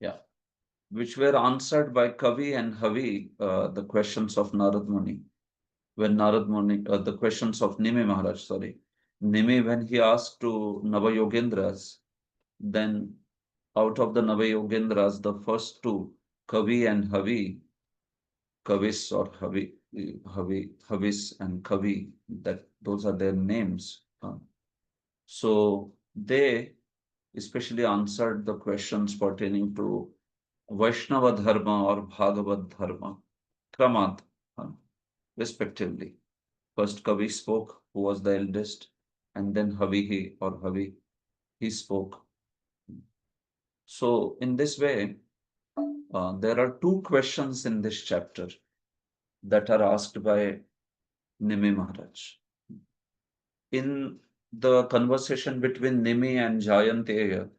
Yeah, which were answered by Kavi and Havi, the questions of Narad Muni. When Narad Muni, the questions of Nimi Maharaj, sorry. Nimi, when he asked to Navayogendras, then out of the Navayogendras, the first two, Kavi and Havi, Kavis or Havis and Kavi, that those are their names. So they especially answered the questions pertaining to Vaishnava Dharma or Bhagavad Dharma, Kramat, uh, respectively. First Kavi spoke, who was the eldest, and then Havihi or Havi, he spoke. So in this way, there are two questions in this chapter that are asked by Nimi Maharaj. In the conversation between Nimi and Jayanteya,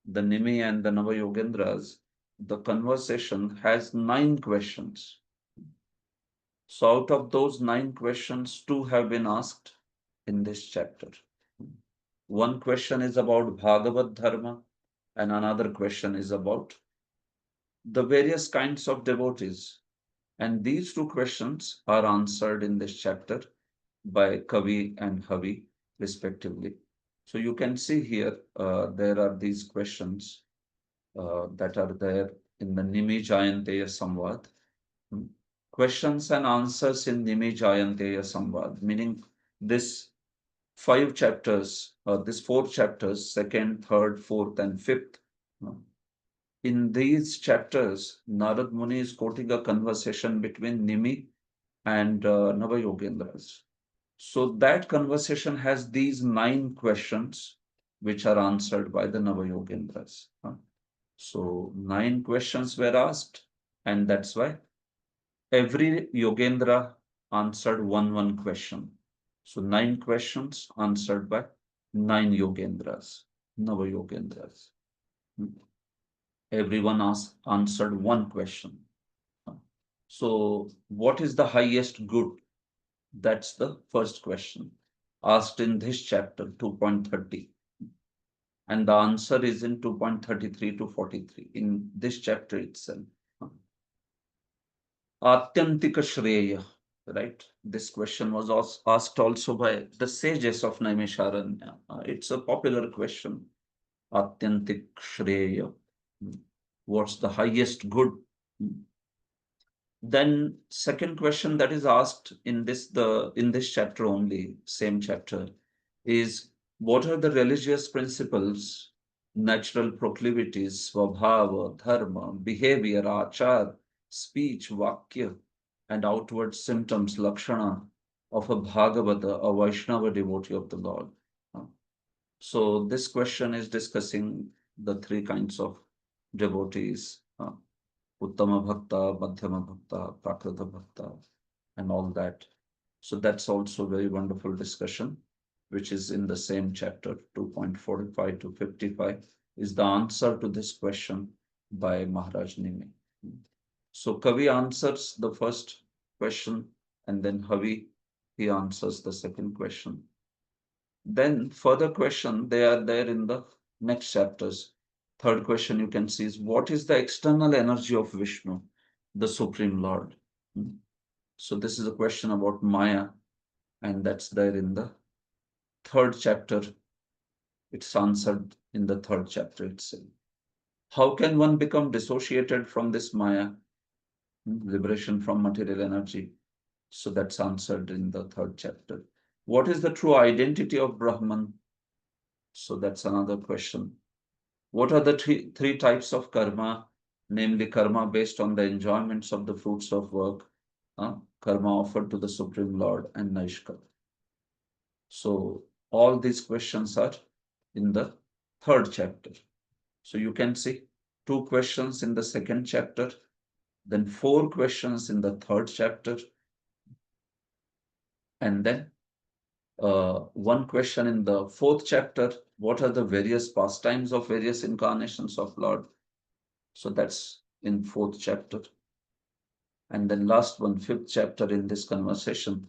the Nimi and the Navayogendras, the conversation has 9 questions. So out of those 9 questions, two have been asked in this chapter. One question is about Bhagavad Dharma, and another question is about the various kinds of devotees. And these two questions are answered in this chapter by Kavi and Havi, respectively. So you can see here, there are these questions that are there in the Nimi Jayanteya Samvad. Hmm. Questions and answers in Nimi Jayanteya Samvad, meaning this 5 chapters, this 4 chapters, second, third, fourth, and fifth. In these chapters, Narad Muni is quoting a conversation between Nimi and Navayogendras. So that conversation has these 9 questions which are answered by the Navayogendras. So 9 questions were asked, and that's why every Yogendra answered one question. So 9 questions answered by 9 Yogendras, Navayogendras. Everyone answered one question. So, what is the highest good? That's the first question asked in this chapter 2.30. And the answer is in 2.33 to 43 in this chapter itself. Atyantika Shreya, right? This question was asked also by the sages of Naimisharanya. It's a popular question. Atyantik Shreya. What's the highest good? Then second question that is asked in this chapter only, same chapter, is what are the religious principles, natural proclivities, svabhava, dharma, behavior, achar, speech, vakya, and outward symptoms, lakshana, of a Bhagavata, a Vaishnava devotee of the Lord. So this question is discussing the 3 kinds of devotees. Uttama Bhakta, Madhyama Bhakta, Prakrita Bhakta, and all that. So that's also a very wonderful discussion, which is in the same chapter 2.45 to 55, is the answer to this question by Maharaj Nimi. So Kavi answers the first question, and then Havi, he answers the second question. Then further question, they are there in the next chapters. Third question you can see is what is the external energy of Vishnu, the Supreme Lord? So this is a question about Maya, and that's there in the third chapter. It's answered in the third chapter itself. How can one become dissociated from this Maya? Liberation from material energy. So that's answered in the third chapter. What is the true identity of Brahman? So that's another question. What are the three types of karma? Namely, karma based on the enjoyments of the fruits of work, karma offered to the Supreme Lord, and Naishkar. So all these questions are in the third chapter. So you can see 2 questions in the second chapter, then 4 questions in the third chapter, and then 1 question in the fourth chapter. What are the various pastimes of various incarnations of Lord? So that's in fourth chapter. And then last one, fifth chapter in this conversation,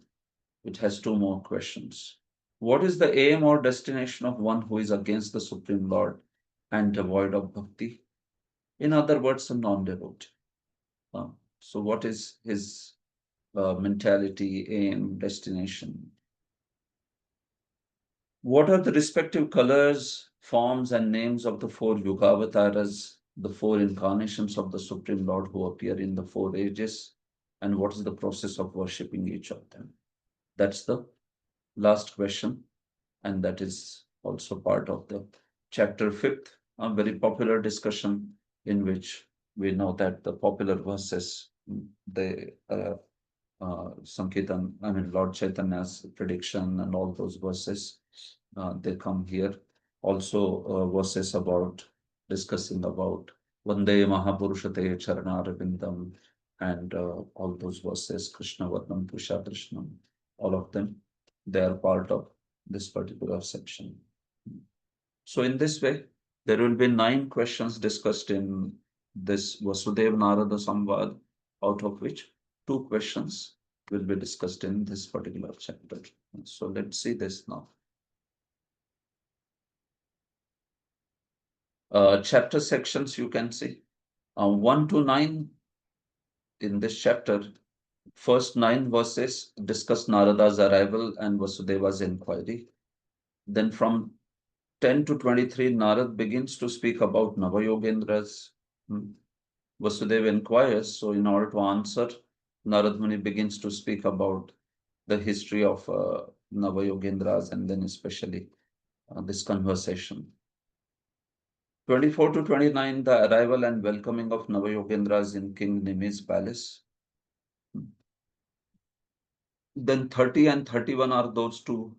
it has 2 more questions. What is the aim or destination of one who is against the Supreme Lord and devoid of bhakti? In other words, a non-devotee. So what is his mentality, aim, destination? What are the respective colors, forms, and names of the four Yugavataras, the four incarnations of the Supreme Lord who appear in the four ages? And what is the process of worshipping each of them? That's the last question. And that is also part of the chapter 5th, a very popular discussion in which we know that the popular verses, they Sankirtan, I mean Lord Chaitanya's prediction and all those verses, they come here. Also verses about discussing about Vande Mahapurushate Charanarvindam and all those verses, Krishna Vatnam Pusha Krishnam, all of them, they are part of this particular section. So in this way, there will be 9 questions discussed in this Vasudev Narada Samvad, out of which 2 questions will be discussed in this particular chapter. So let's see this now. Chapter sections you can see. 1 to 9 in this chapter, first 9 verses discuss Narada's arrival and Vasudeva's inquiry. Then from 10 to 23, Narad begins to speak about Navayogendras. Vasudeva inquires, so in order to answer, Narad Muni begins to speak about the history of Navayogendras and then especially this conversation. 24 to 29, the arrival and welcoming of Navayogendras in King Nimi's palace. Then 30 and 31 are those 2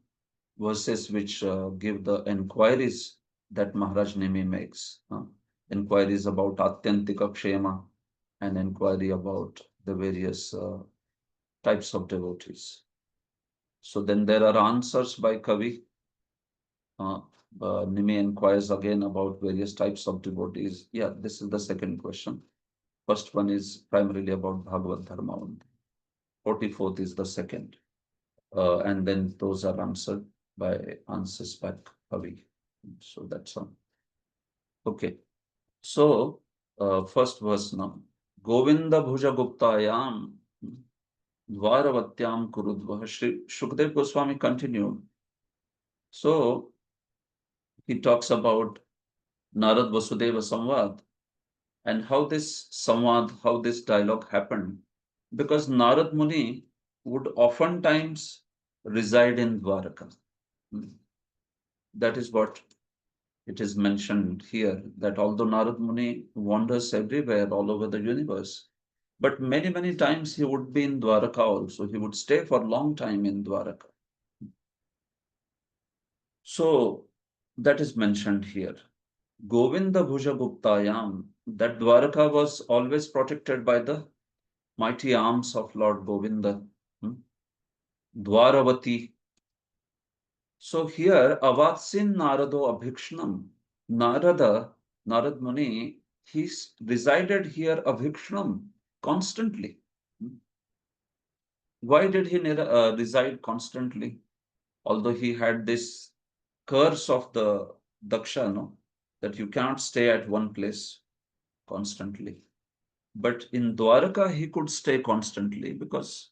verses which give the inquiries that Maharaj Nimi makes. Inquiries about Atyantika Kshema and inquiry about the various types of devotees. So then there are answers by Kavi. Nimi inquires again about various types of devotees. Yeah, this is the second question. First one is primarily about Bhagavad Dharma. 44th is the second. And then those are answered by answers by Kavi. So that's all. Okay. So, first verse now. Govinda Bhuja Guptayam Dvaravatyam Kurudvaha. Shri Shukdev Goswami continued. So, he talks about Narad Vasudeva Samvad and how this Samvad, how this dialogue happened. Because Narad Muni would oftentimes reside in Dwaraka. That is what it is mentioned here, that although Narad Muni wanders everywhere all over the universe, but many, many times he would be in Dwaraka also. He would stay for a long time in Dwaraka. So that is mentioned here. Govinda Bhuja Guptayam, that Dwaraka was always protected by the mighty arms of Lord Govinda. Dwaravati. So here, Avatsin Narado Abhikshnam. Narad Muni, he resided here Abhikshnam constantly. Why did he reside constantly? Although he had this curse of the Daksha, no? That you can't stay at one place constantly. But in Dwaraka, he could stay constantly because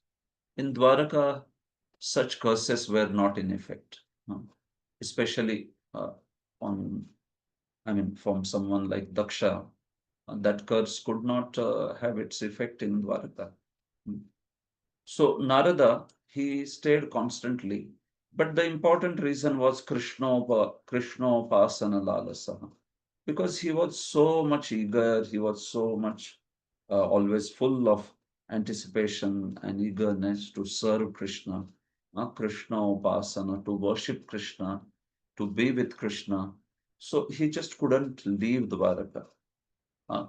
in Dwaraka, such curses were not in effect. No? Especially from someone like Daksha, that curse could not have its effect in Dwaraka. So Narada, he stayed constantly, but the important reason was Krishnopasana Lalasa, because he was so much eager, he was so much always full of anticipation and eagerness to serve Krishna, Krishna Upasana, to worship Krishna, to be with Krishna. So he just couldn't leave Dwaraka.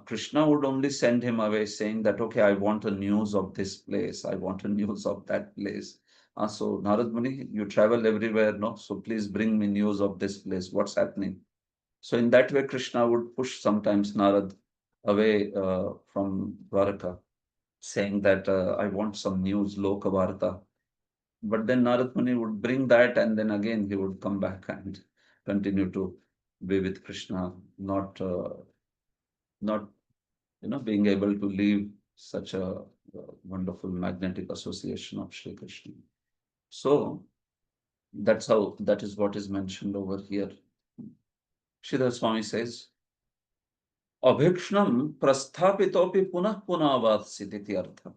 Krishna would only send him away saying that, okay, I want a news of this place. I want a news of that place. So Narad Muni, you travel everywhere, no? So please bring me news of this place. What's happening? So in that way, Krishna would push sometimes Narad away from Dwaraka, saying that I want some news, Loka Varta. But then Narad Muni would bring that and then again he would come back and continue to be with Krishna, not being able to leave such a wonderful magnetic association of Sri Krishna. So that is what is mentioned over here. Sridhar Swami says, Abhikshnam prasthapitopi punah punavasiti artha.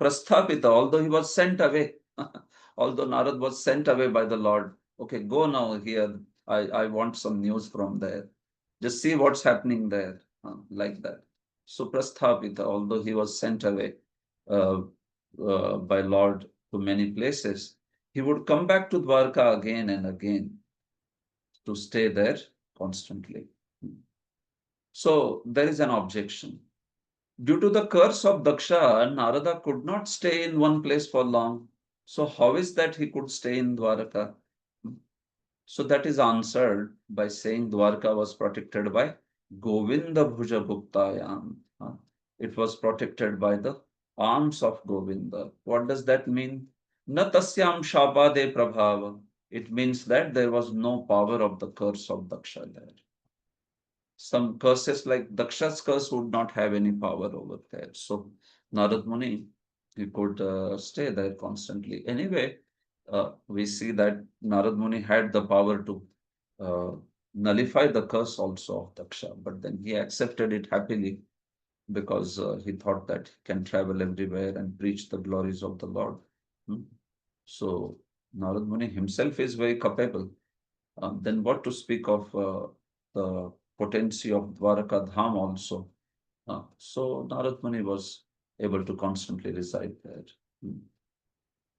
Prasthapita, although he was sent away, although Narad was sent away by the Lord, okay, go now here. I want some news from there. Just see what's happening there, like that. So prasthapita, although he was sent away uh, by Lord to many places, he would come back to Dwarka again and again to stay there constantly. So there is an objection. Due to the curse of Daksha, Narada could not stay in one place for long. So how is that he could stay in Dwaraka? So that is answered by saying Dwarka was protected by Govinda Bhuja Bhuktayam. It was protected by the arms of Govinda. What does that mean? Na tasyam shapade prabhava. It means that there was no power of the curse of Daksha there. Some curses like Daksha's curse would not have any power over there. So Narad Muni, he could stay there constantly. Anyway, we see that Narad Muni had the power to uh, nullify the curse also of Daksha, but then he accepted it happily because he thought that he can travel everywhere and preach the glories of the Lord. Hmm. So Narad Muni himself is very capable. Then what to speak of the potency of Dwaraka Dham also. So Narad Muni was able to constantly reside there. Hmm.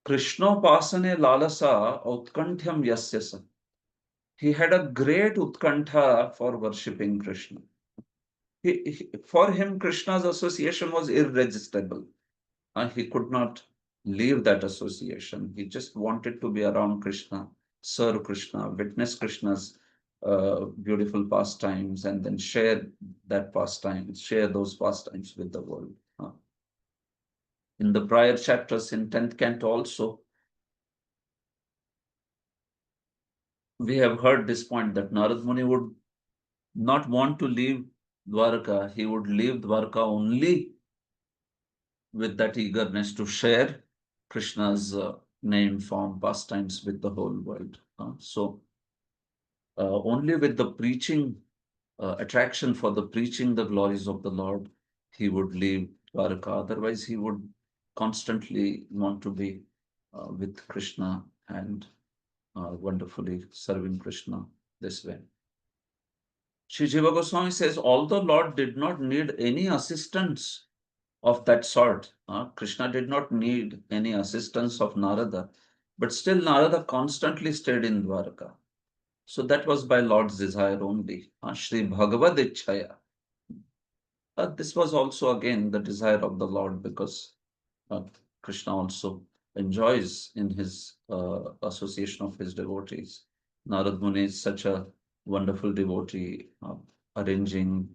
Krishnopasane lalasa utkantham yasyasa. He had a great utkantha for worshipping Krishna. For him, Krishna's association was irresistible. He could not leave that association. He just wanted to be around Krishna, serve Krishna, witness Krishna's beautiful pastimes, and then share that pastime, share those pastimes with the world. In the prior chapters in 10th canto also, we have heard this point that Narad Muni would not want to leave Dwarka. He would leave Dwarka only with that eagerness to share Krishna's name, form, pastimes with the whole world. Only with the preaching, attraction for the preaching the glories of the Lord, he would leave Dwarka. Otherwise, he would constantly want to be with Krishna and wonderfully serving Krishna this way. Sri Jiva Goswami says, although Lord did not need any assistance of that sort, Krishna did not need any assistance of Narada, but still Narada constantly stayed in Dwarka. So that was by Lord's desire only. Shri Bhagavad Ichchaya. This was also again the desire of the Lord because uh, Krishna also enjoys in his association of his devotees. Narad Muni is such a wonderful devotee, arranging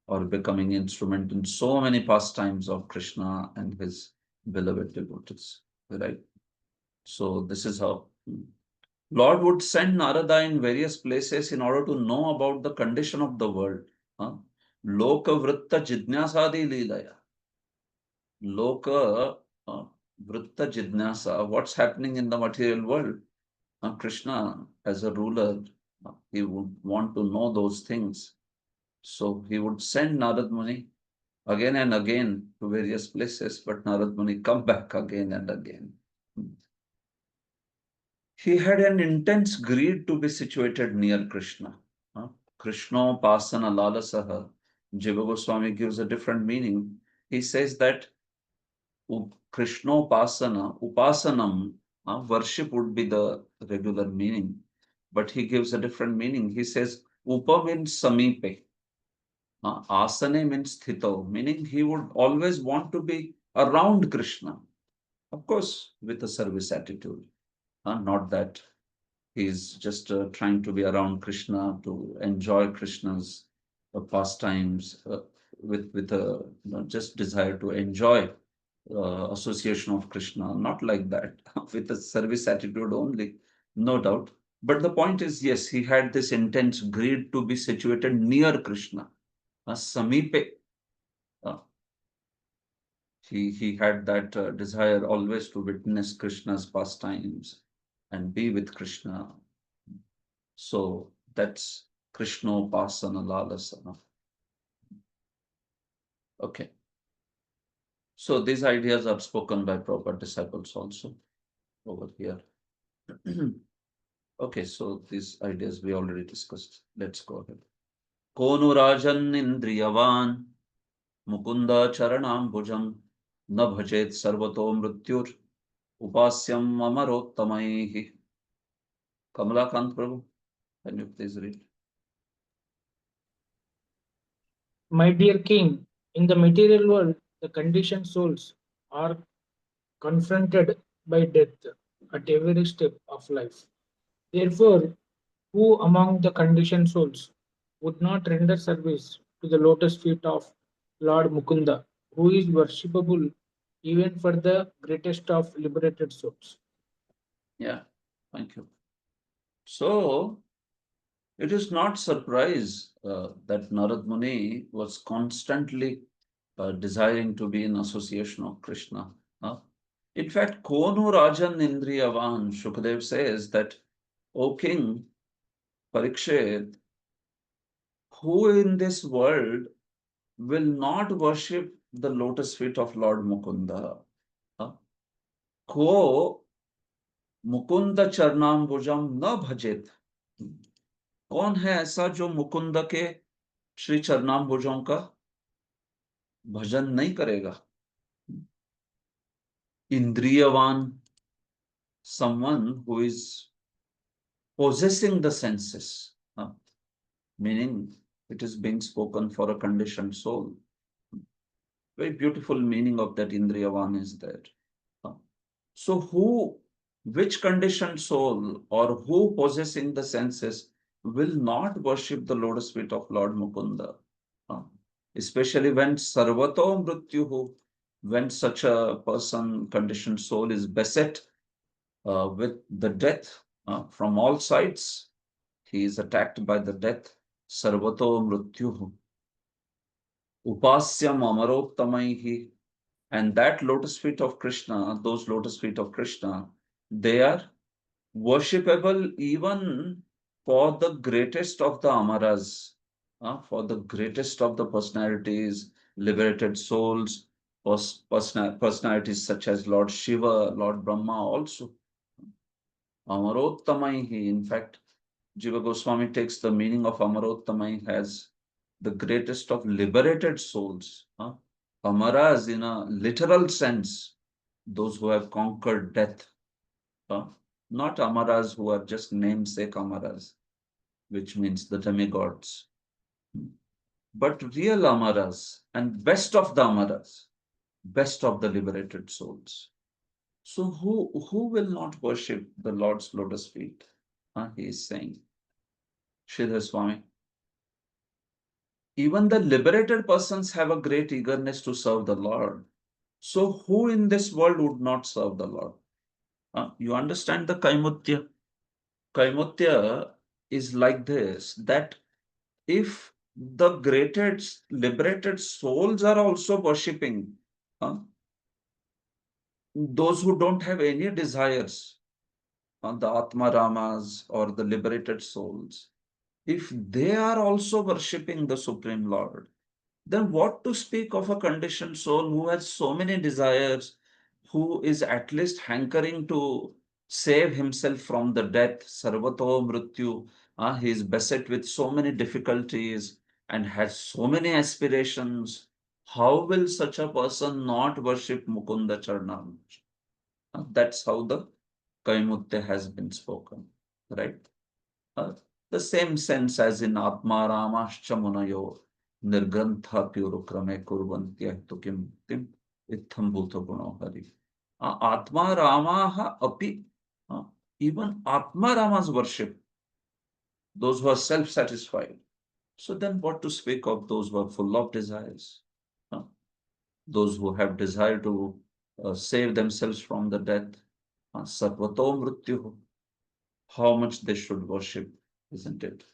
or becoming instrument in so many pastimes of Krishna and his beloved devotees. Right? So this is how Lord would send Narada in various places in order to know about the condition of the world. Loka vritta jidnyasadi leelaya. Loka vritta jidnyasa, what's happening in the material world? Krishna, as a ruler, he would want to know those things. So he would send Narad Muni again and again to various places, but Narad Muni come back again and again. He had an intense greed to be situated near Krishna. Krishna pasana lalasaha. Jiva Goswami gives a different meaning. He says that Krishnopasana, upasanam, worship would be the regular meaning, but he gives a different meaning. He says upa means samipe, asane means sthito, meaning he would always want to be around Krishna, of course, with a service attitude, not that he's just trying to be around Krishna to enjoy Krishna's pastimes with a just desire to enjoy association of Krishna, not like that, with a service attitude only, no doubt. But the point is, yes, he had this intense greed to be situated near Krishna, Samipe, He had that desire always to witness Krishna's pastimes and be with Krishna. So that's Krishnopasana Lalasana. Okay. So these ideas are spoken by proper disciples also over here. Okay, so these ideas we already discussed. Let's go ahead. Konu Rajan Indriyavan Mukunda Charanambujam Na Bhajet Sarvato Mrityur Upasyam Amarottamaihi. Kamalakant Prabhu, can you please read? My dear king, in the material world, the conditioned souls are confronted by death at every step of life. Therefore, who among the conditioned souls would not render service to the lotus feet of Lord Mukunda, who is worshipable even for the greatest of liberated souls? Yeah, thank you. So, it is not surprise that Narad Muni was constantly desiring to be in association of Krishna. In fact, Konu Rajan Indriyavan, Shukadev says that, O king Parikshit, who in this world will not worship the lotus feet of Lord Mukunda? Ko Mukund चरणाम्बुजम न भजेत. कौन है ऐसा जो मुकुंद के श्री चरणाम्बुजों का भजन नहीं करेगा? इंद्रियवान, someone who is possessing the senses, meaning it is being spoken for a conditioned soul. Very beautiful meaning of that indriyavan is there. So which conditioned soul or who possessing the senses will not worship the lotus feet of Lord Mukunda? Especially when sarvato mrityuhu, when such a person, conditioned soul, is beset with the death from all sides. He is attacked by the death. Sarvato mrityuhu. Upasyam amarottamaihi. And that lotus feet of Krishna, those lotus feet of Krishna, they are worshipable even for the greatest of the amaras, for the greatest of the personalities, liberated souls, personalities such as Lord Shiva, Lord Brahma also. Amarottamaihi, in fact, Jiva Goswami takes the meaning of Amarottamai as the greatest of liberated souls. Amaras in a literal sense, those who have conquered death. Not Amaras who are just namesake Amaras, which means the demigods, but real Amaras and best of the Amaras, best of the liberated souls. So who will not worship the Lord's lotus feet? He is saying, Sridhar Swami. Even the liberated persons have a great eagerness to serve the Lord. So who in this world would not serve the Lord? You understand the Kaimutya? Kaimutya is like this, that if the greatest liberated souls are also worshipping, those who don't have any desires, the Atma Ramas or the liberated souls, if they are also worshipping the Supreme Lord, then what to speak of a conditioned soul who has so many desires, who is at least hankering to save himself from the death, sarvato mrityu, he is beset with so many difficulties and has so many aspirations. How will such a person not worship Mukunda Charnam? That's how the Kaimutya has been spoken, right? Uh, the same sense as in Atma Ramascha Munayo Nirgrantha Pyurukrame Kurvantya Tukim Tim Itham Bhuta Guno Hari. Atma Ramaha Api. Even Atma Rama's worship, those who are self satisfied. So then, what to speak of those who are full of desires? Those who have desire to save themselves from the death. Sarvato Mrityuhu. How much they should worship, isn't it?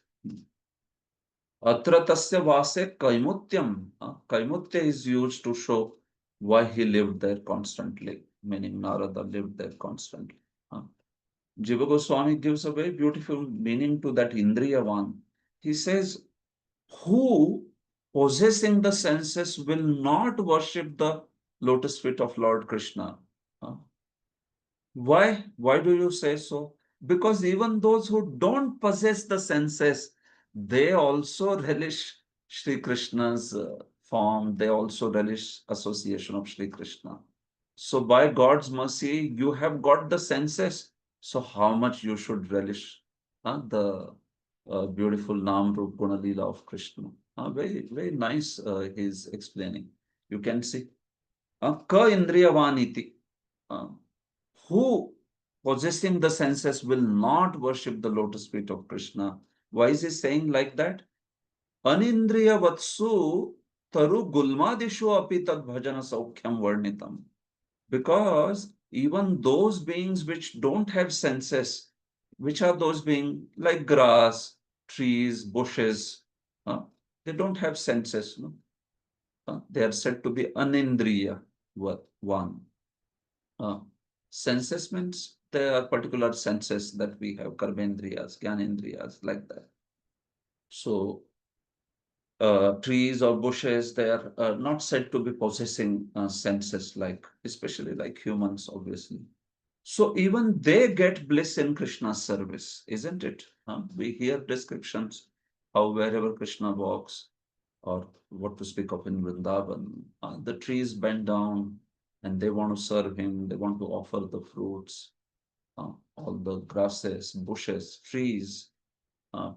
Atra tasya vase kaimutyam. Kaimutya is used to show Why he lived there constantly, meaning Narada lived there constantly. Jiva Goswami gives a very beautiful meaning to that Indriyavan. He says, who possessing the senses will not worship the lotus feet of Lord Krishna? Huh? Why? Why do you say so? Because even those who don't possess the senses, they also relish Sri Krishna's form. They also relish association of Sri Krishna. So by God's mercy, you have got the senses. So how much you should relish the beautiful Nam Rup Guna Leela of Krishna. Very, very nice he's explaining. You can see. Ka Indriyavaniti. Uh, who possessing the senses will not worship the lotus feet of Krishna. Why is he saying like that? Anindriya vatsu taru gulmadishu api tad bhajana saukhyam varnitam. Because even those beings which don't have senses, which are those beings like grass, trees, bushes, uh, they don't have senses. No? They are said to be anindriya one. Uh, senses means there are particular senses that we have, karmendriyas, gyanendriyas, like that. So, trees or bushes, they are not said to be possessing senses, like, especially like humans, obviously. So, even they get bliss in Krishna's service, isn't it? We hear descriptions how wherever Krishna walks, or what to speak of in Vrindavan, the trees bend down and they want to serve him, they want to offer the fruits, all the grasses, bushes, trees,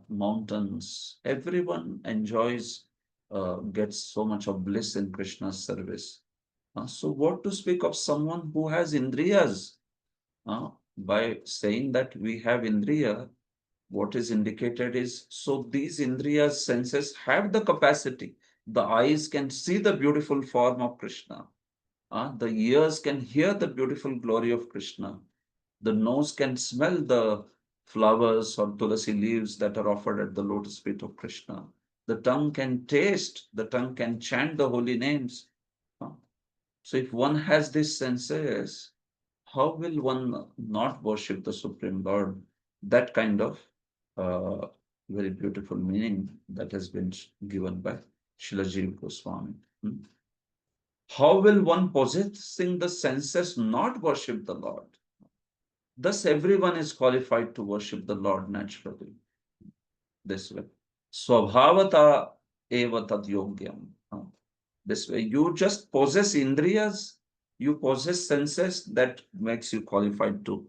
mountains, everyone enjoys, gets so much of bliss in Krishna's service. So, what to speak of someone who has indriyas? By saying that we have indriya, what is indicated is so these indriyas, senses have the capacity. The eyes can see the beautiful form of Krishna. The ears can hear the beautiful glory of Krishna. The nose can smell the flowers or tulasi leaves that are offered at the lotus feet of Krishna. The tongue can taste, the tongue can chant the holy names. So if one has these senses, how will one not worship the Supreme Lord? That kind of uh, very beautiful meaning that has been given by Shilajiv Goswami. How will one possessing the senses not worship the Lord? Thus, everyone is qualified to worship the Lord naturally, this way. Swabhavata eva tad yogyam. This way, you just possess indriyas, you possess senses that makes you qualified to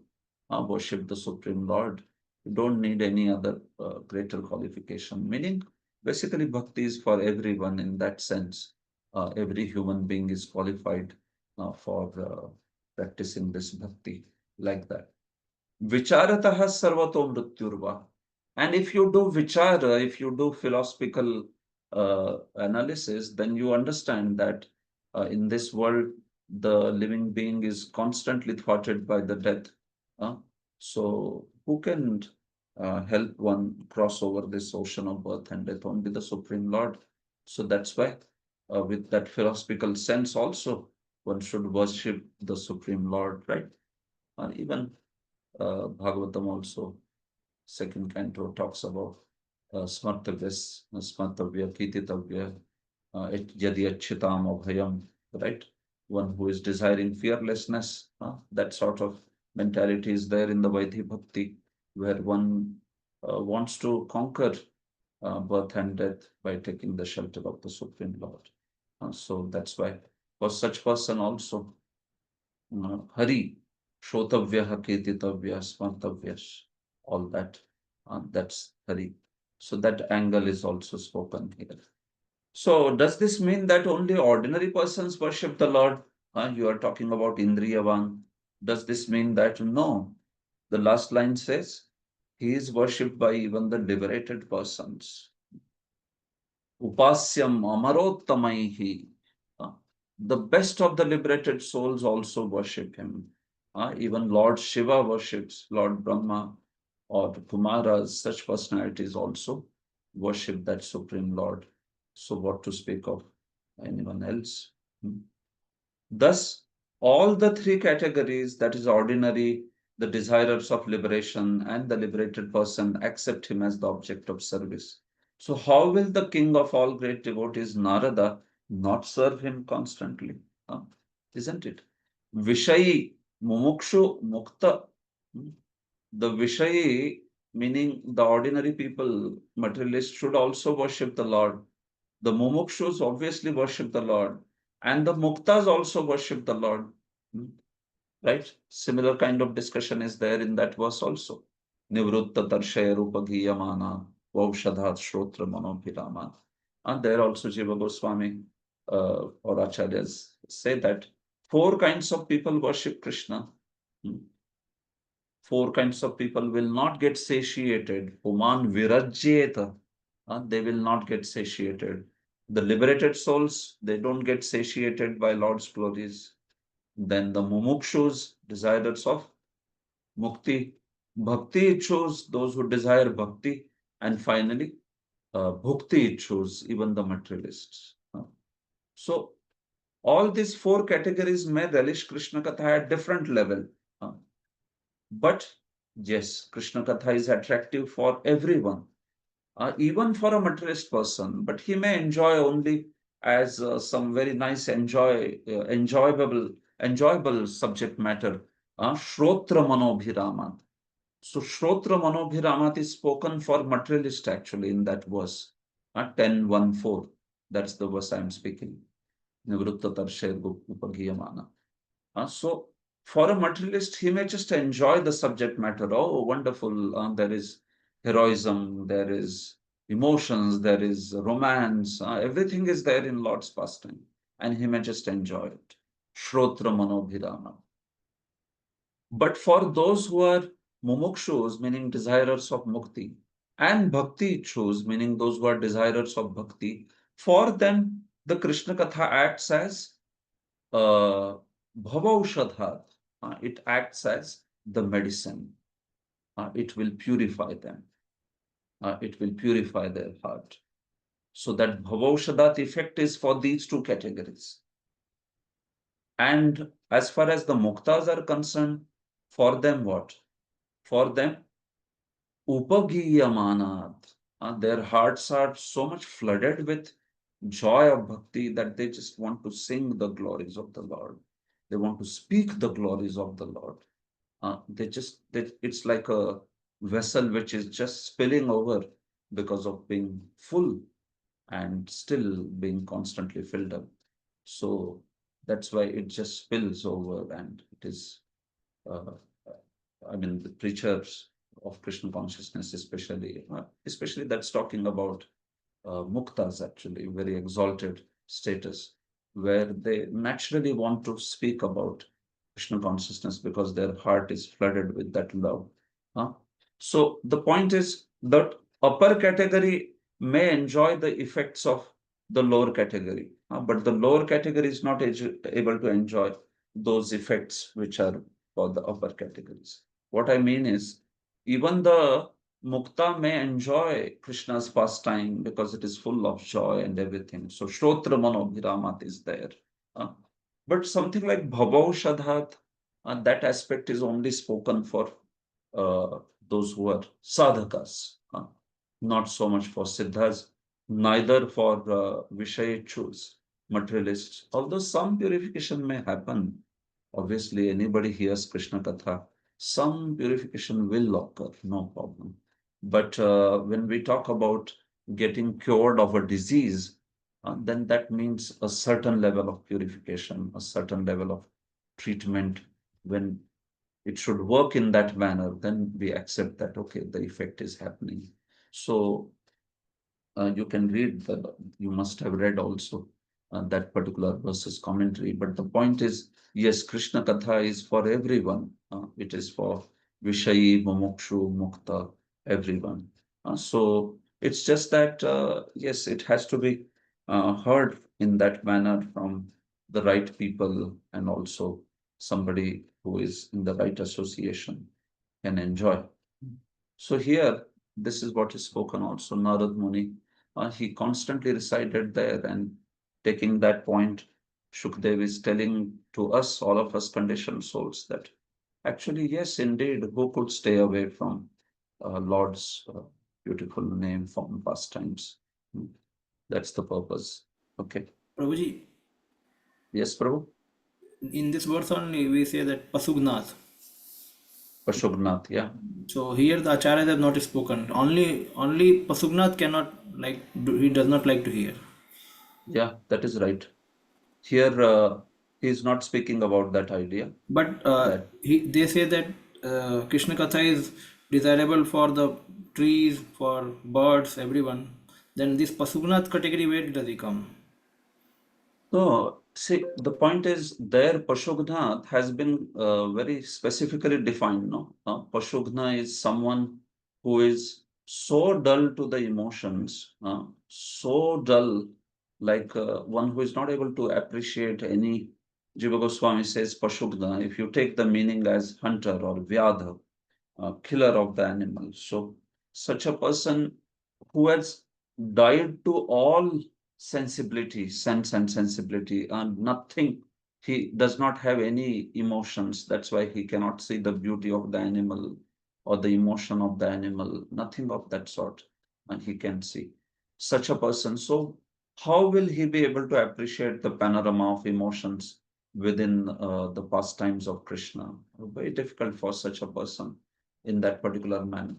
worship the Supreme Lord. You don't need any other greater qualification. Meaning, basically, bhakti is for everyone in that sense. Every human being is qualified for practicing this bhakti like that. Vicharataha sarvato mrityurva. And if you do vichara, if you do philosophical analysis, then you understand that in this world, the living being is constantly thwarted by the death. Uh, so, who can help one cross over this ocean of birth and death? Only the Supreme Lord. So, that's why, with that philosophical sense, also, one should worship the Supreme Lord, right? Even Bhagavatam also, second canto, talks about smartavya, kititavya, yadi achitam abhayam, right? One who is desiring fearlessness, that sort of mentality is there in the Vaidhi Bhakti, where one wants to conquer birth and death by taking the shelter of the Supreme Lord. So that's why for such person also, Hari, Shotavya, Ketitavya, Smartavya, all that, that's Hari. So that angle is also spoken here. So does this mean that only ordinary persons worship the Lord? You are talking about Indriyavan. Does this mean that? No. The last line says, he is worshipped by even the liberated persons. Upasyam amarottamaihi. Uh, The best of the liberated souls also worship him. Even Lord Shiva worships Lord Brahma or Kumaras, such personalities also worship that Supreme Lord. So, what to speak of anyone else? Hmm. Thus, all the three categories, that is ordinary, the desirers of liberation, and the liberated person, accept him as the object of service. So, how will the king of all great devotees, Narada, not serve him constantly? Huh? Isn't it? Vishayi, Mumukshu, Mukta. The Vishayi, meaning the ordinary people, materialists, should also worship the Lord. The Mumukshus obviously worship the Lord, and the Muktas also worship the Lord. Hmm? Right? Similar kind of discussion is there in that verse also. Nivrutta Tarshaya Rupagiyamana Vaushadhat Shrotra Manobhirama. And there also Jiva Goswami or Acharyas say that four kinds of people worship Krishna. Hmm? Four kinds of people will not get satiated. Puman virajyeta. They will not get satiated. The liberated souls, they don't get satiated by Lord's glories. Then the mumukshus, desirers of mukti. Bhakti ichus, those who desire bhakti. And finally, bhukti ichus, even the materialists. So, all these four categories may relish Krishna Katha at different level. But yes, Krishna Katha is attractive for everyone, even for a materialist person. But he may enjoy only as some very nice, enjoyable subject matter. Shrotra Manobhiramat. So Shrotra Manobhiramat is spoken for materialist actually in that verse. 10:1-4. That's the verse I am speaking. Nivrutta Tarsher Upagiyamana. So, for a materialist, he may just enjoy the subject matter. Oh, wonderful. There is heroism, there is emotions, there is romance. Everything is there in Lord's pastime. And he may just enjoy it. Shrotra Manobhirama. But for those who are mumukshus, meaning desirers of mukti, and bhakti ichus, meaning those who are desirers of bhakti, for them, the Krishna Katha acts as bhavaushadhat. It acts as the medicine. It will purify them. It will purify their heart. So that bhavaushadhat effect is for these two categories. And as far as the muktas are concerned, for them what? For them, upagiyamanat. Their hearts are so much flooded with joy of bhakti that they just want to sing the glories of the Lord. They want to speak the glories of the Lord. It's like a vessel which is just spilling over because of being full and still being constantly filled up. So that's why it just spills over, and it is, uh, I mean, the preachers of Krishna consciousness, especially that's talking about muktas, actually, very exalted status, where they naturally want to speak about Krishna consciousness because their heart is flooded with that love. Huh? So the point is that upper category may enjoy the effects of the lower category, but the lower category is not able to enjoy those effects which are for the upper categories. What I mean is, even the Mukta may enjoy Krishna's pastime because it is full of joy and everything. So Shrotra Manobhiramat is there. Uh, but something like Bhavaushadhat, that aspect is only spoken for those who are sadhakas, not so much for siddhas, neither for Vishayachus, materialists. Although some purification may happen, obviously anybody hears Krishna Katha, some purification will occur, no problem. But when we talk about getting cured of a disease, then that means a certain level of purification, a certain level of treatment. When it should work in that manner, then we accept that, okay, the effect is happening. So you can read you must have read also that particular verse's commentary. But the point is, yes, Krishna Katha is for everyone. It is for Vishayi, Mumukshu, Mukta, everyone. So it's just that, yes, it has to be heard in that manner from the right people, and also somebody who is in the right association can enjoy. So here, this is what is spoken also. Narad Muni, he constantly recited there and taking that point. Shukdev is telling to us, all of us conditioned souls, that actually, yes, indeed, who could stay away from Lord's beautiful name, form, pastimes? Hmm. That's the purpose. Okay. Prabhuji, Yes, Prabhu. in this verse only we say that Pasugnath. Pashugnath, yeah. So here the acharyas have not spoken. Only Pasugnath cannot he does not like to hear. Yeah, that is right. Here, he is not speaking about that idea But that, they say that Krishna Katha is desirable for the trees, for birds, everyone. Then this Pasugnath category, where does he come? no, see, the point is there Pashugnath has been very specifically defined, no? Pashugna is someone who is so dull to the emotions, so dull, like one who is not able to appreciate any. Jiva Goswami says Pashugna, if you take the meaning as hunter or Vyadha, killer of the animal. So such a person who has died to all sensibility, sense and sensibility, and nothing, he does not have any emotions. That's why he cannot see the beauty of the animal or the emotion of the animal, nothing of that sort, and he can see such a person. So how will he be able to appreciate the panorama of emotions within the pastimes of Krishna? Very difficult for such a person in that particular manner.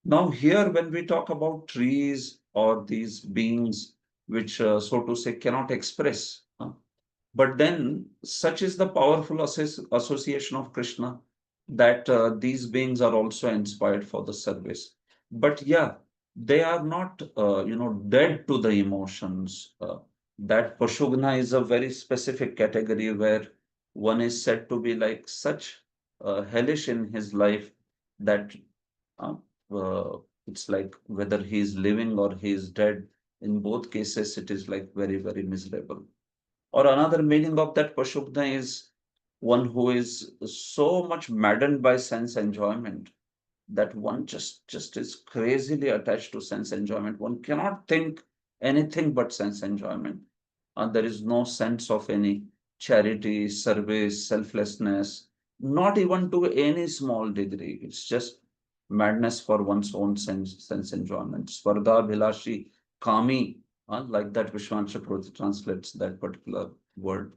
Now, here, when we talk about trees or these beings which, so to say, cannot express, but then such is the powerful association of Krishna that these beings are also inspired for the service. But yeah, they are not, dead to the emotions. That Pashugna is a very specific category where one is said to be like such hellish in his life that uh, uh, it's like whether he is living or he is dead. In both cases, it is like very, very miserable. Or another meaning of that Pashubna is one who is so much maddened by sense enjoyment that one just is crazily attached to sense enjoyment. One cannot think anything but sense enjoyment. And there is no sense of any charity, service, selflessness, not even to any small degree. It's just madness for one's own sense enjoyment. Svarga Bhilashi Kami, like that Vishwan Chakravarti translates that particular word.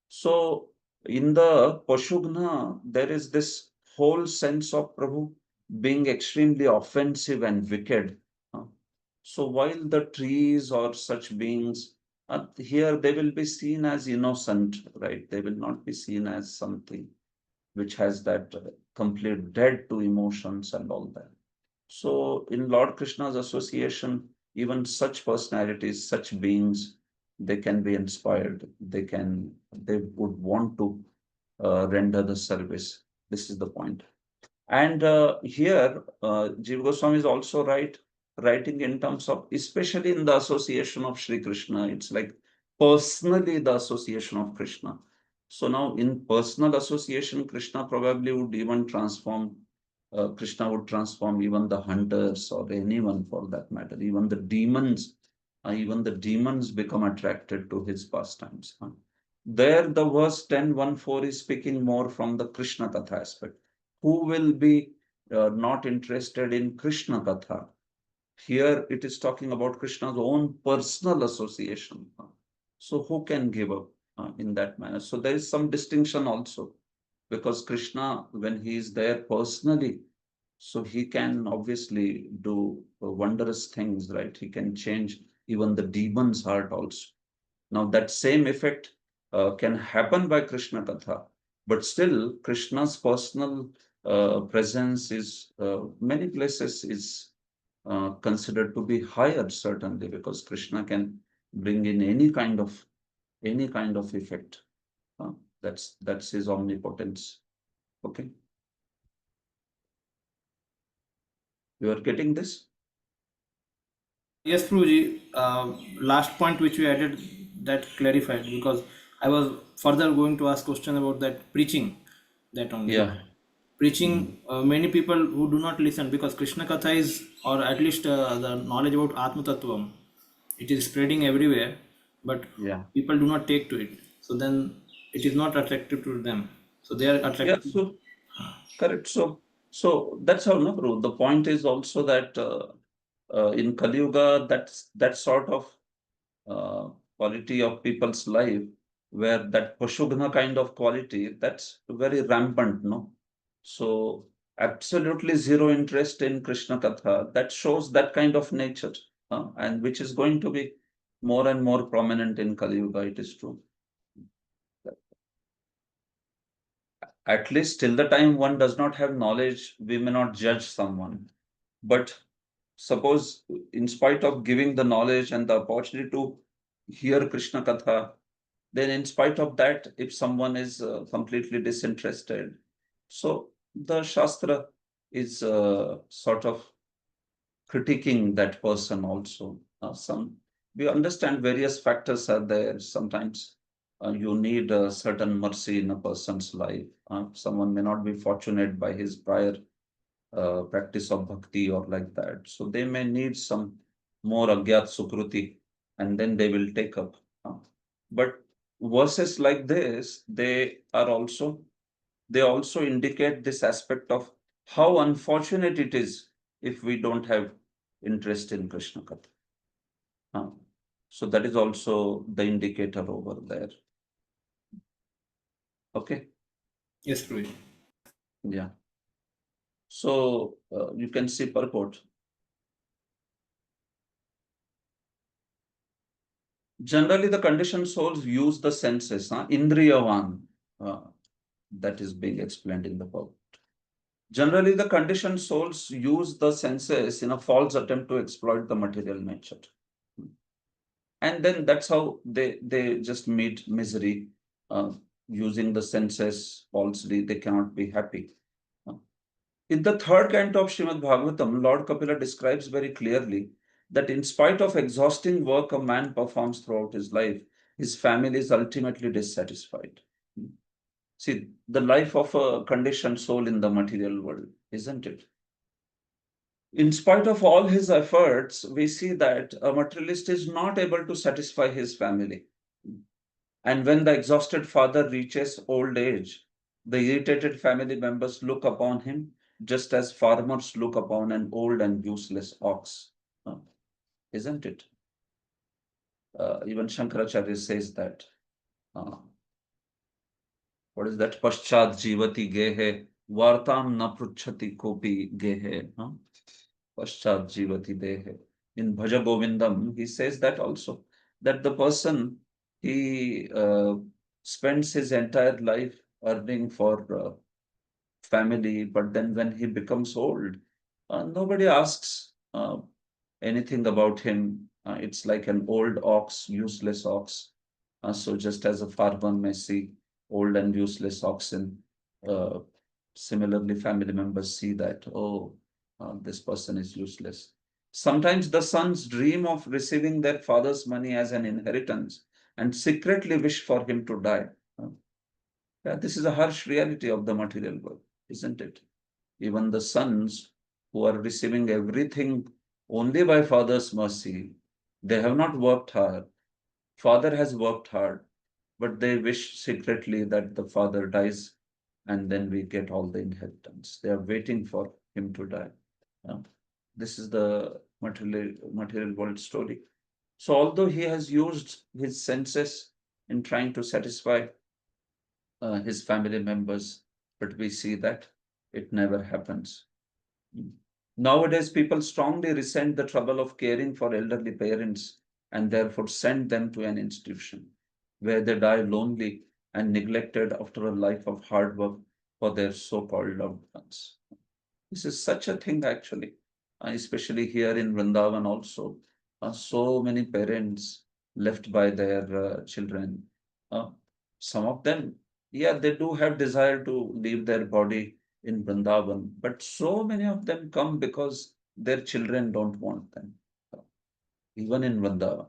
So in the Pashugna, there is this whole sense of Prabhu being extremely offensive and wicked. uh, So while the trees or such beings, here they will be seen as innocent, right? They will not be seen as something which has that complete dead to emotions and all that. So in Lord Krishna's association, even such personalities, such beings, they can be inspired. They would want to render the service. This is the point. And here, Jiva Goswami is also writing in terms of, especially in the association of Sri Krishna, it's like personally the association of Krishna. So now in personal association, Krishna would transform even the hunters or anyone for that matter, even the demons become attracted to his pastimes. There, the verse 10:14 is speaking more from the Krishna Katha aspect. Who will be not interested in Krishna Katha? Here it is talking about Krishna's own personal association. So who can give up in that manner? So there is some distinction also, because Krishna, when he is there personally, so he can obviously do wondrous things, right? He can change even the demon's heart also. Now that same effect can happen by Krishna Katha, but still Krishna's personal presence is many places is considered to be higher, certainly, because Krishna can bring in any kind of effect. Uh, that's his omnipotence. Okay, you are getting this? Yes, Prabhuji. Last point which we added, that clarified, because I was further going to ask question about that preaching, that only. Yeah. Mhm. Preaching, many people who do not listen, because Krishna Katha is, or at least the knowledge about Atma Tattvam, it is spreading everywhere, but Yeah. people do not take to it. So then it is not attractive to them. So they are Yeah, attracted. so correct. So that's how, no, bro. The point is also that in Kali Yuga, that sort of uh, quality of people's life, where that Pashugna kind of quality, that's very rampant, no? So absolutely zero interest in Krishna Katha. That shows that kind of nature, and which is going to be more and more prominent in Kali Yuga. It is true. At least till the time one does not have knowledge, we may not judge someone. But suppose, in spite of giving the knowledge and the opportunity to hear Krishna Katha, then in spite of that, if someone is completely disinterested, so the Shastra is sort of critiquing that person also. Some we understand various factors are there. Sometimes you need a certain mercy in a person's life. Someone may not be fortunate by his prior practice of bhakti or like that. So they may need some more agyat sukruti, and then they will take up. But verses like this, they also indicate this aspect of how unfortunate it is if we don't have interest in Krishna Katha. So that is also the indicator over there. Okay. Yes, Prabhuji. Yeah. So you can see purport. Generally, the conditioned souls use the senses, indriyavan, that is being explained in the purport. Generally, the conditioned souls use the senses in a false attempt to exploit the material nature. And then that's how they just meet misery, using the senses falsely. They cannot be happy. In the third canto of Srimad Bhagavatam, Lord Kapila describes very clearly that in spite of exhausting work a man performs throughout his life, his family is ultimately dissatisfied. See, the life of a conditioned soul in the material world, isn't it? In spite of all his efforts, we see that a materialist is not able to satisfy his family. And when the exhausted father reaches old age, the irritated family members look upon him just as farmers look upon an old and useless ox. Isn't it? Even Shankaracharya says that. Uh, what is that? Paschat jivati gehe, vartam na pruchhati kopi gehe. Paschat jivati dehe. In Bhaja Govindam, he says that also, that the person, he spends his entire life earning for family, but then when he becomes old, nobody asks anything about him. It's like an old ox, useless ox. So just as a farmer may see old and useless oxen, uh, similarly family members see that, oh, this person is useless. Sometimes the sons dream of receiving their father's money as an inheritance and secretly wish for him to die. Yeah, this is a harsh reality of the material world, isn't it? Even the sons who are receiving everything only by father's mercy, they have not worked hard. Father has worked hard, but they wish secretly that the father dies and then we get all the inheritance. They are waiting for him to die. Yeah. This is the material world story. So although he has used his senses in trying to satisfy his family members, but we see that it never happens. Nowadays, people strongly resent the trouble of caring for elderly parents and therefore send them to an institution where they die lonely and neglected after a life of hard work for their so-called loved ones. This is such a thing actually, especially here in Vrindavan also. So many parents left by their children. Uh, some of them, yeah, they do have desire to leave their body in Vrindavan, but so many of them come because their children don't want them. Even in Vrindavan,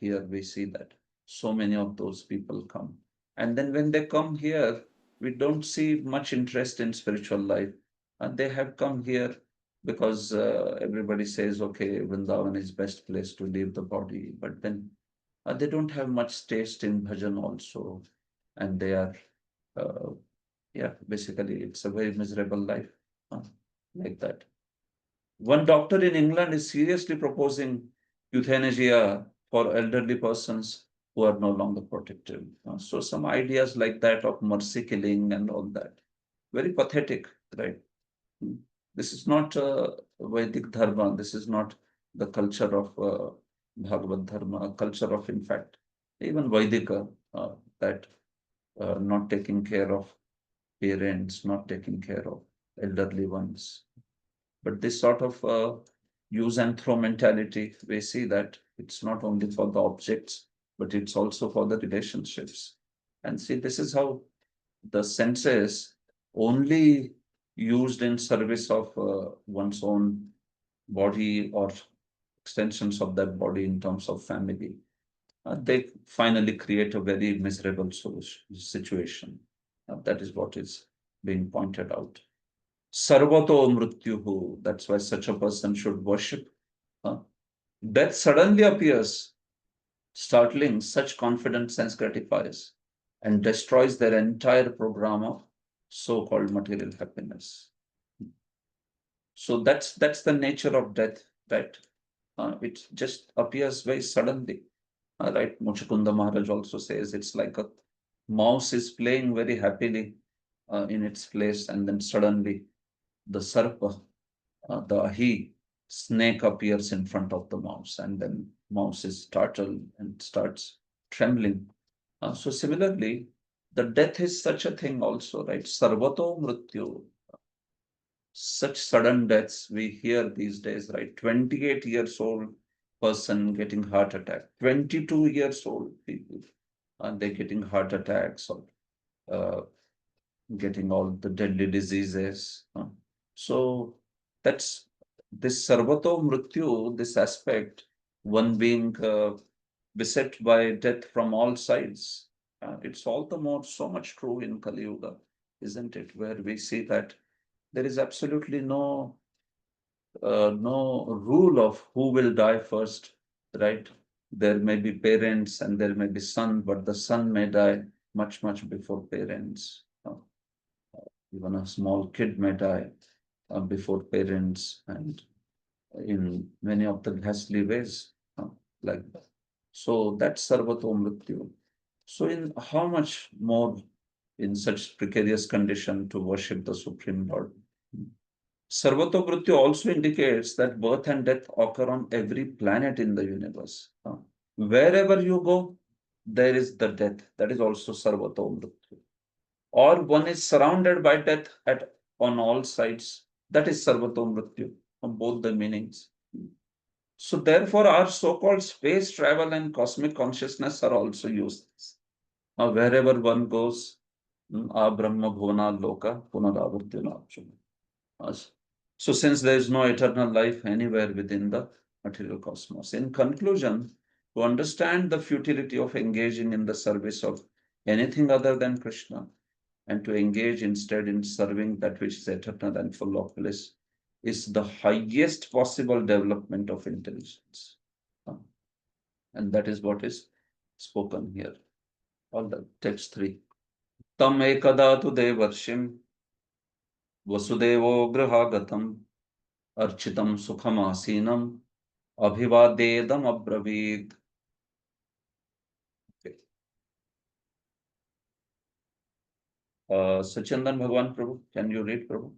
here we see that so many of those people come. And then when they come here, we don't see much interest in spiritual life. And they have come here because everybody says, okay, Vrindavan is best place to leave the body. But then They don't have much taste in bhajan also, and they are, yeah, basically it's a very miserable life, uh, like that. One doctor in England is seriously proposing euthanasia for elderly persons who are no longer protective. So some ideas like that of mercy killing and all that, very pathetic, right? Hmm. This is not Vedic dharma. This is not the culture of Bhagavad dharma, culture of, in fact, even Vedika, that not taking care of parents, not taking care of elderly ones. But this sort of use and throw mentality, we see that it's not only for the objects, but it's also for the relationships. And see, this is how the senses only used in service of one's own body or extensions of that body in terms of family, they finally create a very miserable situation. That is what is being pointed out. Sarvato mrityuhu. That's why such a person should worship. Death suddenly appears, startling, such confident sense gratifiers, and destroys their entire program of so-called material happiness. So that's the nature of death, right? It just appears very suddenly. Right? Muchukunda Maharaj also says it's like a mouse is playing very happily in its place, and then suddenly the sarpa, the ahi snake appears in front of the mouse, and then mouse is startled and starts trembling. So similarly, the death is such a thing also, right? Sarvato mrityu, such sudden deaths we hear these days, right? 28 years old person getting heart attack, 22 years old people, and they're getting heart attacks or uh, getting all the deadly diseases. So that's this sarvato mrityu, this aspect, one being beset by death from all sides. It's all the more so much true in Kali Yuga, isn't it? Where we see that there is absolutely no rule of who will die first, right? There may be parents and there may be son, but the son may die much before parents. Even a small kid may die before parents, and in many of the ghastly ways, like that. So that's Sarvato Mrityu. So in how much more in such precarious condition to worship the Supreme Lord? Sarvato Mrityu also indicates that birth and death occur on every planet in the universe. Wherever you go, there is the death. That is also Sarvato Mrityu. Or one is surrounded by death at on all sides. That is Sarvato Mrityu, on both the meanings. So therefore, our so-called space travel and cosmic consciousness are also useless. Wherever one goes, Brahma Bhuvana Loka Punaravartina. So since there is no eternal life anywhere within the material cosmos. In conclusion, to understand the futility of engaging in the service of anything other than Krishna, and to engage instead in serving that which is eternal and full of bliss, is the highest possible development of intelligence. And that is what is spoken here. All the text 3. Tam ekada tu devarshim Vasudevo grahagatam architam sukham asinam abhivadedam abbravid. Okay. Sachandan Bhagwan Prabhu, can you read, Prabhu?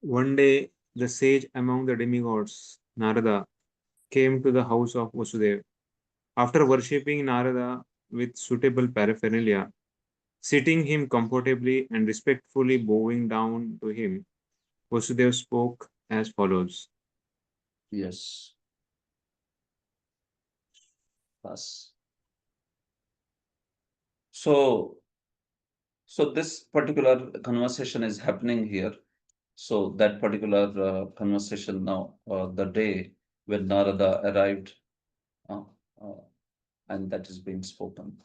One day, the sage among the demigods, Narada, came to the house of Vasudeva. After worshipping Narada with suitable paraphernalia, sitting him comfortably and respectfully bowing down to him, Vasudeva spoke as follows. Yes. Yes. So this particular conversation is happening here. So that particular conversation now, the day when Narada arrived, uh, uh, and that is being spoken.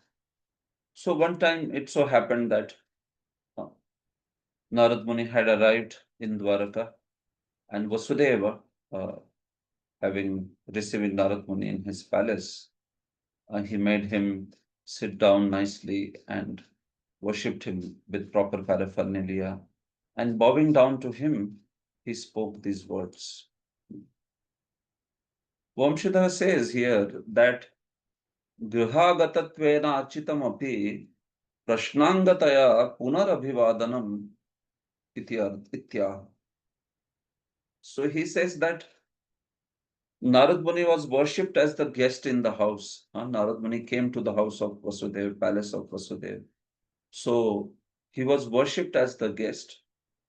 So one time it so happened that Narad Muni had arrived in Dwaraka, and Vasudeva having received Narad Muni in his palace, he made him sit down nicely and worshipped him with proper paraphernalia. And bowing down to him, he spoke these words. Vamshidhar says here that Grihagatattvena architamapi prashnangataya punarabhivadanam itya. So he says that Narad Muni was worshipped as the guest in the house. Narad Muni came to the house of Vasudev, palace of Vasudev. So he was worshipped as the guest,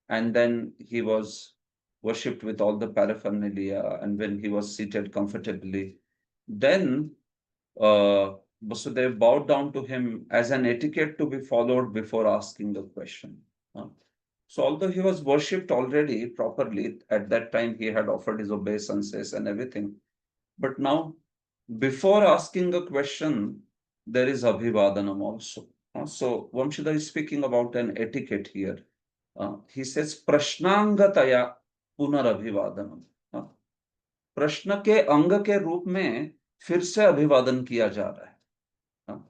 and then he was worshipped with all the paraphernalia. And when he was seated comfortably, then Vasudev bowed down to him as an etiquette to be followed before asking the question. So although he was worshipped already properly, at that time he had offered his obeisances and everything. But now, before asking a question, there is abhivadanam also. So Vamshidhar is speaking about an etiquette here. He says prashnangataya punarabhivadanam. प्रश्न के अंग के रूप में फिर से अभिवादन किया जा रहा है.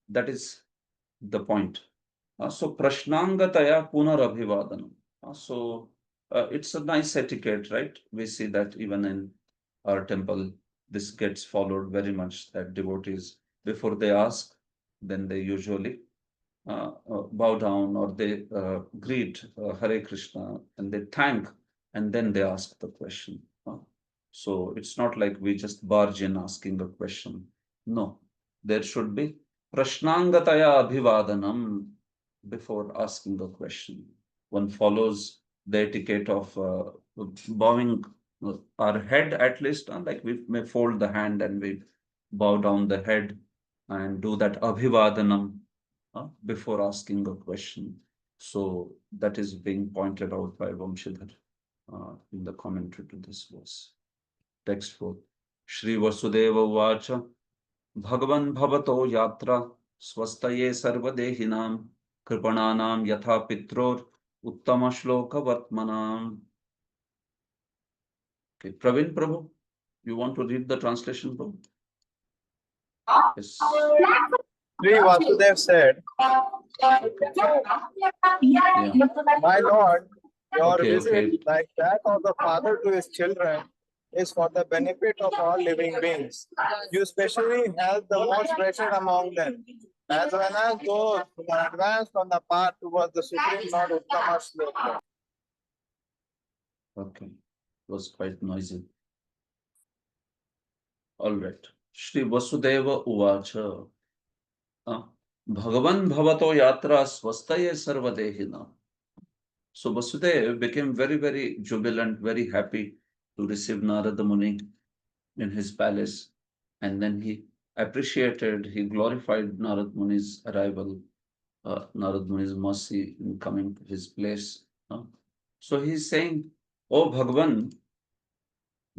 That is the point. So prashnangataya punarabhivadanam. So it's a nice etiquette, right? We see that even in our temple, this gets followed very much, that devotees, before they ask, then they usually bow down, or they greet Hare Krishna, and they thank, and then they ask the question. So it's not like we just barge in asking a question. No, there should be prashnangataya abhivadanam before asking the question. One follows the etiquette of bowing our head, at least, like we may fold the hand and we bow down the head and do that abhivadanam before asking a question. So that is being pointed out by Vamshidhar in the commentary to this verse. Text 4. Shri Vasudeva Vacha Bhagavan Bhavato Yatra Swastaye Sarvadehinam Kripananam Yatha Pitror Uttama Shloka Vatmanam. Okay, Praveen Prabhu, you want to read the translation, Prabhu? Yes. Sri Vasudev said, Yeah. My Lord, your Okay, visit, okay. like that of the father to his children, is for the benefit of all living beings. You specially help the most wretched among them, as well as those who are advanced on the path towards the Supreme Lord Uttama Shloka. Okay, it was quite noisy. All right. Shri Vasudeva Uvacha Bhagavan Bhavato Yatra Swastaye Sarvadehina. So Vasudev became very, very jubilant, very happy to receive Narada Muni in his palace. And then he appreciated, he glorified Narad Muni's arrival, Narad Muni's mercy in coming to his place. So he's saying, Oh Bhagavan,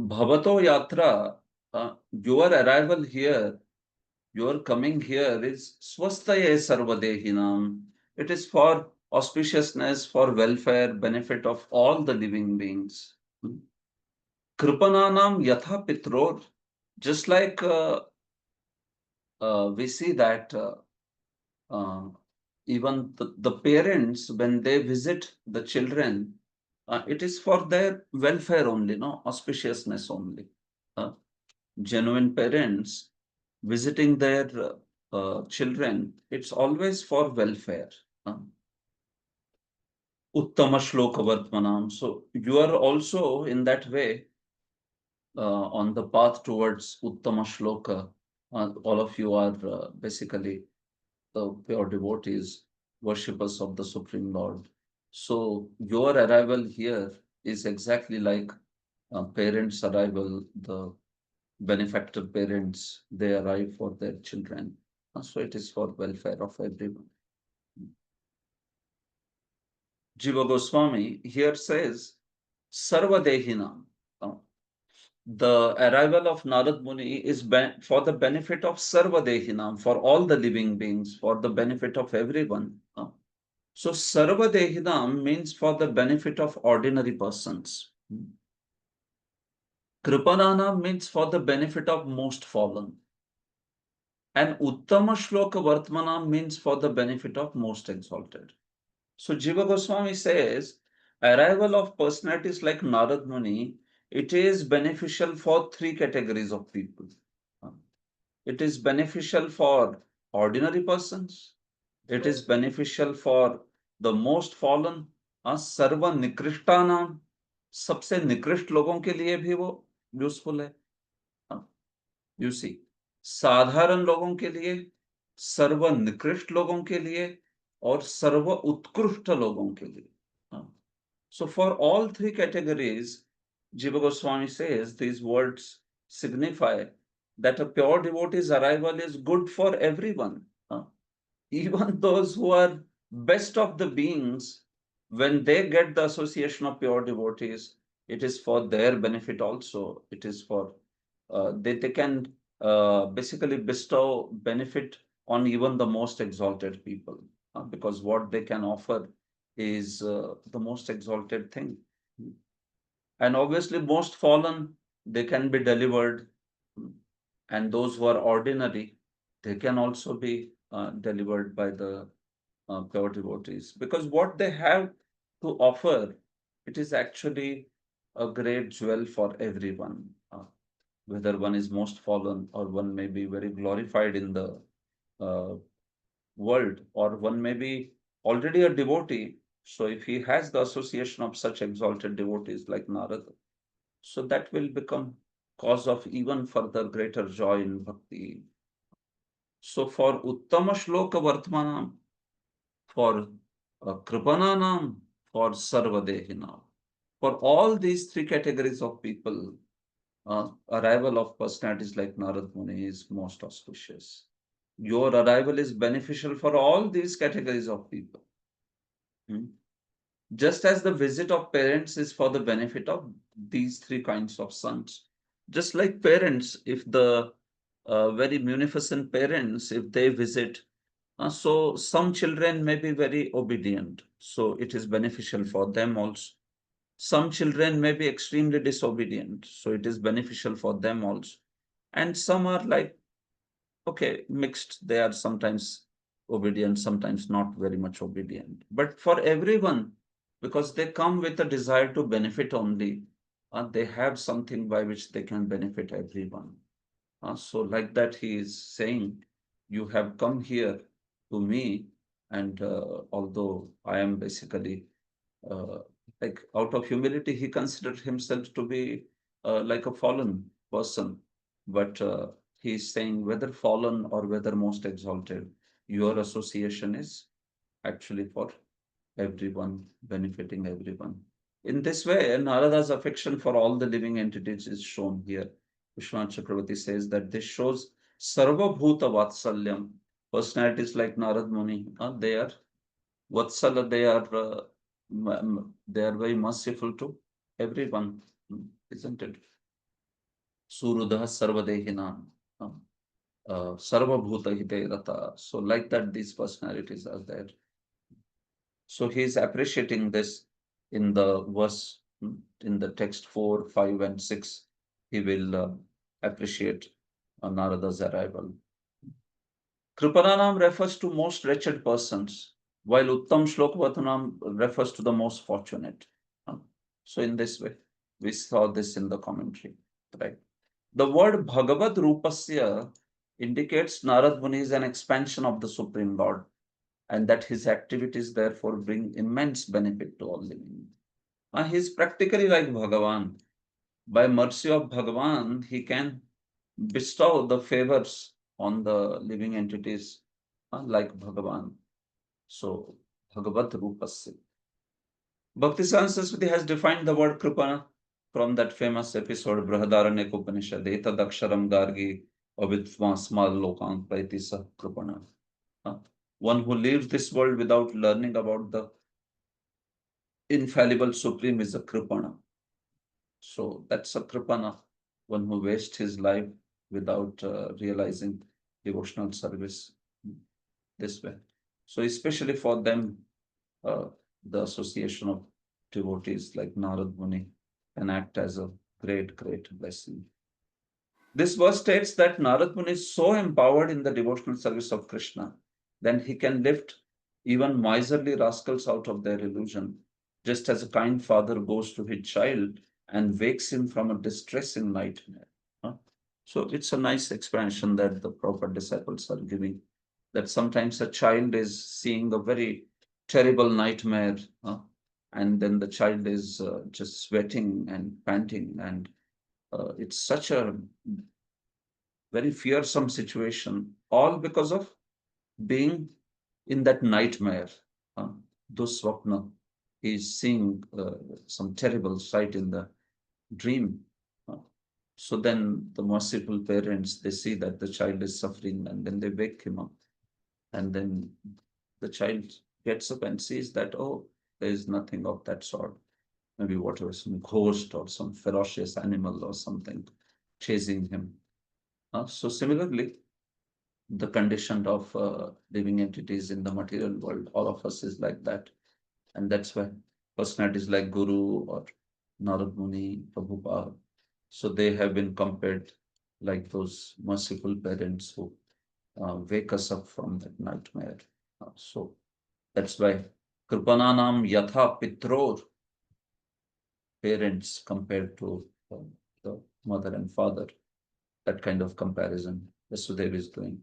Bhavato Yatra, your arrival here, your coming here is Swastaye Sarvadehinam. It is for auspiciousness, for welfare, benefit of all the living beings. Kripananam Yatha Pitror, just like we see that even the parents, when they visit the children, it is for their welfare only, no auspiciousness only. Genuine parents visiting their children, it's always for welfare. Uttama shloka vartmanam. So you are also in that way on the path towards Uttama shloka. All of you are basically the pure devotees, worshippers of the Supreme Lord. So your arrival here is exactly like parents' arrival, the benefactor parents, they arrive for their children. So it is for welfare of everyone. Jiva Goswami here says, Sarvadehina. The arrival of Narad Muni is for the benefit of Sarvadehinam, for all the living beings, for the benefit of everyone. So Sarvadehinam means for the benefit of ordinary persons. Kripanana means for the benefit of most fallen. And Uttama Shloka Vartmana means for the benefit of most exalted. So Jiva Goswami says, arrival of personalities like Narad Muni, it is beneficial for three categories of people. It is beneficial for ordinary persons. It is beneficial for the most fallen. सर्व निकृष्टा नाम, सबसे निकृष्ट लोगों के लिए भी वो useful है. You see, साधारण लोगों के लिए, सर्व निकृष्ट लोगों के लिए और सर्व उत्कृष्ट लोगों के लिए. So for all three categories, Jiva Goswami says these words signify that a pure devotee's arrival is good for everyone. Even those who are best of the beings, when they get the association of pure devotees, it is for their benefit also. It is for, they can basically bestow benefit on even the most exalted people, because what they can offer is the most exalted thing. And obviously, most fallen, they can be delivered. And those who are ordinary, they can also be delivered by the pure devotees. Because what they have to offer, it is actually a great jewel for everyone. Whether one is most fallen or one may be very glorified in the world, or one may be already a devotee. So if he has the association of such exalted devotees like Narada, so that will become cause of even further greater joy in bhakti. So for Uttama Shloka Vartmanam, for Kripananam, for Sarvadehinam, for all these three categories of people, arrival of personalities like Narad Muni is most auspicious. Your arrival is beneficial for all these categories of people. Just as the visit of parents is for the benefit of these three kinds of sons. Just like parents, if the very munificent parents, if they visit, so some children may be very obedient, so it is beneficial for them also. Some children may be extremely disobedient, so it is beneficial for them also. And some are like, okay, mixed. They are sometimes obedient, sometimes not very much obedient. But for everyone, because they come with a desire to benefit only, they have something by which they can benefit everyone. So like that, he is saying, you have come here to me, and although I am basically like out of humility, he considered himself to be like a fallen person. But he is saying, whether fallen or whether most exalted, your association is actually for everyone, benefiting everyone. In this way, Narada's affection for all the living entities is shown here. Vishwanath Chakravarti says that this shows Sarva Bhuta Vatsalyam. Personalities like Narad Muni, they are Vatsala, they are very merciful to everyone, isn't it? Surudah Sarvadehinam, Sarva Bhuta Hite Rata. So like that, these personalities are there. So he is appreciating this in the verse, in the text 4, 5, and 6. He will appreciate Narada's arrival. Kripananam refers to most wretched persons, while Uttam Shlokavatanam refers to the most fortunate. So in this way, we saw this in the commentary, right? The word Bhagavad Rupasya indicates Narad Muni is an expansion of the Supreme Lord, and that his activities therefore bring immense benefit to all living. He is practically like Bhagavan. By mercy of Bhagavan, he can bestow the favors on the living entities like Bhagavan. So, Bhagavad Rupasya. Bhaktisiddhanta Saraswati has defined the word Kripana from that famous episode, Brihadaranyaka Upanishad, Etadaksharam Gargi Avidvasmal Lokan Praitisa Kripana. One who leaves this world without learning about the infallible Supreme is a Kripana. So that's a Kripana, one who wastes his life without realizing devotional service this way. So especially for them, the association of devotees like Narad Muni can act as a Great, great blessing. This verse states that Narad Muni is so empowered in the devotional service of Krishna, then he can lift even miserly rascals out of their illusion, just as a kind father goes to his child and wakes him from a distressing nightmare. So it's a nice expansion that the proper disciples are giving, that sometimes a child is seeing a very terrible nightmare, and then the child is just sweating and panting, and it's such a very fearsome situation, all because of being in that nightmare. Duswapna, he's seeing some terrible sight in the dream. So then the merciful parents, they see that the child is suffering, and then they wake him up. And then the child gets up and sees that, oh, there is nothing of that sort. Maybe whatever, some ghost or some ferocious animal or something chasing him. So similarly, the condition of living entities in the material world, all of us is like that. And that's why personalities like Guru or Narad Muni, Prabhupada, so they have been compared like those merciful parents who wake us up from that nightmare. So that's why Kripananam Yatha Pitror, parents compared to the mother and father, that kind of comparison Vasudeva is doing.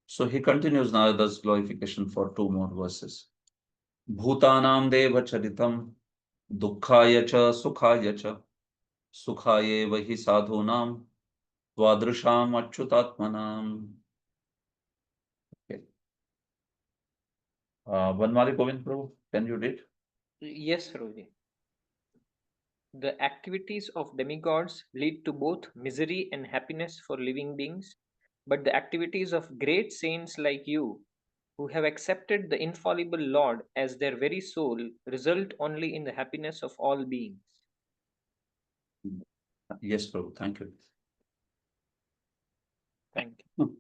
So he continues Narada's glorification for 2 more verses. Bhutanam deva charitam dukkhaya cha sukhaya cha sukhaye vahi sadhunam dvadrisham achyutatmanam. Okay. Vanmali Govind Prabhu, can you read? Yes, Prabhuji. The activities of demigods lead to both misery and happiness for living beings, but the activities of great saints like you, who have accepted the infallible Lord as their very soul, result only in the happiness of all beings. Yes, Prabhu, thank you. Thank you.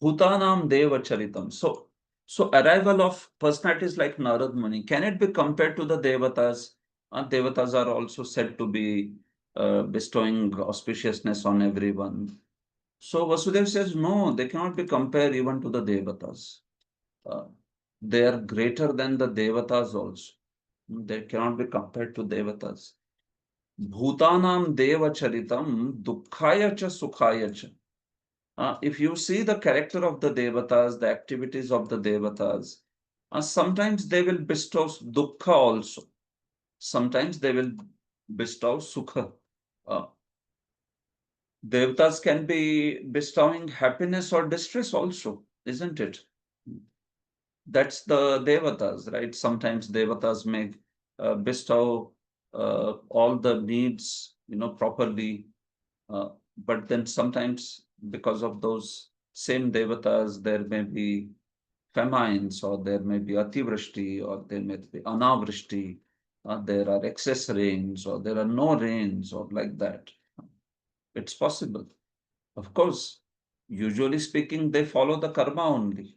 Bhutanam deva charitam. So arrival of personalities like Narad Muni, can it be compared to the Devatas? Devatas are also said to be bestowing auspiciousness on everyone. So Vasudeva says, no, they cannot be compared even to the Devatas. They are greater than the Devatas also. They cannot be compared to Devatas. Bhutanam deva charitam dukkhaya cha sukhaya cha. If you see the character of the Devatas, the activities of the Devatas, sometimes they will bestow dukkha also. Sometimes they will bestow sukha. Devatas can be bestowing happiness or distress also, isn't it? That's the Devatas, right? Sometimes Devatas may bestow all the needs, properly. But then sometimes because of those same Devatas, there may be famines, or there may be ativrishti, or there may be anavrishti, there are excess rains, or there are no rains, or like that. It's possible. Of course, usually speaking, they follow the karma only.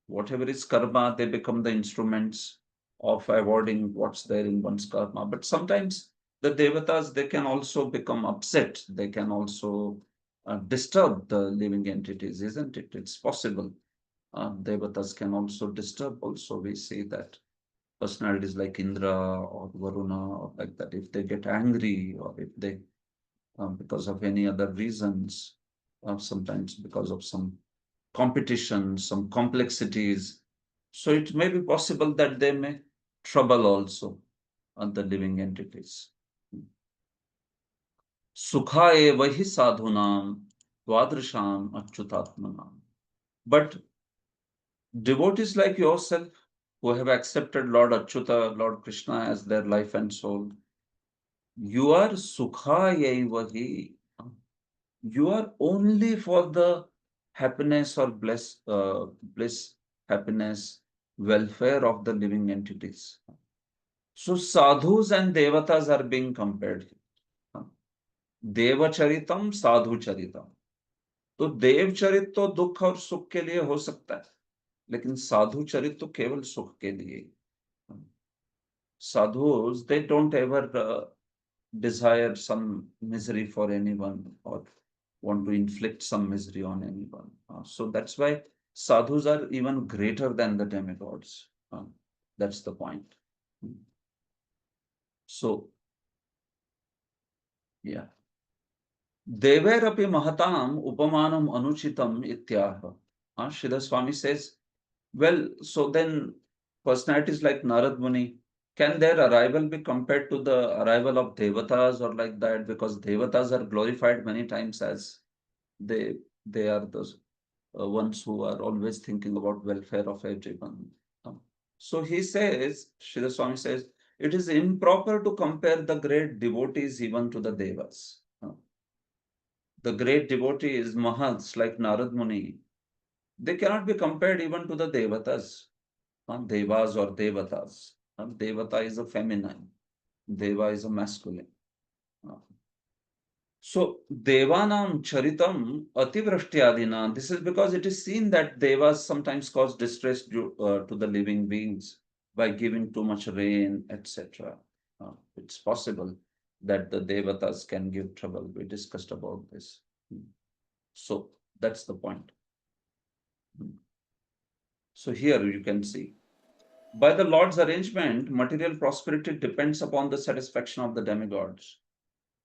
Whatever is karma, they become the instruments of avoiding what's there in one's karma. But sometimes the devatas, they can also become upset. They can also disturb the living entities, isn't it? It's possible. Devatas can also disturb also. We see that personalities like Indra or Varuna or like that, if they get angry, or if they, because of any other reasons, sometimes because of some competition, some complexities. So it may be possible that they may trouble also the living entities. Sukhaye vahi sadhunam dvadrisham achyutatmanam. But devotees like yourself, who have accepted Lord Achyuta, Lord Krishna as their life and soul, you are sukhaye vahi. You are only for the happiness or bliss, happiness, welfare of the living entities. So sadhus and devatas are being compared. देवचरितम साधु चरितम. तो देव चरित तो दुख और सुख के लिए हो सकता है, लेकिन साधु चरित तो केवल सुख के लिए. Sadhus, they don't ever desire some misery for anyone or want to inflict some misery on anyone. So that's why sadhus are even greater than the demigods. That's the point. So, yeah. Deverapi mahatam upamanam anuchitam ityaha. Sridhar Swami says, well, so then personalities like Narad Muni, can their arrival be compared to the arrival of devatas or like that? Because devatas are glorified many times as they they are those ones who are always thinking about welfare of everyone. So he says, Sridhar Swami says, it is improper to compare the great devotees even to the devas. The great devotees, mahats like Narad Muni, they cannot be compared even to the devatas, devas or devatas. Devata is a feminine, deva is a masculine. So, Devanam Charitam Ativrishtiyadina. This is because it is seen that devas sometimes cause distress to the living beings by giving too much rain, etc. It's possible that the devatas can give trouble. We discussed about this. So, that's the point. So, here you can see. By the Lord's arrangement, material prosperity depends upon the satisfaction of the demigods.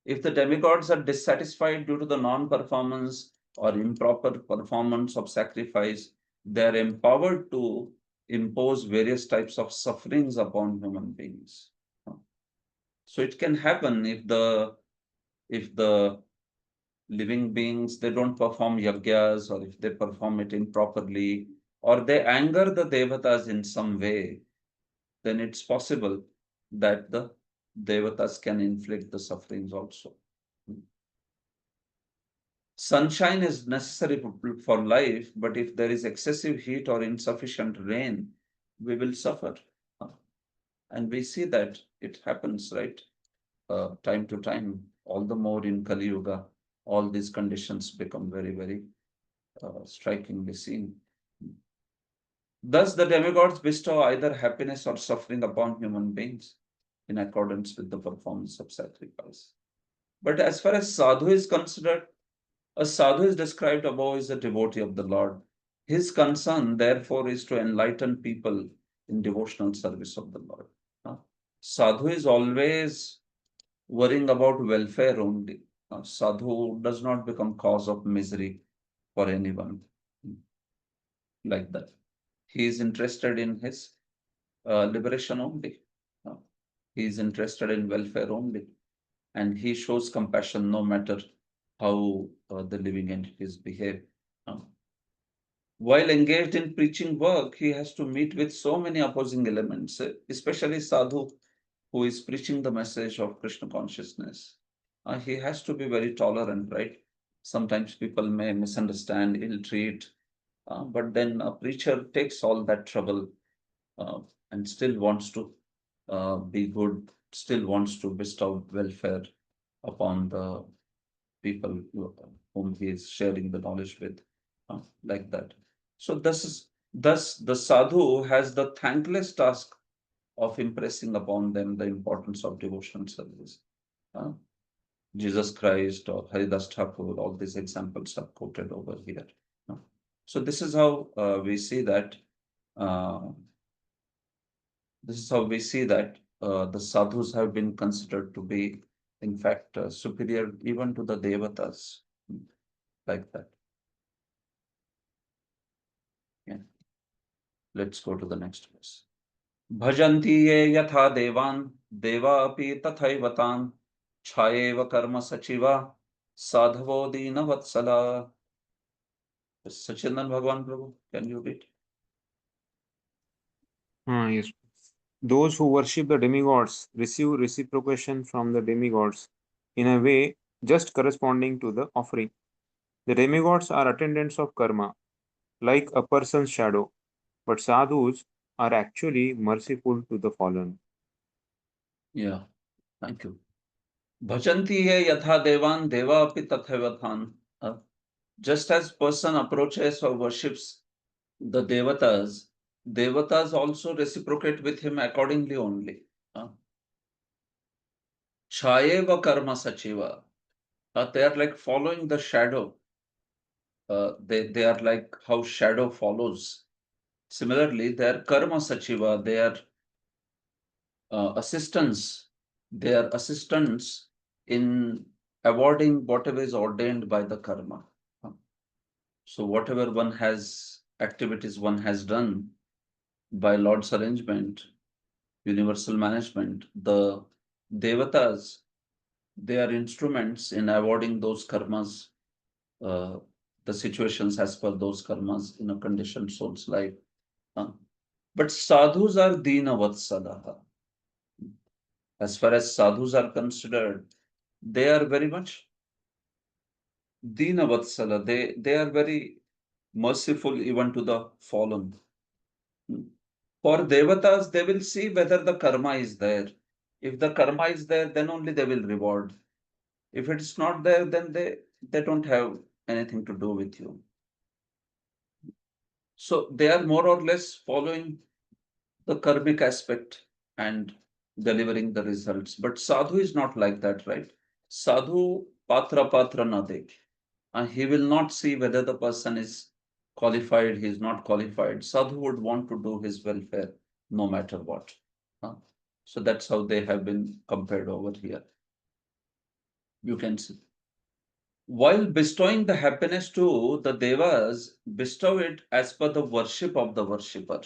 If the demigods are dissatisfied due to the non-performance or improper performance of sacrifice, they are empowered to impose various types of sufferings upon human beings. So it can happen if the living beings, they don't perform yagyas, or if they perform it improperly, or they anger the devatas in some way, then it's possible that the devatas can inflict the sufferings also. Sunshine is necessary for life, but if there is excessive heat or insufficient rain, we will suffer. And we see that it happens, right? Time to time, all the more in Kali Yuga, all these conditions become very, very strikingly seen. Thus, the demigods bestow either happiness or suffering upon human beings in accordance with the performance of sacrifice. But as far as sadhu is considered, a sadhu is described above as a devotee of the Lord. His concern, therefore, is to enlighten people in devotional service of the Lord. Sadhu is always worrying about welfare only. Sadhu does not become cause of misery for anyone like that. He is interested in his liberation only. He is interested in welfare only. And he shows compassion no matter how the living entities behave. While engaged in preaching work, he has to meet with so many opposing elements, especially sadhu who is preaching the message of Krishna consciousness. He has to be very tolerant, right? Sometimes people may misunderstand, ill-treat, but then a preacher takes all that trouble and still wants to be good, still wants to bestow welfare upon the people whom he is sharing the knowledge with, like that. So thus the sadhu has the thankless task of impressing upon them the importance of devotional service. Jesus Christ or Haridas Thakur, all these examples are quoted over here. So this is how we see that. This is how we see that the sadhus have been considered to be, in fact, superior even to the devatas, like that. Yeah. Let's go to the next verse. Bhajanti ye yatha devan, deva api tathaiva tan, chayeva karma sachiva, sadhavo dina vatsala. Sachindan Bhagwan Prabhu, can you read? Yes. Those who worship the demigods receive reciprocation from the demigods in a way just corresponding to the offering. The demigods are attendants of karma, like a person's shadow, but sadhus are actually merciful to the fallen. Yeah, thank you. Bhajanti ye yatha devan, deva api tathaiva tan. Just as person approaches or worships the devatas, devatas also reciprocate with him accordingly only. Chayeva karma sachiva. They are like following the shadow. They are like how shadow follows. Similarly, they are karma sachiva. They are assistants. They are assistants in avoiding whatever is ordained by the karma. So whatever one has activities one has done by Lord's arrangement, universal management, the devatas, they are instruments in avoiding those karmas, uh, the situations as per those karmas in a conditioned soul's life. But sadhus are dina vatsalaha. As far as sadhus are considered, they are very much dina vatsala. They are very merciful even to the fallen. For devatas, they will see whether the karma is there. If the karma is there, then only they will reward. If it's not there, then they don't have anything to do with you. So they are more or less following the karmic aspect and delivering the results. But sadhu is not like that, right? Sadhu patra na dekh. He will not see whether the person is qualified, he is not qualified. Sadhu would want to do his welfare no matter what. So that's how they have been compared over here. You can see. While bestowing the happiness to the devas, bestow it as per the worship of the worshipper.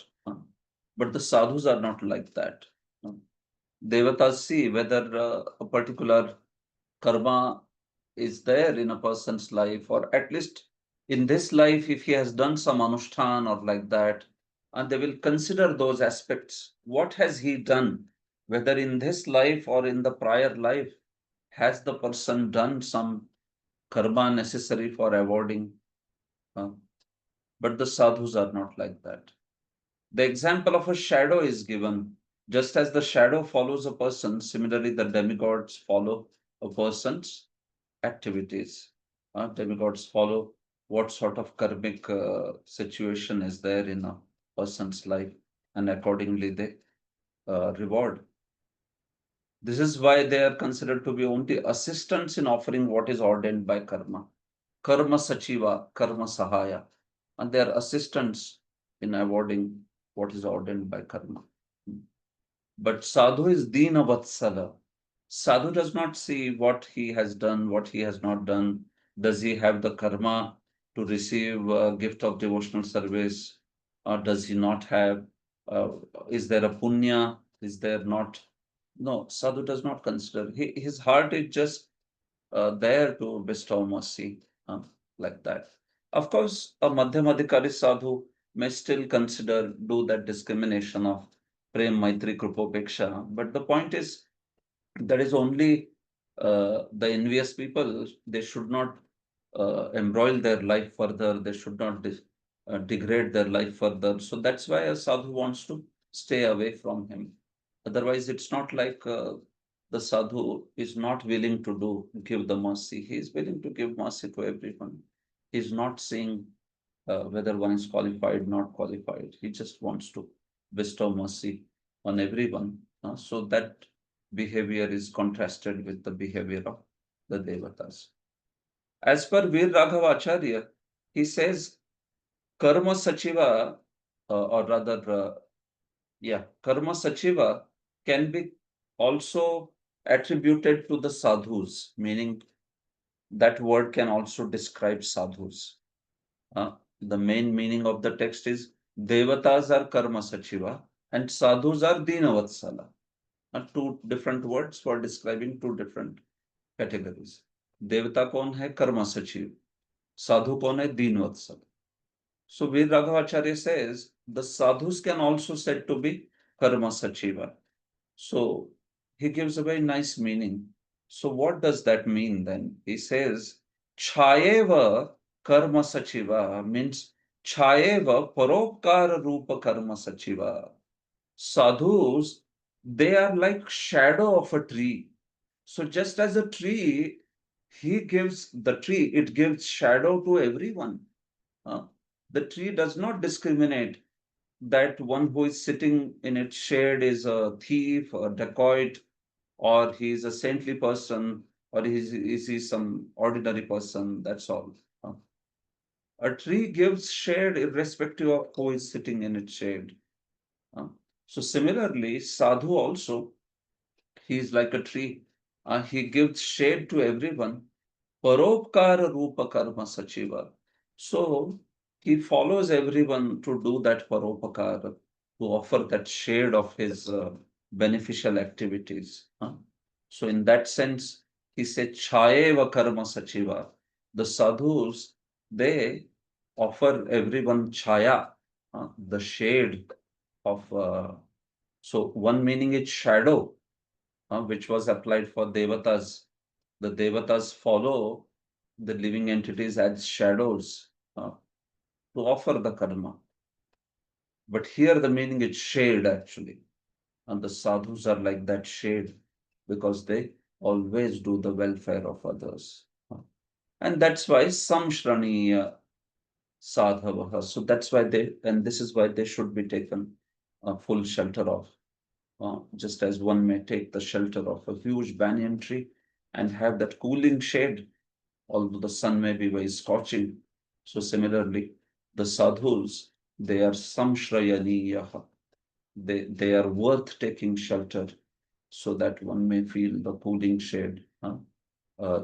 But the sadhus are not like that. Devatas see whether a particular karma is there in a person's life, or at least in this life, if he has done some anushthan or like that, and they will consider those aspects. What has he done? Whether in this life or in the prior life, has the person done some karma necessary for avoiding? But the sadhus are not like that. The example of a shadow is given. Just as the shadow follows a person, similarly, the demigods follow a person's activities. Demigods follow what sort of karmic situation is there in a person's life, and accordingly they reward. This is why they are considered to be only assistants in offering what is ordained by karma. Karma sachiva, karma sahaya. And they are assistants in avoiding what is ordained by karma. But sadhu is dina vatsala. Sadhu does not see what he has done, what he has not done. Does he have the karma to receive a gift of devotional service, or does he not have? Uh, is there a punya? Is there not? No, sadhu does not consider. His heart is just there to bestow mercy, like that. Of course, a Madhyamadikari sadhu may still consider, do that discrimination of Prem, Maitri, Krupopeksha. But the point is, that is only the envious people. They should not embroil their life further. They should not degrade their life further. So that's why a sadhu wants to stay away from him. Otherwise, it's not like the sadhu is not willing to give the mercy. He is willing to give mercy to everyone. He's not seeing whether one is qualified, not qualified. He just wants to bestow mercy on everyone. So that behavior is contrasted with the behavior of the devatas. As per Veer Raghavacharya, he says karma sachiva, or rather, karma sachiva can be also attributed to the sadhus, meaning that word can also describe sadhus. The main meaning of the text is devatas are karma sachiva and sadhus are dinavatsala. Two different words for describing two different categories. Devata कौन है? Karma sachiv. Sadhu कौन है? Dinvatsala. So Veer Raghavacharya says the sadhus can also said to be karma sachiva. So he gives a very nice meaning. So what does that mean then? He says chayeva karma sachiva means chayeva paropkara rupa karma sachiva. Sadhus, they are like shadow of a tree. So just as a tree, it gives shadow to everyone. The tree does not discriminate that one who is sitting in its shade is a thief or dacoit, or he is a saintly person, or is he some ordinary person. That's all. A tree gives shade irrespective of who is sitting in its shade. So similarly, sadhu also, he is like a tree. He gives shade to everyone. Paropkara rupa karma sachiva. So he follows everyone to do that paropakara, to offer that shade of his beneficial activities. So in that sense, he said chayeva karma sachiva. The sadhus, they offer everyone chaya, the shade of. So one meaning is shadow, which was applied for devatas. The devatas follow the living entities as shadows to offer the karma. But here the meaning is shade actually. And the sadhus are like that shade because they always do the welfare of others. And that's why samshraniya sadhavaha. So that's why and this is why they should be taken full shelter of. Just as one may take the shelter of a huge banyan tree and have that cooling shade, although the sun may be very scorching. So similarly, the sadhus, they are samshrayaniyaha. They are worth taking shelter so that one may feel the cooling shade,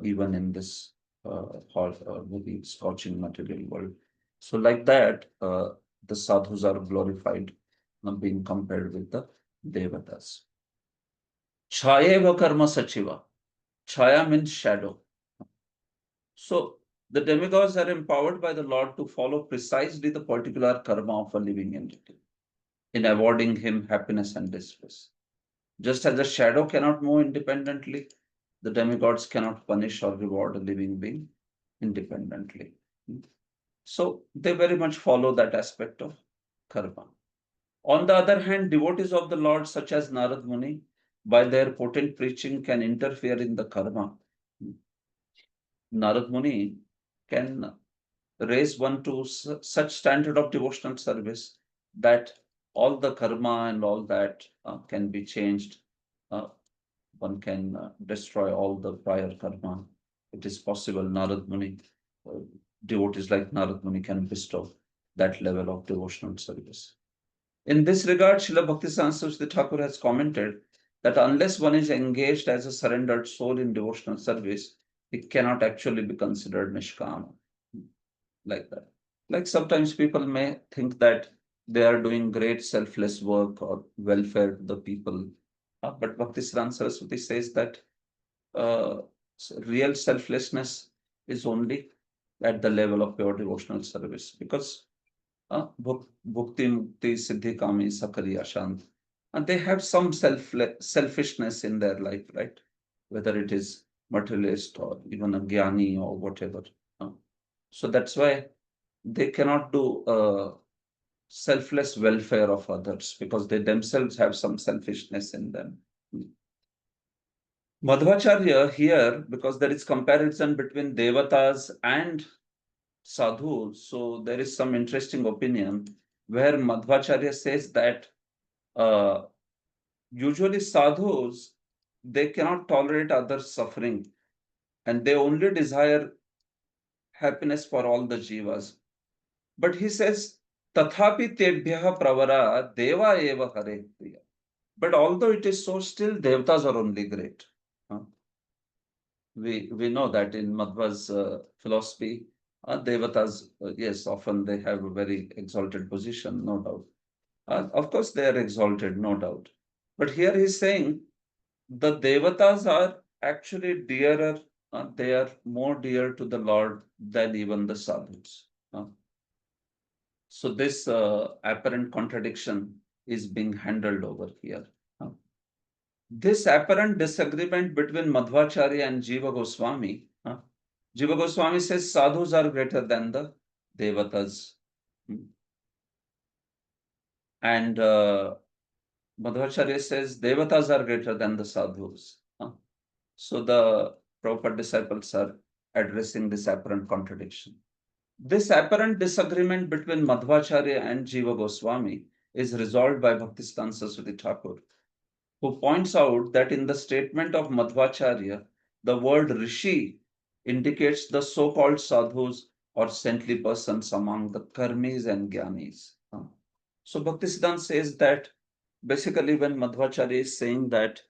even in this hot, very scorching material world. So like that, the sadhus are glorified, being compared with the devatas. Chayeva karma sachiva. Chaya means shadow. So the demigods are empowered by the Lord to follow precisely the particular karma of a living entity in awarding him happiness and distress. Just as the shadow cannot move independently, the demigods cannot punish or reward a living being independently. So they very much follow that aspect of karma. On the other hand, devotees of the Lord, such as Narad Muni, by their potent preaching, can interfere in the karma. Narad Muni can raise one to such standard of devotional service that all the karma and all that can be changed. One can destroy all the prior karma. It is possible. Narad Muni, devotees like Narad Muni can bestow that level of devotional service. In this regard, Srila Bhaktisiddhanta Saraswati Thakur has commented that unless one is engaged as a surrendered soul in devotional service, it cannot actually be considered nishkama. Like that. Like sometimes people may think that they are doing great selfless work or welfare to the people. But Bhaktisiddhanta Saraswati says that real selflessness is only at the level of pure devotional service, because Bhukti Mukti Siddhi Kami Sakari Ashant, and they have some selfishness in their life, right? Whether it is materialist or even a jnani or whatever. So that's why they cannot do selfless welfare of others, because they themselves have some selfishness in them. Madhvacharya here, because there is comparison between devatas and sadhus, so there is some interesting opinion where Madhvacharya says that usually sadhus, they cannot tolerate others' suffering and they only desire happiness for all the jivas. But he says, Tathapi tebhyaha pravara deva eva hare priya. But although it is so, still devatas are only great. We know that in Madhva's philosophy, devatas, yes, often they have a very exalted position, no doubt. Of course, they are exalted, no doubt. But here he's saying the devatas are actually dearer, they are more dear to the Lord than even the sadhus. So this apparent contradiction is being handled over here. This apparent disagreement between Madhvacharya and Jiva Goswami, Jiva Goswami says sadhus are greater than the devatas. And Madhvacharya says devatas are greater than the sadhus. So the Prabhupada disciples are addressing this apparent contradiction. This apparent disagreement between Madhvacharya and Jiva Goswami is resolved by Bhaktisiddhanta Saraswati Thakur, who points out that in the statement of Madhvacharya, the word rishi indicates the so-called sadhus or saintly persons among the karmis and jnanis. So Bhaktisiddhanta says that basically when Madhvacharya is saying that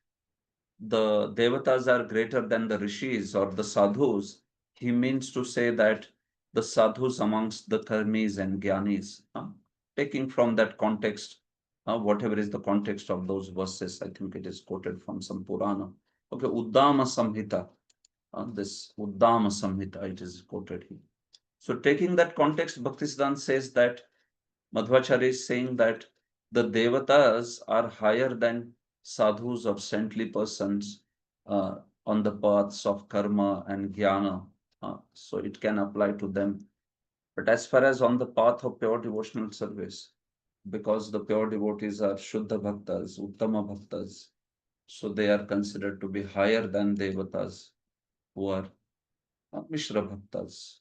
the devatas are greater than the rishis or the sadhus, he means to say that the sadhus amongst the karmis and jnanis, taking from that context, whatever is the context of those verses, I think it is quoted from some Purana. Okay, Uddama Samhita, this Uddama Samhita, it is quoted here. So taking that context, Bhaktisiddhanta says that Madhvacharya is saying that the devatas are higher than sadhus or saintly persons on the paths of karma and jnana. So it can apply to them. But as far as on the path of pure devotional service, because the pure devotees are Shuddha Bhaktas, Uttama Bhaktas, so they are considered to be higher than devatas who are Mishra Bhaktas.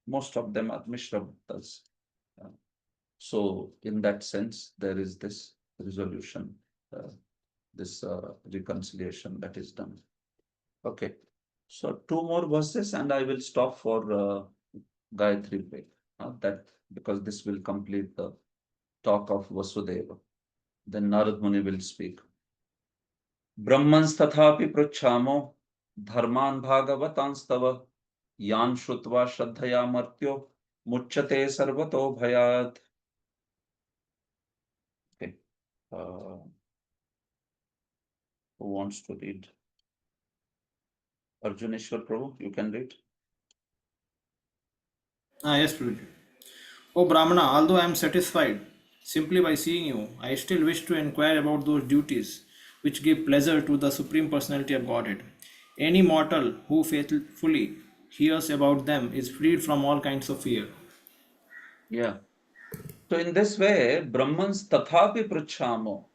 Most of them are Mishra Bhaktas. So in that sense, there is this resolution, this reconciliation that is done. Okay. So two more verses and I will stop for Gayatri break. That because this will complete the talk of Vasudeva. Then Narad Muni will speak. Brahmans tathapi pruchhamo dharman bhagavatanstava yan shrutva shraddhaya martyo muchyate sarvato bhayat. Okay. Who wants to read? Arjuneshwar Prabhu, you can read. Yes, Prabhuji. O Brahmana, although I am satisfied simply by seeing you, I still wish to inquire about those duties which give pleasure to the Supreme Personality of Godhead. Any mortal who faithfully hears about them is freed from all kinds of fear. Yeah. So in this way, Brahmans tathapi pruchhamo.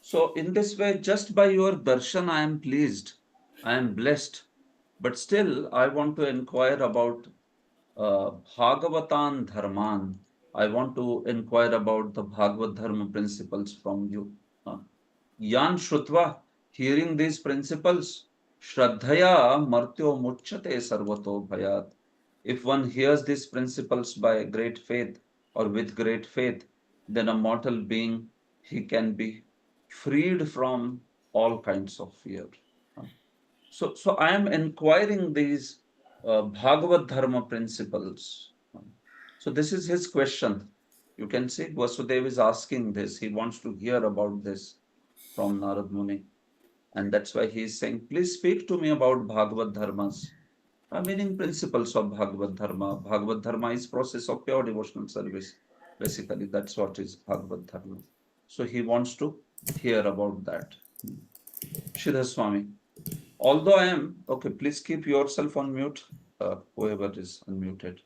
So in this way, just by your darshan, I am pleased, I am blessed. But still, I want to inquire about Bhagavatan Dharman. I want to inquire about the Bhagavad Dharma principles from you. Yan Shrutva, hearing these principles, Shraddhaya Martyo Muchyate Sarvato Bhayat. If one hears these principles by great faith or with great faith, then a mortal being, he can be freed from all kinds of fear. So I am inquiring these Bhagavad Dharma principles. So this is his question. You can see Vasudeva is asking this. He wants to hear about this from Narad Muni. And that's why he is saying, please speak to me about Bhagavad Dharmas. Meaning principles of Bhagavad Dharma. Bhagavad Dharma is process of pure devotional service. Basically, that's what is Bhagavad Dharma. So he wants to hear about that. Shridhar Swami. Although I am, okay, please keep yourself on mute, whoever is unmuted.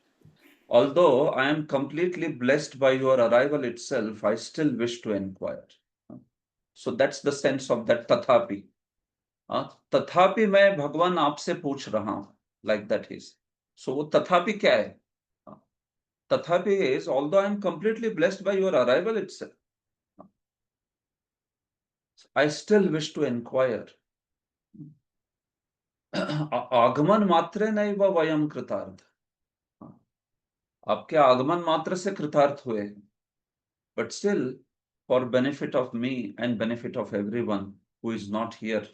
Although I am completely blessed by your arrival itself, I still wish to inquire. So that's the sense of that tathapi. तथापि मैं भगवान आपसे पूछ रहा हूं, like that is. So वो तथापि क्या है? तथापि is although I am completely blessed by your arrival itself, I still wish to inquire. आगमन मात्रे नैव वयम कृतार्थ. आपके आगमन मात्र से कृतार्थ हुए, but still for benefit of me and benefit of everyone who is not here,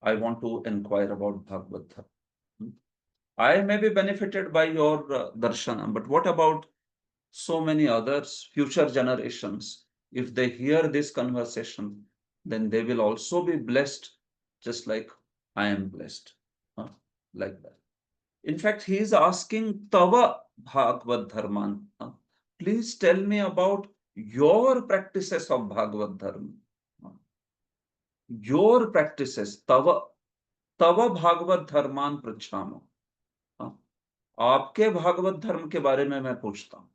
I want to inquire about Bhagavad Gita. I may be benefited by your darshan, but what about so many others, future generations? If they hear this conversation, then they will also be blessed, just like I am blessed, like that. In fact, he is asking Tava Bhagavad Dharman. Please tell me about your practices of Bhagavad Dharma. Your practices, Tava Bhagavad Dharman Prachama. आपके भागवत धर्म के बारे में मैं पूछता हूं.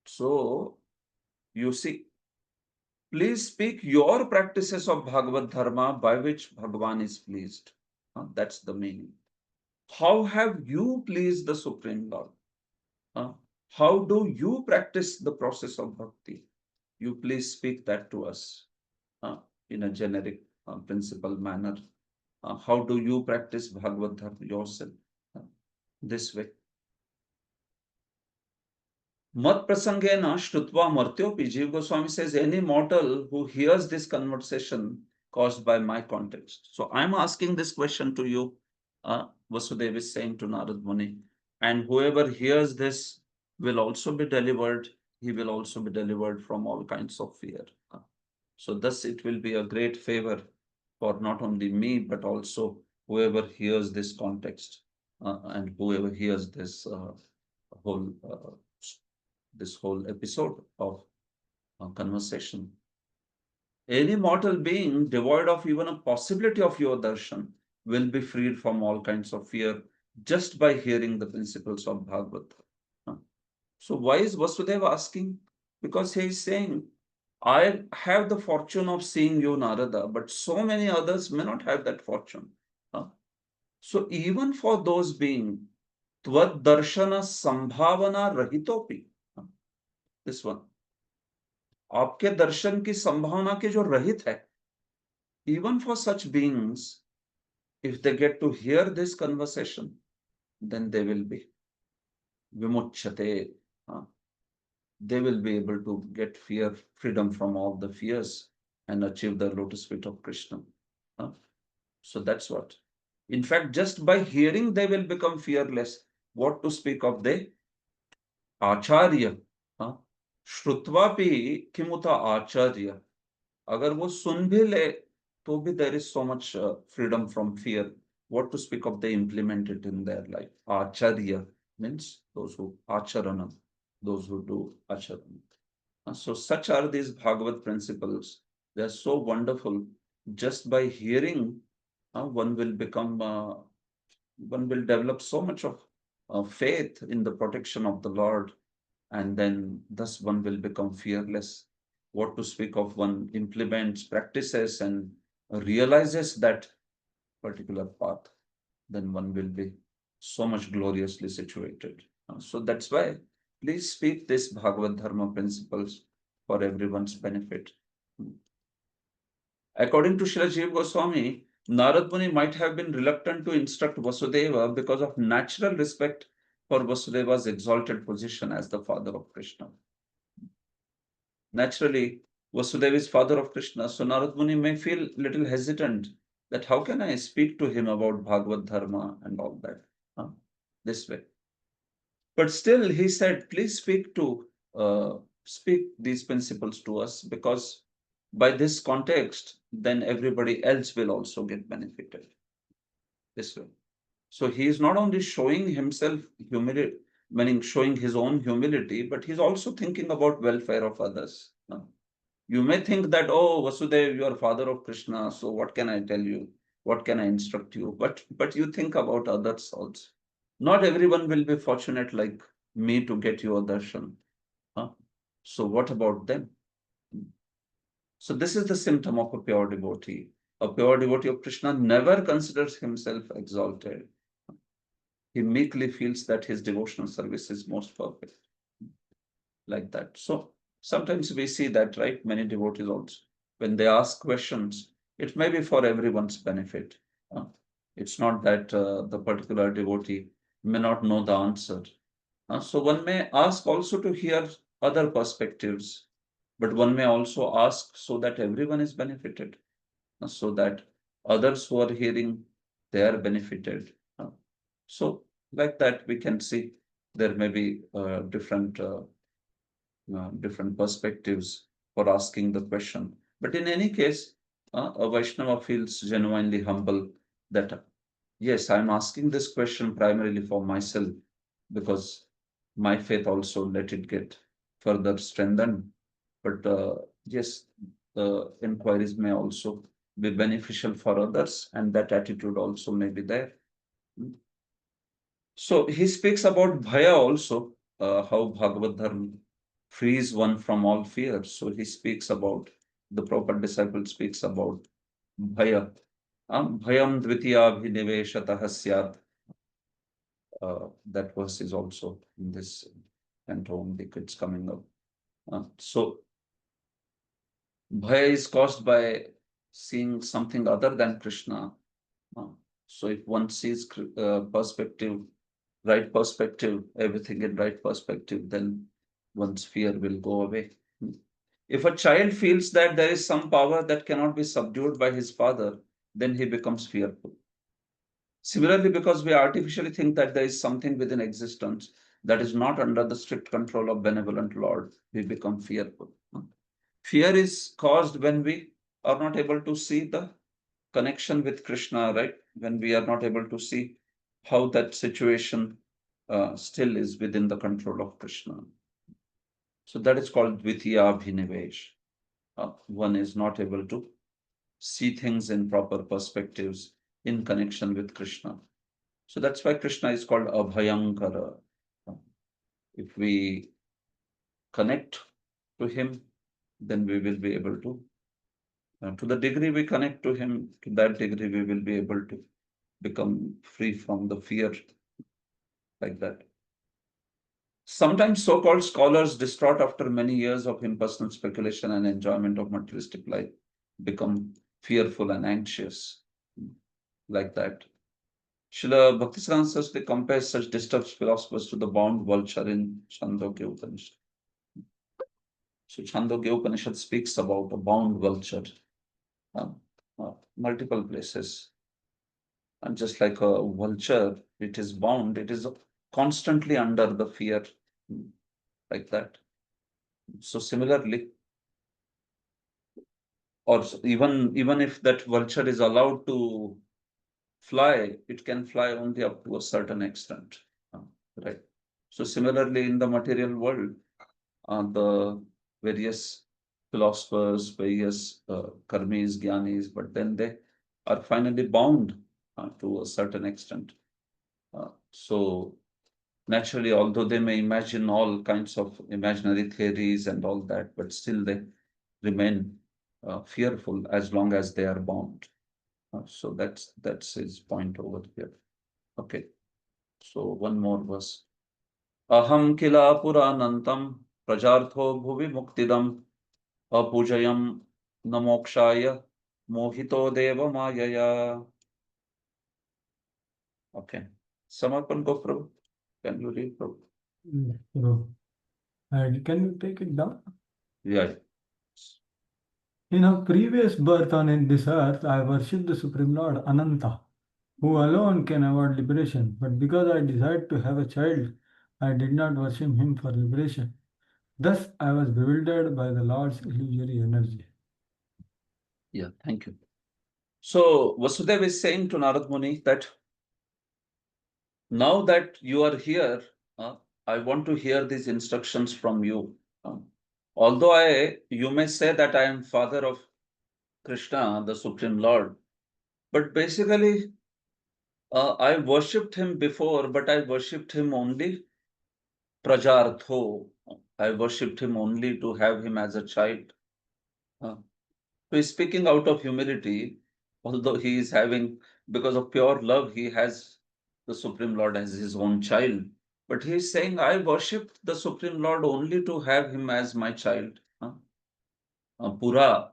So, you see, please speak your practices of Bhagavad Dharma by which Bhagavan is pleased. That's the meaning. How have you pleased the Supreme Lord? How do you practice the process of bhakti? You please speak that to us. in a generic principle manner. How do you practice Bhagavad Dharma yourself? This way. Mat prasangena shrutva martyopi. Jiva Goswami says, any mortal who hears this conversation caused by my context. So I'm asking this question to you. Vasudeva is saying to Narad Muni, and whoever hears this will also be delivered. He will also be delivered from all kinds of fear. So thus it will be a great favor for not only me, but also whoever hears this context and whoever hears this whole episode of conversation. Any mortal being devoid of even a possibility of your darshan will be freed from all kinds of fear just by hearing the principles of Bhagavad. So why is Vasudeva asking? Because he is saying, I have the fortune of seeing you, Narada, but so many others may not have that fortune. So even for those beings, Tvad Darshana Sambhavana Rahitopi, this one, आपके दर्शन की संभावना के जो रहित है, even for such beings, if they get to hear this conversation, then they will be vimuchyate. They will be able to get freedom from all the fears and achieve the lotus feet of Krishna. So that's what. In fact, just by hearing, they will become fearless. What to speak of the Acharya? Shrutvapi kimuta Acharya. अगर वो सुन भी ले तो भी there is so much freedom from fear. What to speak of they implement it in their life. Acharya means those who acharana, those who do acharana. So such are these Bhagavad principles. They are so wonderful. Just by hearing, one will develop so much of faith in the protection of the Lord, and then thus one will become fearless. What to speak of one implements, practices, and realizes that particular path, then one will be so much gloriously situated. So that's why please speak this Bhagavad Dharma principles for everyone's benefit. According to Srila Jiva Goswami, Narad Muni might have been reluctant to instruct Vasudeva because of natural respect for Vasudeva's exalted position as the father of Krishna. Naturally, Vasudeva is father of Krishna, so Narad Muni may feel little hesitant that how can I speak to him about Bhagavad Dharma and all that this way. But still, he said, please speak these principles to us, because by this context, then everybody else will also get benefited this way. So he is not only showing himself humility, meaning showing his own humility, but he's also thinking about welfare of others. You may think that, oh, Vasudeva, you are father of Krishna, so what can I tell you? What can I instruct you? But you think about others also. Not everyone will be fortunate like me to get your darshan. So what about them? So this is the symptom of a pure devotee. A pure devotee of Krishna never considers himself exalted. He meekly feels that his devotional service is most perfect. Like that. So sometimes we see that, right? Many devotees also, when they ask questions, it may be for everyone's benefit. It's not that the particular devotee may not know the answer. So one may ask also to hear other perspectives, but one may also ask so that everyone is benefited, so that others who are hearing, they are benefited. So like that, we can see there may be different perspectives for asking the question. But in any case, a Vaishnava feels genuinely humble that, yes, I'm asking this question primarily for myself, because my faith also let it get further strengthened. But yes, the inquiries may also be beneficial for others, and that attitude also may be there. So he speaks about bhaya also, how Bhagavad Dharma frees one from all fear. So he speaks about, the proper disciple speaks about bhaya. Bhayam dvitiyabhiniveshatah syat. That verse is also in this canto only, it's coming up. So Bhaya is caused by seeing something other than Krishna. So if one sees perspective, right perspective, everything in right perspective, then one's fear will go away. If a child feels that there is some power that cannot be subdued by his father, then he becomes fearful. Similarly, because we artificially think that there is something within existence that is not under the strict control of benevolent Lord, we become fearful. Fear is caused when we are not able to see the connection with Krishna, right? When we are not able to see how that situation still is within the control of Krishna. So that is called Dvitiya Abhinivesh. One is not able to see things in proper perspectives in connection with Krishna. So that's why Krishna is called Abhayankara. If we connect to him, then we will be able to the degree we connect to him, to that degree we will be able to become free from the fear like that. Sometimes so-called scholars, distraught after many years of impersonal speculation and enjoyment of materialistic life, become fearful and anxious like that. Srila Bhaktisiddhanta Saraswati compares such disturbed philosophers to the bound vulture in Chandogya Upanishad. So Chandogya Upanishad speaks about a bound vulture, multiple places. And just like a vulture, it is bound, it is constantly under the fear, like that. So similarly, or even if that vulture is allowed to fly, it can fly only up to a certain extent, right? So similarly, in the material world, the various philosophers, various karmis, gyanis, but then they are finally bound to a certain extent. So naturally, although they may imagine all kinds of imaginary theories and all that, but still they remain fearful as long as they are bound. So that's his point over here. Okay. So one more verse. Aham kila puranantam prajartho bhuvi muktidam apujayam namokshaya mohito deva mayaya. Okay. Samarpan go Prabhu. Can you read Prabhu? Bro. Can you take it down? Yeah. In a previous birth on this earth, I worshipped the Supreme Lord Ananta, who alone can award liberation. But because I desired to have a child, I did not worship him for liberation. Thus, I was bewildered by the Lord's illusory energy. Yeah, thank you. So Vasudeva is saying to Narad Muni that now that you are here, I want to hear these instructions from you. Although you may say that I am father of Krishna, the Supreme Lord, but basically I worshipped him before, but I worshipped him only prajartho. I worshipped him only to have him as a child. So he's speaking out of humility, although he is having, because of pure love, he has the Supreme Lord as his own child. But he is saying, I worshipped the Supreme Lord only to have him as my child. Pura.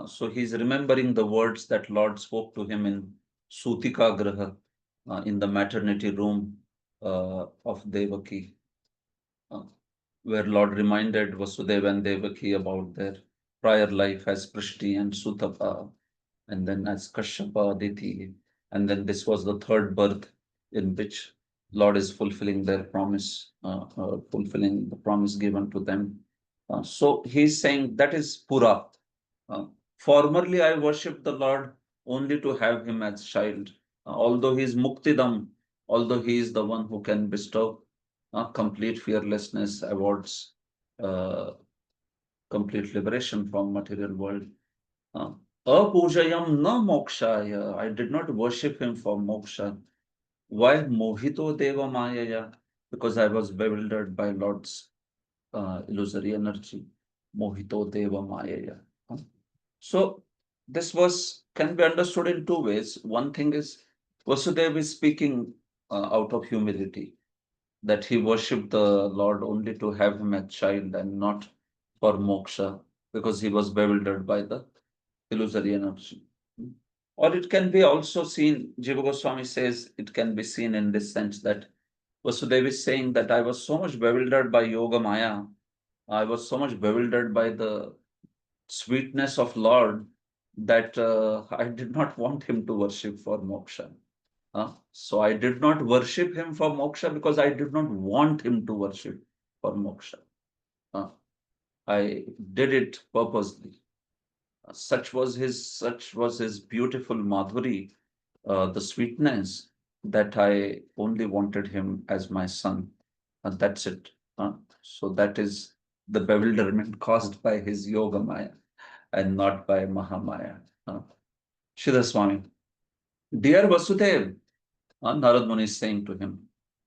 So he's remembering the words that Lord spoke to him in Sutika Graha, in the maternity room of Devaki, where Lord reminded Vasudeva and Devaki about their prior life as Prishti and Sutapa, and then as Kashyapa, Aditi, and then this was the third birth in which Lord is fulfilling their promise, fulfilling the promise given to them. So he's saying that is Pura. Formerly, I worshipped the Lord only to have him as child. Although he is Muktidam, although he is the one who can bestow complete fearlessness, awards complete liberation from material world. Apujayam na mokshaya. I did not worship him for moksha. Why mohito deva mayaya? Because I was bewildered by Lord's illusory energy. Mohito deva mayaya. So this verse can be understood in two ways. One thing is Vasudeva is speaking out of humility, that he worshipped the Lord only to have him as child and not for moksha, because he was bewildered by the illusory energy. Or it can be also seen, Jiva Goswami says, it can be seen in this sense that Vasudeva is saying that I was so much bewildered by Yoga Maya, I was so much bewildered by the sweetness of Lord that I did not want him to worship for moksha. So I did not worship him for moksha because I did not want him to worship for moksha. I did it purposely. Such was his beautiful madhuri, the sweetness, that I only wanted him as my son. And that's it. So that is the bewilderment caused by his yoga maya and not by Mahamaya. Shridhar Swami, dear Vasudev, Narad Muni is saying to him,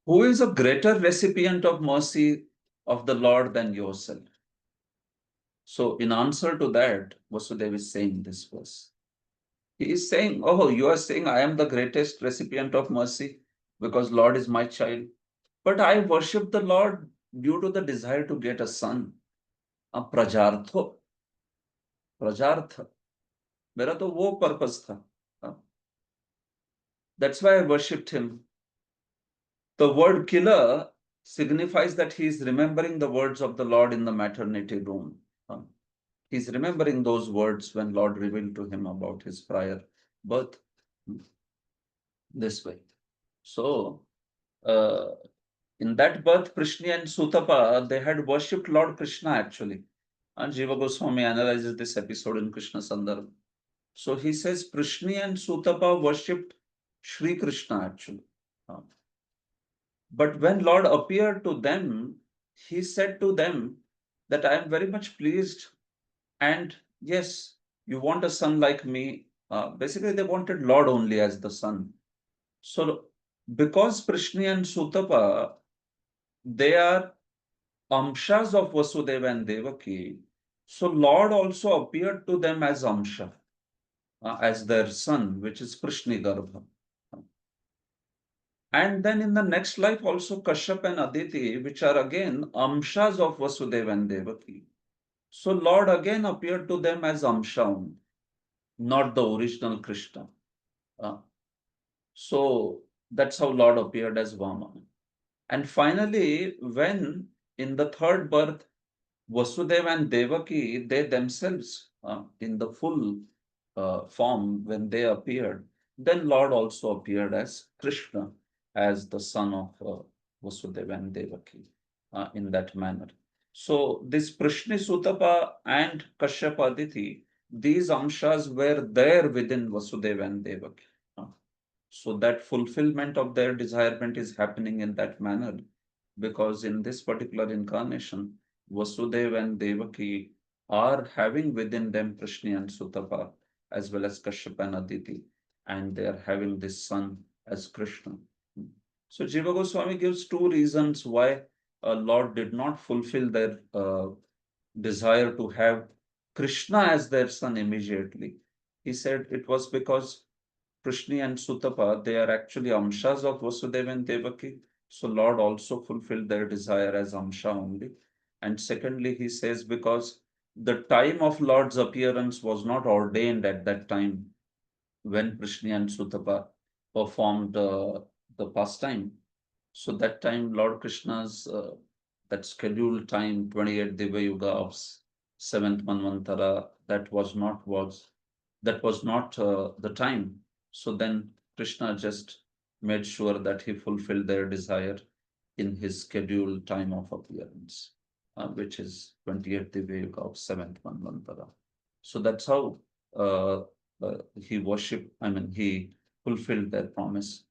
who is a greater recipient of mercy of the Lord than yourself? So in answer to that, Vasudeva is saying this verse. He is saying, oh, you are saying I am the greatest recipient of mercy because Lord is my child. But I worship the Lord due to the desire to get a son. A prajartho. Prajartha. मेरा तो वो purpose था. That's why I worshipped him. The word killer signifies that he is remembering the words of the Lord in the maternity room. He's remembering those words when Lord revealed to him about his prior birth. This way. So, in that birth, Prishni and Sutapa, they had worshipped Lord Krishna actually. And Jiva Goswami analyzes this episode in Krishna Sandarbha. So he says Prishni and Sutapa worshipped Sri Krishna actually. But when Lord appeared to them, he said to them that I am very much pleased, and yes, you want a son like me. Basically, they wanted Lord only as the son. So, because Prishni and Sutapa, they are amshas of Vasudeva and Devaki, so Lord also appeared to them as amsha, as their son, which is Prishni Garbha. And then in the next life also Kashyap and Aditi, which are again amshas of Vasudeva and Devaki. So Lord again appeared to them as amsha, not the original Krishna. So that's how Lord appeared as Vamana. And finally, when in the third birth, Vasudeva and Devaki, they themselves, in the full form, when they appeared, then Lord also appeared as Krishna, as the son of Vasudeva and Devaki, in that manner. So this Prishni Sutapa and Kashyapa Aditi, these amshas were there within Vasudeva and Devaki. So that fulfillment of their desirement is happening in that manner, because in this particular incarnation, Vasudeva and Devaki are having within them Prishni and Sutapa, as well as Kashyapa and Aditi, and they are having this son as Krishna. So Jiva Goswami gives two reasons why Lord did not fulfill their desire to have Krishna as their son immediately. He said it was because Prishni and Sutapa, they are actually amshas of Vasudeva and Devaki. So Lord also fulfilled their desire as amsha only. And secondly, he says because the time of Lord's appearance was not ordained at that time when Prishni and Sutapa performed the pastime. So that time Lord Krishna's that scheduled time, 28 Divya Yuga of 7th Manvantara, that was not the time. So then Krishna just made sure that he fulfilled their desire in his scheduled time of appearance, which is 28th Divya Yuga of 7th Manvantara. So that's how he worshipped, he fulfilled their promise.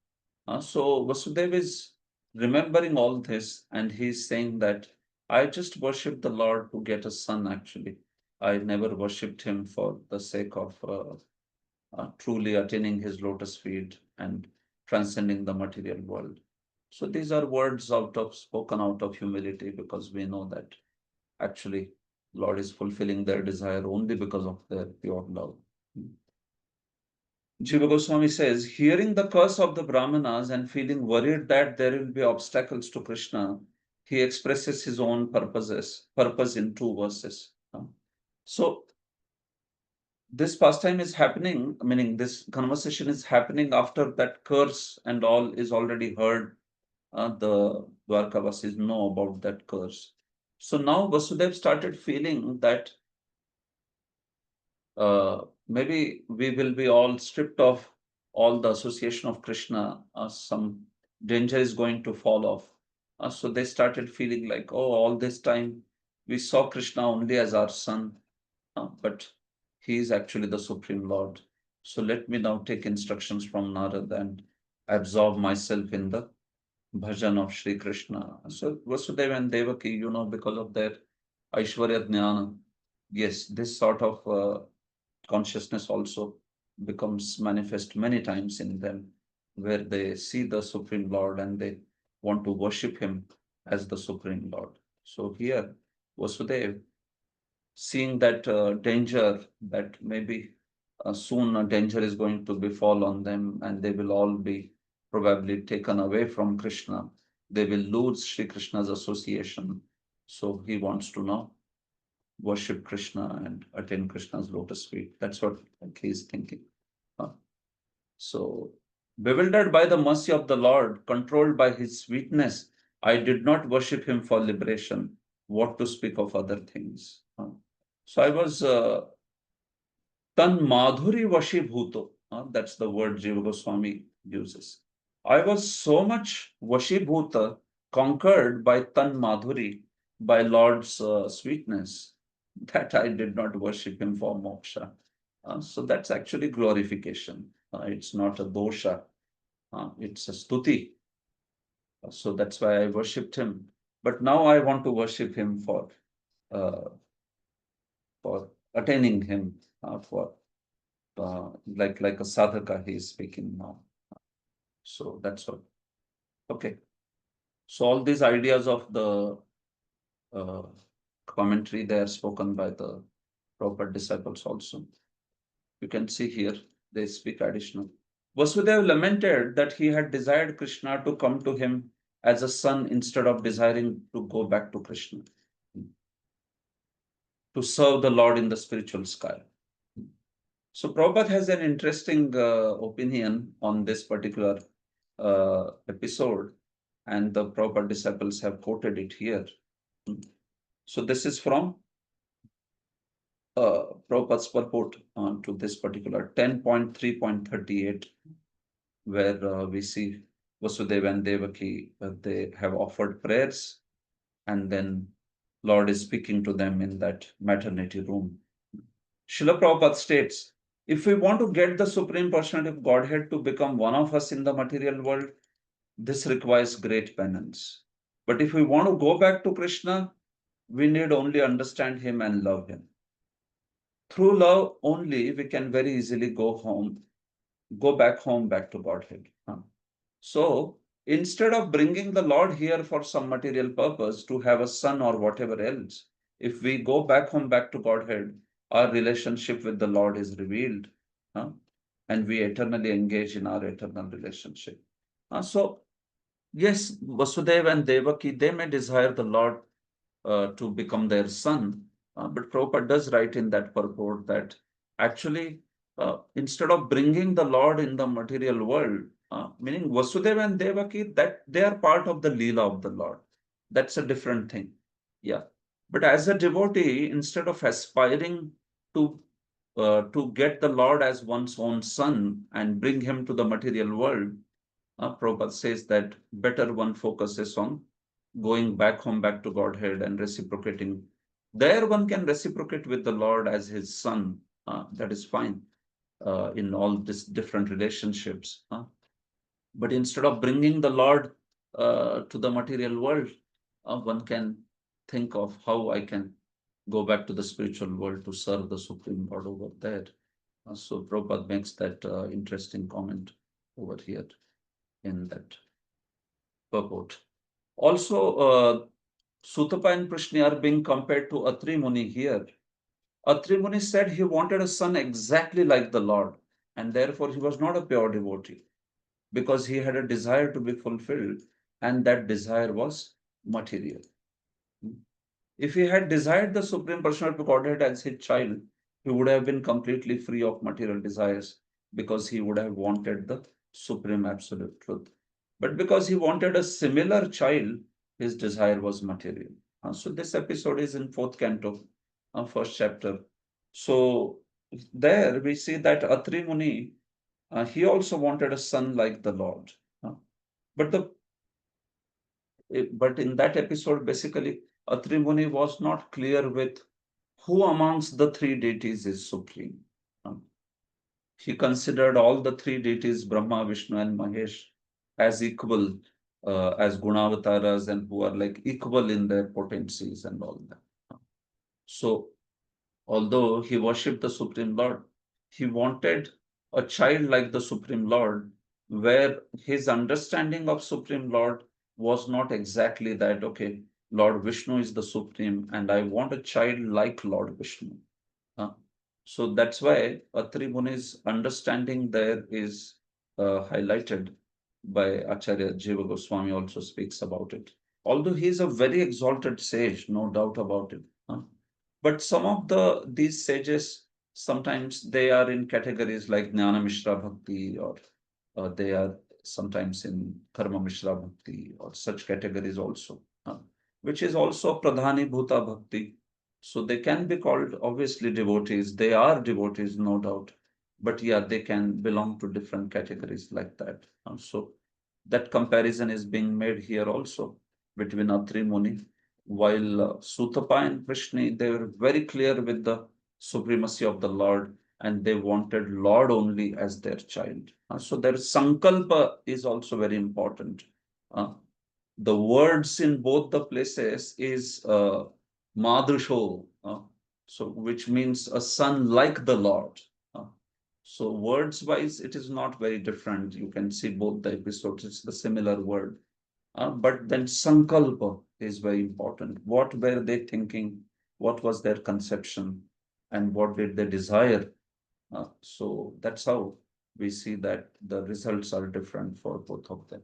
So Vasudeva is remembering all this, and he's saying that I just worshipped the Lord to get a son actually. I never worshipped him for the sake of truly attaining his lotus feet and transcending the material world. So these are words spoken out of humility, because we know that actually Lord is fulfilling their desire only because of their pure love. Jiva Goswami says, hearing the curse of the Brahmanas and feeling worried that there will be obstacles to Krishna, he expresses his own purpose in two verses. So this pastime is happening, meaning this conversation is happening after that curse and all is already heard. The Dwarkavasis know about that curse. So now Vasudev started feeling that maybe we will be all stripped of all the association of Krishna, some danger is going to fall off. So they started feeling like, oh, all this time we saw Krishna only as our son, but he is actually the Supreme Lord. So let me now take instructions from Narad and absorb myself in the bhajan of Sri Krishna. So Vasudeva and Devaki, because of their Aishwarya Jnana, yes, this sort of consciousness also becomes manifest many times in them, where they see the Supreme Lord and they want to worship him as the Supreme Lord. So here, Vasudeva, seeing that danger, that maybe soon a danger is going to befall on them and they will all be probably taken away from Krishna. They will lose Sri Krishna's association. So he wants to now worship Krishna and attain Krishna's lotus feet. That's what he is thinking. So, bewildered by the mercy of the Lord, controlled by his sweetness, I did not worship him for liberation. What to speak of other things? So I was tan madhuri vashibhuto. That's the word Jiva Goswami uses. I was so much vashibhuta, conquered by tan madhuri, by Lord's sweetness, that I did not worship him for moksha. So that's actually glorification. It's not a dosha. It's a stuti. So that's why I worshipped him. But now I want to worship him uh, for attaining him, for like a sadhaka he is speaking now. So that's all. Okay. So all these ideas of the uh, commentary, they are spoken by the Prabhupada disciples also. You can see here, they speak additional. Vasudev lamented that he had desired Krishna to come to him as a son instead of desiring to go back to Krishna, to serve the Lord in the spiritual sky. So Prabhupada has an interesting opinion on this particular episode, and the Prabhupada disciples have quoted it here. So this is from Prabhupada's purport to this particular 10.3.38, where we see Vasudeva and Devaki, they have offered prayers, and then Lord is speaking to them in that maternity room. Srila Prabhupada states, if we want to get the Supreme Personality of Godhead to become one of us in the material world, this requires great penance. But if we want to go back to Krishna, we need only understand him and love him. Through love only, we can very easily go back home, back to Godhead. So instead of bringing the Lord here for some material purpose to have a son or whatever else, if we go back home, back to Godhead, our relationship with the Lord is revealed, and we eternally engage in our eternal relationship. So yes, Vasudeva and Devaki, they may desire the Lord to become their son, but Prabhupada does write in that purport that actually, instead of bringing the Lord in the material world, meaning Vasudeva and Devaki, that they are part of the Leela of the Lord. That's a different thing. Yeah. But as a devotee, instead of aspiring to get the Lord as one's own son and bring him to the material world, Prabhupada says that better one focuses on going back home, back to Godhead and reciprocating. There one can reciprocate with the Lord as his son. That is fine in all these different relationships. But instead of bringing the Lord to the material world, one can think of how I can go back to the spiritual world to serve the Supreme Lord over there. So Prabhupada makes that interesting comment over here in that purport. Also, Sutapa and Prishni are being compared to Atri Muni here. Atri Muni said he wanted a son exactly like the Lord, and therefore he was not a pure devotee, because he had a desire to be fulfilled, and that desire was material. If he had desired the Supreme Personality of Godhead as his child, he would have been completely free of material desires because he would have wanted the Supreme Absolute Truth. But because he wanted a similar child, his desire was material. So this episode is in 4th canto, 1st chapter. So there we see that Atri Muni, he also wanted a son like the Lord. But in that episode, basically, Atri Muni was not clear with who amongst the three deities is supreme. He considered all the three deities, Brahma, Vishnu, and Mahesh, as equal, as Gunavataras, and who are like equal in their potencies and all that. So, although he worshipped the Supreme Lord, he wanted a child like the Supreme Lord, where his understanding of Supreme Lord was not exactly that, okay, Lord Vishnu is the Supreme, and I want a child like Lord Vishnu. So that's why Atri Muni's understanding there is highlighted by Acharya Jiva Goswami also speaks about it. Although he is a very exalted sage, no doubt about it. But some of these sages, sometimes they are in categories like Jnana Mishra Bhakti, or they are sometimes in Karma Mishra Bhakti, or such categories also, which is also Pradhani Bhuta Bhakti. So they can be called obviously devotees. They are devotees, no doubt. But yeah, they can belong to different categories like that. So that comparison is being made here also between Atri Muni. While Sutapa and Krishna, they were very clear with the supremacy of the Lord, and they wanted Lord only as their child. So their sankalpa is also very important. The words in both the places is Madhusho, so which means a son like the Lord. So words wise, it is not very different. You can see both the episodes, it's the similar word. But then sankalpa is very important. What were they thinking? What was their conception? And what did they desire? So that's how we see that the results are different for both of them.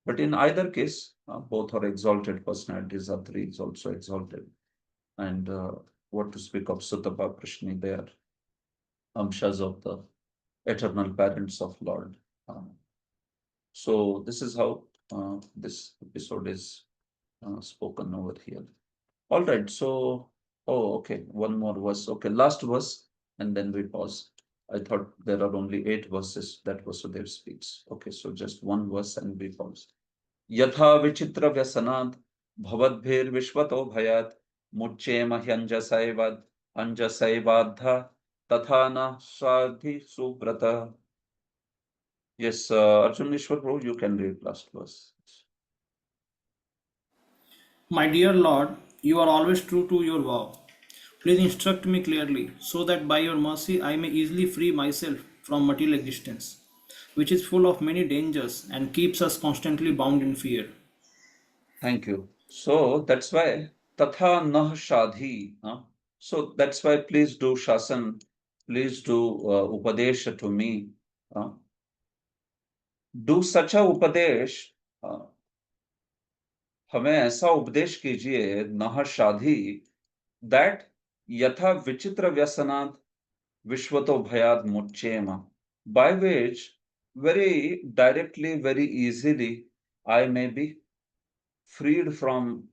But in either case, both are exalted personalities. Atri is also exalted. And what to speak of Sutapa, Krishna, they are amshas of the eternal parents of Lord. So this is how this episode is spoken over here. All right. So, oh, okay. One more verse. Okay, last verse, and then we pause. I thought there are only 8 verses that Vasudev speaks. Okay, so just one verse and we pause. यथा विचित्र व्यसनात् भवद्भिर्विश्वतो भयात् मुच्येम ह्यञ्जसैवद् अञ्जसैवाद्धा तथा न साधि Subrat. Yes, Arjun Ishwar Prabhu, you can read last verse. My dear Lord, you are always true to your vow. Please instruct me clearly, so that by your mercy I may easily free myself from material existence, which is full of many dangers and keeps us constantly bound in fear. Thank you. So that's why Tatha Nah Shadhi. So that's why please do Shasan, please do Upadesha to me. Do such a Upadesh. हमें ऐसा उपदेश कीजिए नह शाधी that यथा विचित्र व्यसनात् विश्वतो भयाद मुच्येम, by which very directly, very easily I may be freed from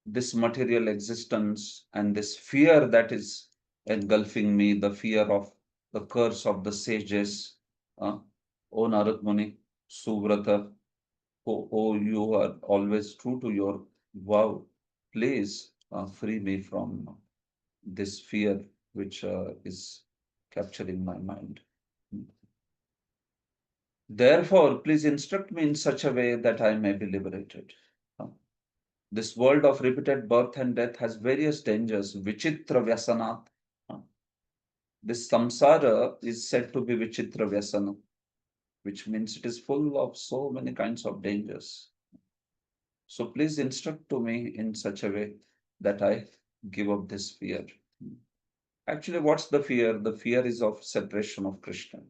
this material existence and this fear that is engulfing me, the fear of the curse of the sages. O Narad Muni, Suvrata, oh, you are always true to your vow. Please free me from this fear which is capturing my mind. Therefore, please instruct me in such a way that I may be liberated. This world of repeated birth and death has various dangers. Vichitra Vyasanat. This samsara is said to be Vichitra Vyasana, which means it is full of so many kinds of dangers. So please instruct to me in such a way that I give up this fear. Actually, what's the fear? The fear is of separation of Krishna.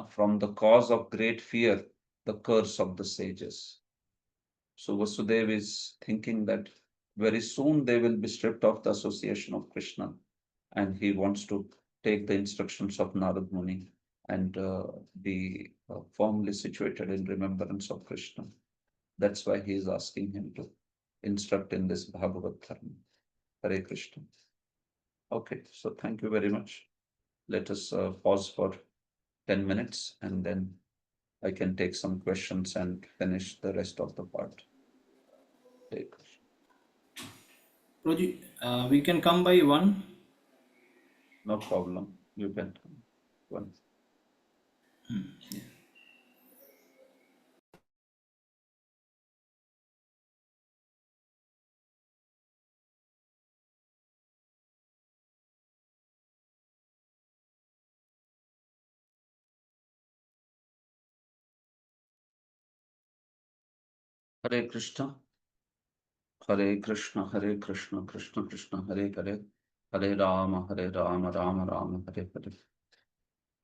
From the cause of great fear, the curse of the sages. So Vasudev is thinking that very soon they will be stripped of the association of Krishna, and he wants to take the instructions of Narad Muni and be firmly situated in remembrance of Krishna. That's why he is asking him to instruct in this Bhagavad Dharma. Hare Krishna. Okay, so thank you very much. Let us pause for 10 minutes and then I can take some questions and finish the rest of the part. Hare Krishna. Prabhuji, we can come by one. No problem. You can come. One. Hare Krishna. Hare Krishna, Hare Krishna, Krishna Krishna, Hare Hare, Hare Rama, Rama Rama, Hare Hare.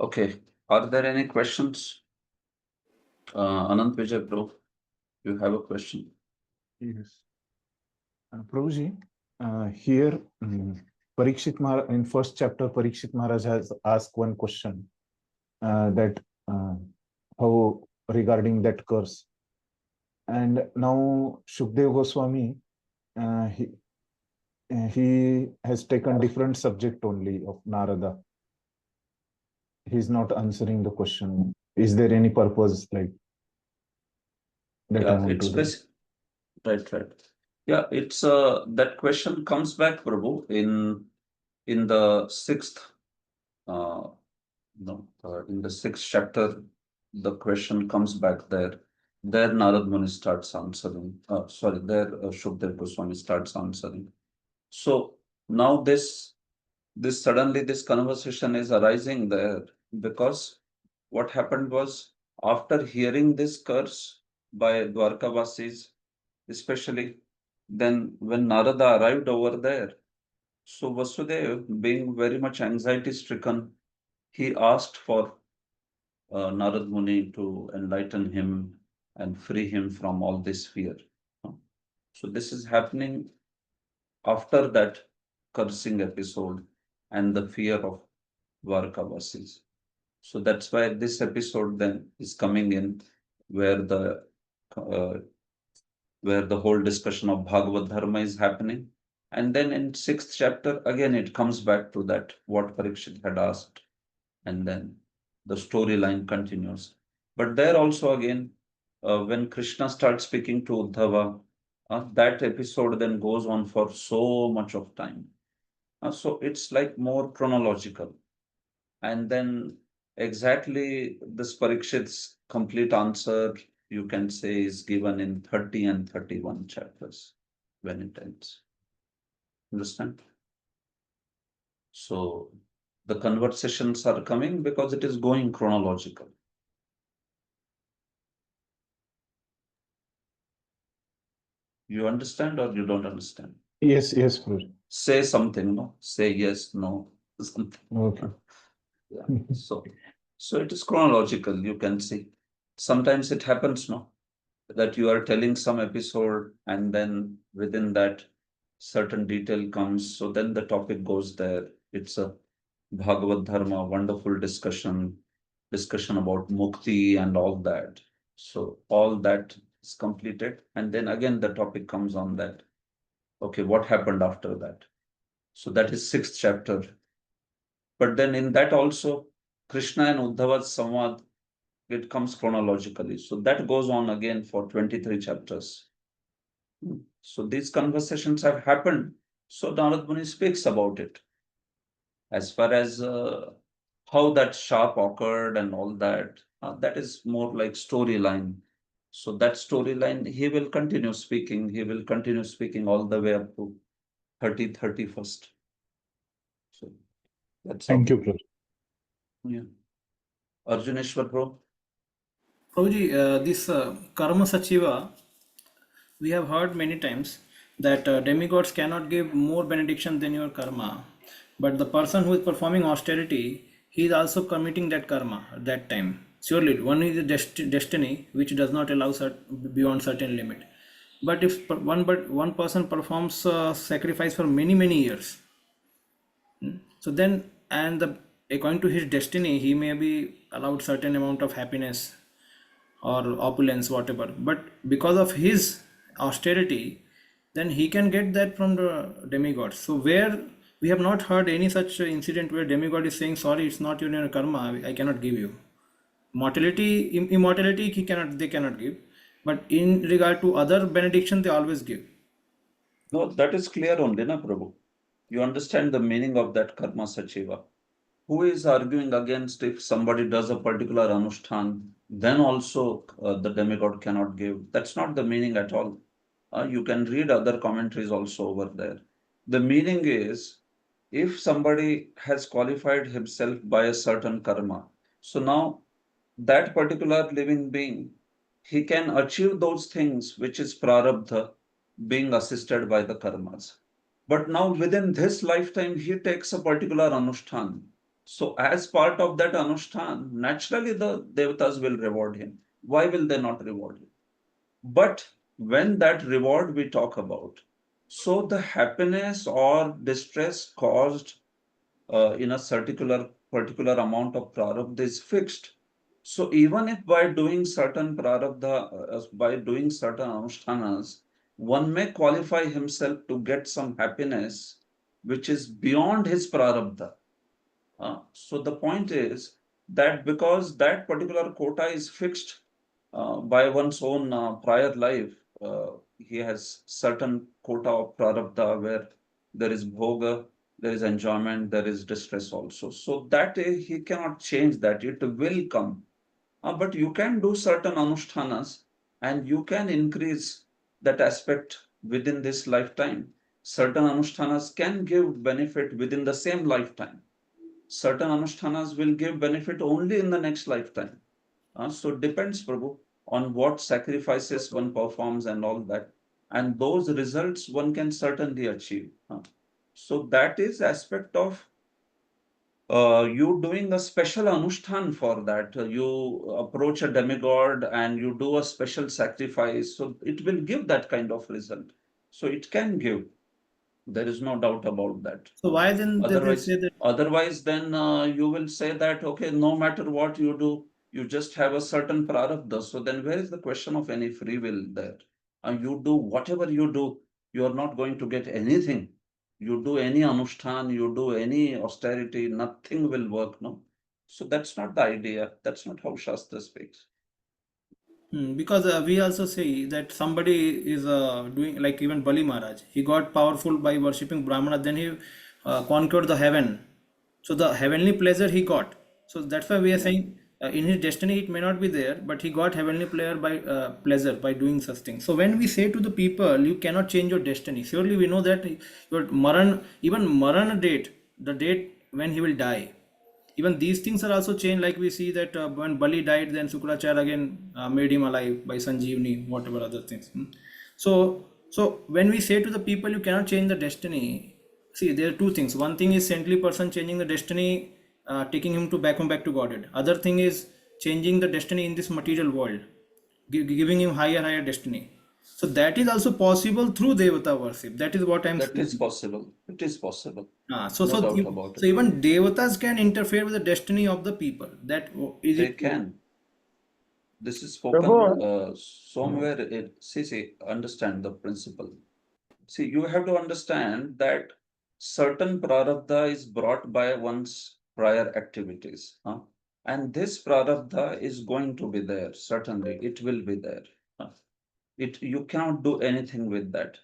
Okay, are there any questions? Anant Vijay Bro, you have a question? Yes. Prabhuji, here Parikshit Maharaj, in first chapter, Parikshit Maharaj has asked one question that how regarding that curse. And now Shukdev Goswami, he has taken different subject only of Narada. He's not answering the question. Is there any purpose like that? Yeah, it's right. Yeah, it's that question comes back, Prabhu, in the sixth in the sixth chapter, the question comes back there. There Narad Muni starts answering. There Shukdev Goswami starts answering. So now this suddenly this conversation is arising there because what happened was after hearing this curse by Dwarkavasis, especially then when Narada arrived over there, so Vasudev, being very much anxiety stricken, he asked for Narad Muni to enlighten him and free him from all this fear. So this is happening after that cursing episode and the fear of Dwarkavasis. So that's why this episode then is coming in where the whole discussion of Bhagavad Dharma is happening. And then in sixth chapter, again, it comes back to that, what Parikshit had asked. And then the storyline continues. But there also again, when Krishna starts speaking to Uddhava, that episode then goes on for so much of time. So it's like more chronological. And then exactly this Parikshit's complete answer, you can say, is given in 30 and 31 chapters when it ends. Understand? So the conversations are coming because it is going chronological. You understand or you don't understand? Yes, Prabhuji. Say something, no? Say yes, no, something. Okay. Yeah. So it is chronological, you can see. Sometimes it happens, no? That you are telling some episode and then within that certain detail comes. So then the topic goes there. It's a Bhagavad Dharma, wonderful discussion about mukti and all that. So all that is completed. And then again, the topic comes on that. Okay, what happened after that? So that is sixth chapter. But then in that also, Krishna and Uddhava's Samvad, it comes chronologically. So that goes on again for 23 chapters. So these conversations have happened. So Narad Muni speaks about it. As far as how that sharp occurred and all that, that is more like storyline. So that storyline, he will continue speaking. He will continue speaking all the way up to 31st. So that's Thank all. you, Prabhuji. Yeah. Arjuneshwar Bro. Prabhuji, this Karma Sachiva, we have heard many times that demigods cannot give more benediction than your karma. But the person who is performing austerity, he is also committing that karma at that time. Surely, one is a destiny which does not allow beyond certain limit. But if one person performs sacrifice for many years, so then according to his destiny, he may be allowed certain amount of happiness or opulence, whatever. But because of his austerity, then he can get that from the demigod. So where we have not heard any such incident where demigod is saying, sorry, it's not your karma, I cannot give you. Immortality, they cannot give. But in regard to other benediction, they always give. No, that is clear only, na Prabhu. You understand the meaning of that karma sachiva. Who is arguing against if somebody does a particular anushthan, then also the demigod cannot give? That's not the meaning at all. You can read other commentaries also over there. The meaning is, if somebody has qualified himself by a certain karma, so now that particular living being, he can achieve those things which is prarabdha, being assisted by the karmas. But now within this lifetime, he takes a particular anushthan. So as part of that anushthan, naturally the devatas will reward him. Why will they not reward him? But when that reward we talk about, so the happiness or distress caused in a particular amount of prarabdha is fixed. So even if by doing certain prarabdha, by doing certain anushtanas, one may qualify himself to get some happiness which is beyond his prarabdha. So the point is that because that particular quota is fixed by one's own prior life, he has certain quota of prarabdha where there is bhoga, there is enjoyment, there is distress also. So that he cannot change that, it will come. But you can do certain anushtanas and you can increase that aspect within this lifetime. Certain anushtanas can give benefit within the same lifetime. Certain anushtanas will give benefit only in the next lifetime. So it depends, Prabhu, on what sacrifices one performs and all that. And those results one can certainly achieve. So that is aspect of you doing a special anushtan for that. You approach a demigod and you do a special sacrifice. So it will give that kind of result. So it can give. There is no doubt about that. So why then did they say that? Otherwise, then you will say that, okay, no matter what you do, you just have a certain prarabdha. So then where is the question of any free will there? You do whatever you do, you are not going to get anything. You do any anushtan, you do any austerity, nothing will work, no? So that's not the idea. That's not how Shastra speaks. Because we also say that somebody is doing, like even Bali Maharaj, he got powerful by worshipping Brahmana, then he conquered the heaven. So the heavenly pleasure he got. So that's why we are saying in his destiny it may not be there, but he got heavenly pleasure by doing such things. So when we say to the people, you cannot change your destiny. Surely we know that your Maran, even Maran date, the date when he will die, even these things are also changed. Like we see that when Bali died, then Sukracharya again made him alive by Sanjeevani, whatever other things. So when we say to the people, you cannot change the destiny. See, there are two things. One thing is saintly person changing the destiny, taking him to back to Godhead. Other thing is changing the destiny in this material world, giving him higher destiny. So that is also possible through Devata worship. That is what I'm That is saying. possible. It is possible. So No doubt about it. even devatas can interfere with the destiny of the people. That is They it. can. This is Prabhu, spoken somewhere. See, understand the principle. See, you have to understand that certain prarabdha is brought by one's prior activities. And this prarabdha is going to be there. Certainly, it will be there. You cannot do anything with that.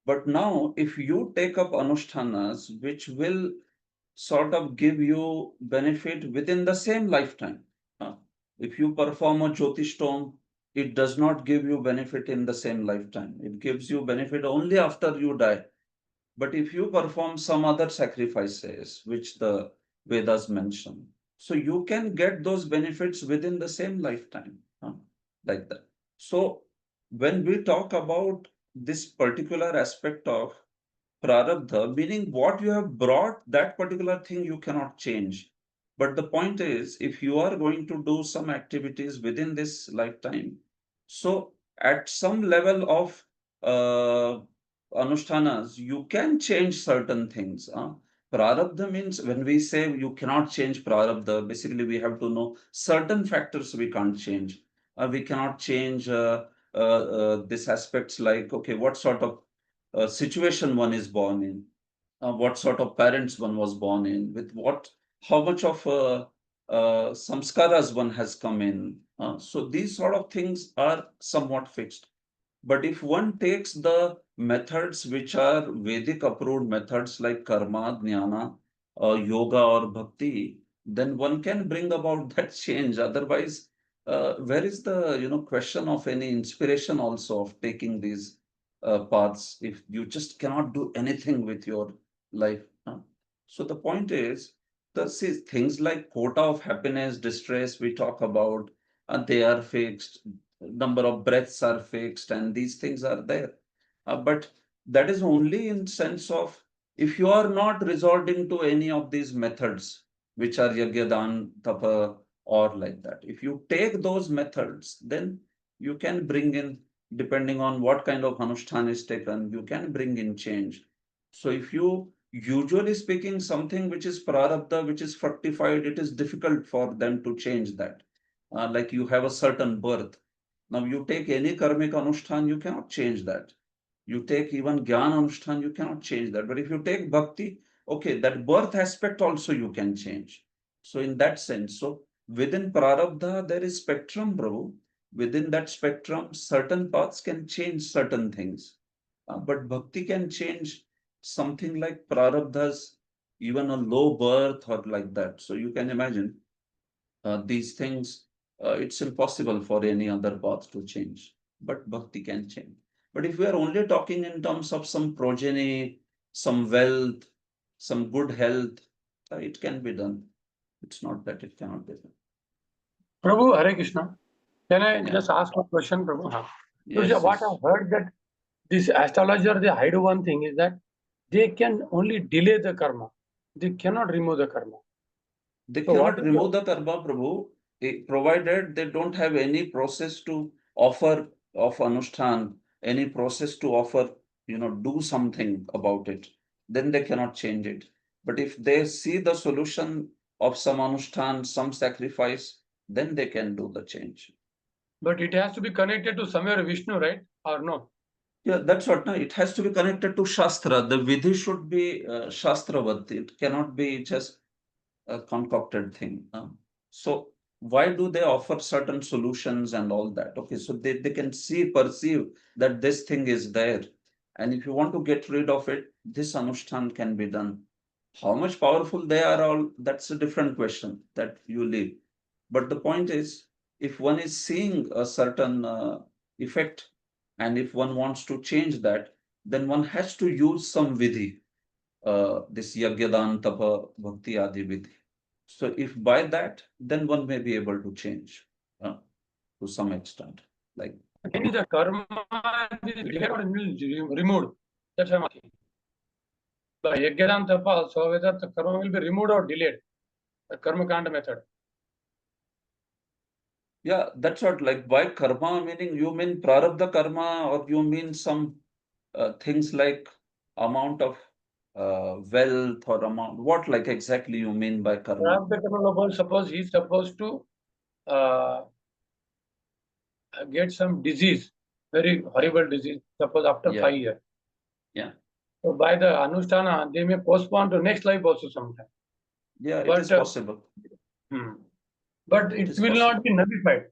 But now, if you take up anushtanas, which will sort of give you benefit within the same lifetime. If you perform a Jyotishtom, it does not give you benefit in the same lifetime. It gives you benefit only after you die. But if you perform some other sacrifices, which the Vedas mention, so you can get those benefits within the same lifetime, like that. So when we talk about this particular aspect of prarabdha, meaning what you have brought, that particular thing you cannot change. But the point is, if you are going to do some activities within this lifetime, so at some level of anushtanas, you can change certain things. Prarabdha means when we say you cannot change prarabdha, basically we have to know certain factors we can't change. We cannot change these aspects like, okay, what sort of situation one is born in, what sort of parents one was born in, with what, how much of samskaras one has come in. So these sort of things are somewhat fixed. But if one takes the methods which are Vedic approved methods like karma, jnana, yoga or bhakti, then one can bring about that change. Otherwise, where is the question of any inspiration also of taking these paths if you just cannot do anything with your life? So the point is, see, things like quota of happiness, distress we talk about, and they are fixed, number of breaths are fixed, and these things are there. But that is only in sense of if you are not resorting to any of these methods, which are yagya, dan, tapa, or like that. If you take those methods, then you can bring in, depending on what kind of anushthan is taken, you can bring in change. So if you, usually speaking, something which is prarabdha, which is fructified, it is difficult for them to change that. Like you have a certain birth. Now you take any karmic anushthan, you cannot change that. You take even Gyan Anushthan, you cannot change that. But if you take Bhakti, okay, that birth aspect also you can change. So in that sense, so within Prarabdha, there is spectrum, Prabhu. Within that spectrum, certain paths can change certain things. But Bhakti can change something like Prarabdha's, even a low birth or like that. So you can imagine these things, it's impossible for any other path to change, but bhakti can change. But if we are only talking in terms of some progeny, some wealth, some good health, it can be done. It's not that it cannot be done. Prabhu, Hare Krishna. Can I Yeah. just ask a question, Prabhu? Yes, So what yes. I've heard that this astrologer, they hide one thing is that they can only delay the karma. They cannot remove the karma. They So what cannot is remove the karma, Prabhu, provided they don't have any process to offer of Anushthan, any process to offer, do something about it. Then they cannot change it. But if they see the solution of some Anushthan, some sacrifice, then they can do the change. But it has to be connected to somewhere Vishnu, right? Or no? Yeah, that's what. No, it has to be connected to Shastra. The Vidhi should be Shastravat. It cannot be just a concocted thing. So why do they offer certain solutions and all that? Okay, so they can perceive that this thing is there. And if you want to get rid of it, this Anushthan can be done. How much powerful they are all, that's a different question that you leave. But the point is, if one is seeing a certain effect, and if one wants to change that, then one has to use some vidhi, this yagyadan, tapa, bhakti, adi vidhi. So if by that, then one may be able to change to some extent. Like Any the karma is delayed or removed. That's what I'm asking. By Yagyadan Tapa also, whether the karma will be removed or delayed. The karma kanda method. yeah, that's what, like by karma meaning you mean prarabdha karma, or you mean some things like amount of wealth or amount, what like exactly you mean by karma? Suppose he's supposed to get some disease, very horrible disease, suppose after Yeah. 5 years. Yeah. So by the Anushtana, they may postpone to next life also sometime. Yeah, it But, is possible. But It it is will possible. not be nullified.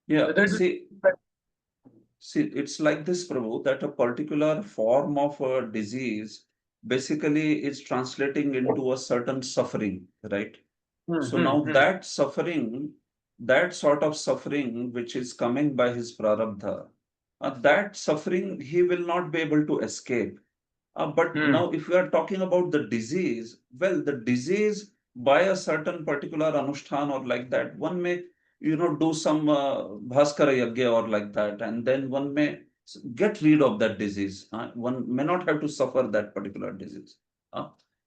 Yeah, Whether it see, it's like this, Prabhu, that a particular form of a disease basically is translating into a certain suffering, right? So now that suffering, that sort of suffering which is coming by his prarabdha, that suffering he will not be able to escape. But now, if we are talking about the disease, well, the disease by a certain particular anushthan or like that, one may, do some bhaskara yagya or like that, and then one may get rid of that disease. One may not have to suffer that particular disease.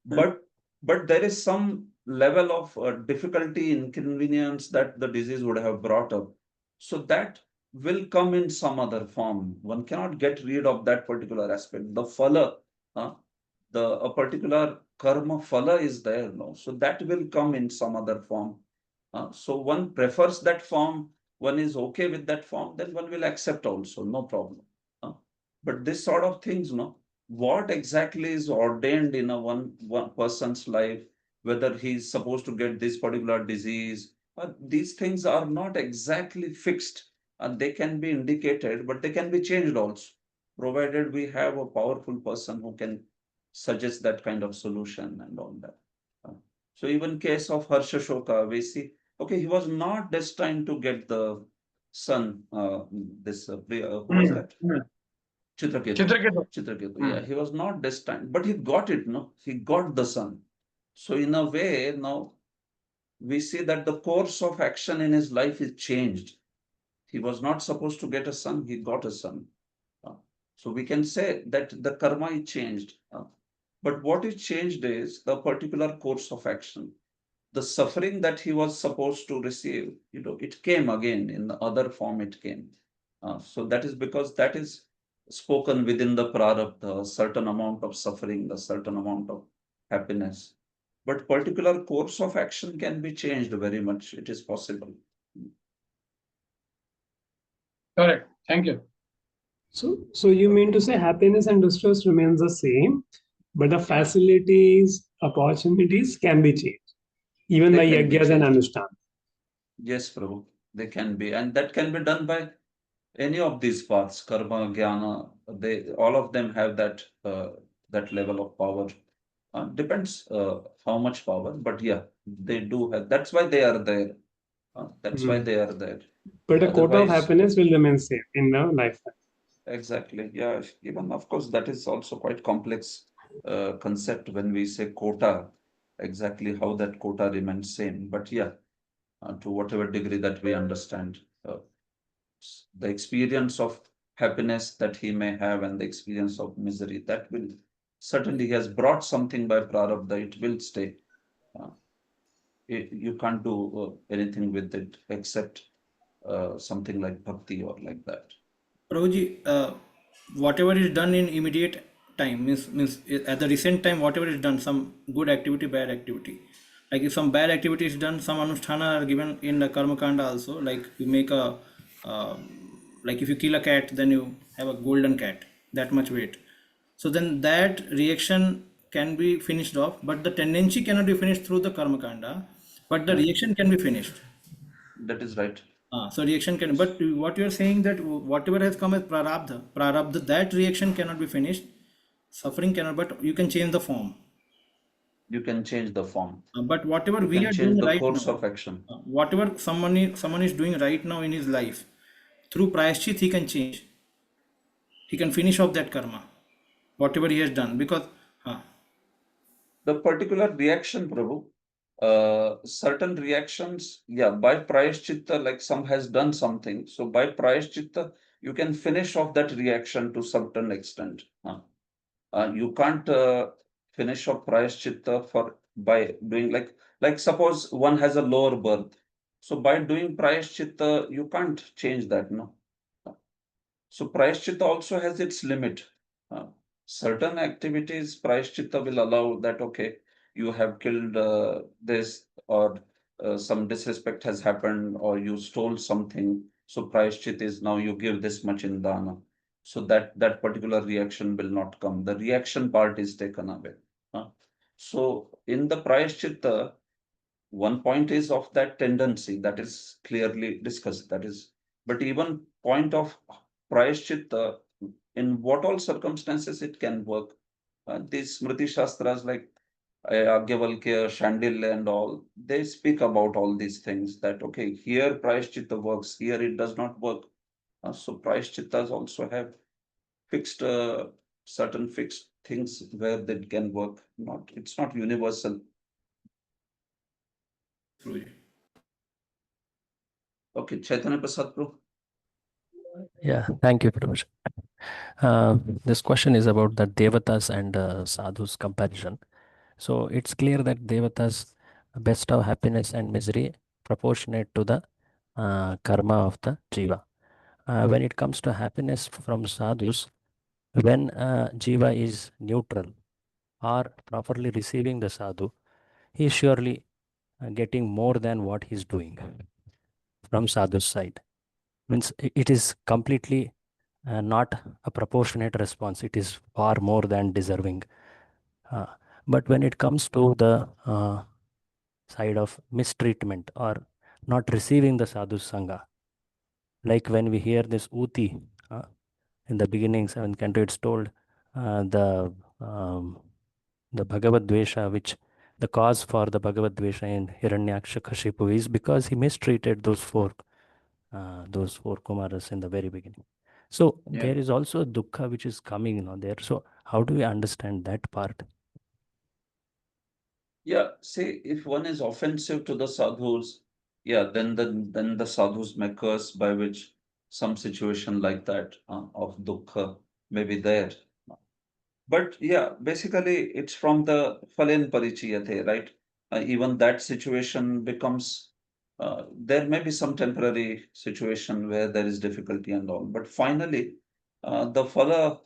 But but there is some level of difficulty, inconvenience that the disease would have brought up. So that will come in some other form. One cannot get rid of that particular aspect. The phala, a particular karma phala is there, no? So that will come in some other form. So one prefers that form, one is okay with that form, then one will accept also, no problem. But this sort of things, no, what exactly is ordained in a one person's life, whether he's supposed to get this particular disease, these things are not exactly fixed. They can be indicated, but they can be changed also, provided we have a powerful person who can suggest that kind of solution and all that. So even case of Harsha Shoka, we see, okay, he was not destined to get the son, who was that? Chitraketu. Chitraketu. Chitraketu, yeah, he was not destined, but he got it, no? He got the son. So in a way, now we see that the course of action in his life is changed. He was not supposed to get a son, he got a son. So we can say that the karma is changed. But what is changed is the particular course of action. The suffering that he was supposed to receive, it came again in the other form, it came. So that is because that is spoken within the prarabdha, a certain amount of suffering, a certain amount of happiness. But particular course of action can be changed very much. It is possible. Correct. Thank you. So you mean to say happiness and distress remains the same, but the facilities, opportunities can be changed, even by They can be yagyas and changed. anushthan. Yes, Prabhu, they can be, and that can be done by any of these paths, karma, jnana. All of them have that level of power. Depends how much power, but yeah, they do have. That's why they are there. That's why they are there. But the quota of Otherwise, happiness will remain same in the lifetime. exactly. Yeah. Even of course, that is also quite complex concept when we say quota. Exactly how that quota remains same. But yeah, to whatever degree that we understand, the experience of happiness that he may have and the experience of misery, that will certainly, he has brought something by prarabdha, it will stay. You can't do anything with it except something like bhakti or like that. Prabhuji, whatever is done in immediate time means at the recent time, whatever is done, some good activity, bad activity. Like if some bad activity is done, some anusthana are given in the karma kanda also. Like you make like if you kill a cat, then you have a golden cat, that much weight. So then that reaction can be finished off, but the tendency cannot be finished through the karma kanda, but the reaction can be finished. That is right. So reaction can, but what you are saying that whatever has come as prarabdha, that reaction cannot be finished, suffering cannot, but you can change the form. You can change the form. But whatever You we can are change doing the right course now, of action. whatever someone is doing right now in his life, through prayashchit he can change. He can finish off that karma, whatever he has done, because the particular reaction, Prabhu, certain reactions, yeah, by prayashchitta, like some has done something. So by prayashchitta, you can finish off that reaction to certain extent. You can't finish off prayashchitta by doing like suppose one has a lower birth. So by doing prayashchitta, you can't change that, no. So prayashchitta also has its limit. Certain activities, prayashchitta will allow that, okay, you have killed this, or some disrespect has happened, or you stole something. So prayashchitta is now you give this much in dana. So that particular reaction will not come. The reaction part is taken away. So in the prayashchitta, one point is of that tendency that is clearly discussed. That is, but even point of prayashchitta, in what all circumstances it can work. These Smriti Shastras like Agyavalkya, Shandilya and all, they speak about all these things that, okay, here prayashchitta works, here it does not work. So prayashchittas also have fixed, certain fixed things where they can work. It's not universal. Okay, Chaitanya Prasad Prabhu. Yeah, thank you, Prabhuji. This question is about the devatas and sadhus comparison. So it's clear that devatas bestow happiness and misery proportionate to the karma of the jiva. when it comes to happiness from sadhus, when jiva is neutral or properly receiving the sadhu, he is surely getting more than what he's doing from sadhu's side. Means it is completely not a proportionate response. It is far more than deserving. Uh, but when it comes to the side of mistreatment or not receiving the sadhu sangha, like when we hear this uti in the beginning, seventh canto, it's told um, the Bhagavad Dvesha, which the cause for the Bhagavad Dvesha in Hiranyakshikashipu is because he mistreated those four Kumaras in the very beginning. So Yeah. there is also dukkha which is coming, there. So how do we understand that part? Yeah, see, if one is offensive to the sadhus, yeah, then the sadhus may curse, by which some situation like that of dukkha may be there. But yeah, basically it's from the phalen parichiyate, right? Even that situation becomes, there may be some temporary situation where there is difficulty and all, but finally, the phala,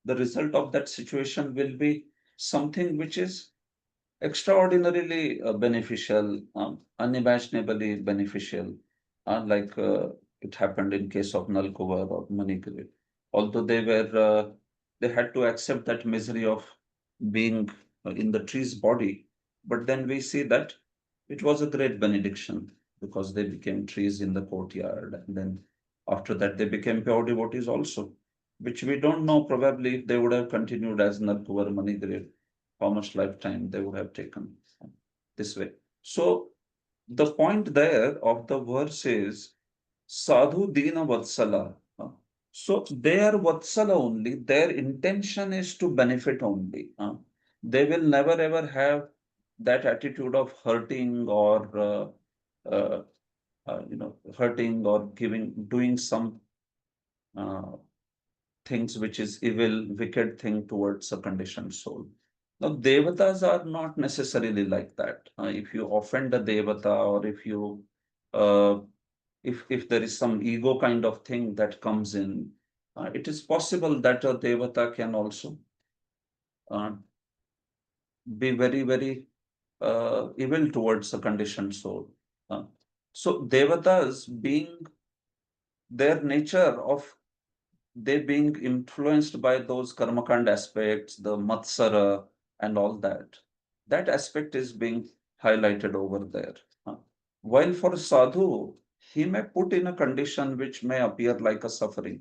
the result of that situation will be something which is extraordinarily beneficial, unimaginably beneficial, like it happened in case of Nalkuvar or Manigri. Although they had to accept that misery of being in the tree's body, but then we see that it was a great benediction because they became trees in the courtyard, and then after that they became pure devotees also, which we don't know. Probably if they would have continued as Nalkuvar Manigri, how much lifetime they would have taken this way. So the point there of the verse is Sadhu Dina Vatsala. So they are Vatsala only. Their intention is to benefit only. They will never ever have that attitude of hurting or hurting or doing some uh, things which is evil, wicked thing towards a conditioned soul. Now, devatas are not necessarily like that. If you offend a devata, or uh, if there is some ego kind of thing that comes in, it is possible that a devata can also uh, be very, very evil towards a conditioned soul. Uh, so, devatas being their nature of they being influenced by those karmakand aspects, the matsara and all that, that aspect is being highlighted over there. While for sadhu, he may put in a condition which may appear like a suffering,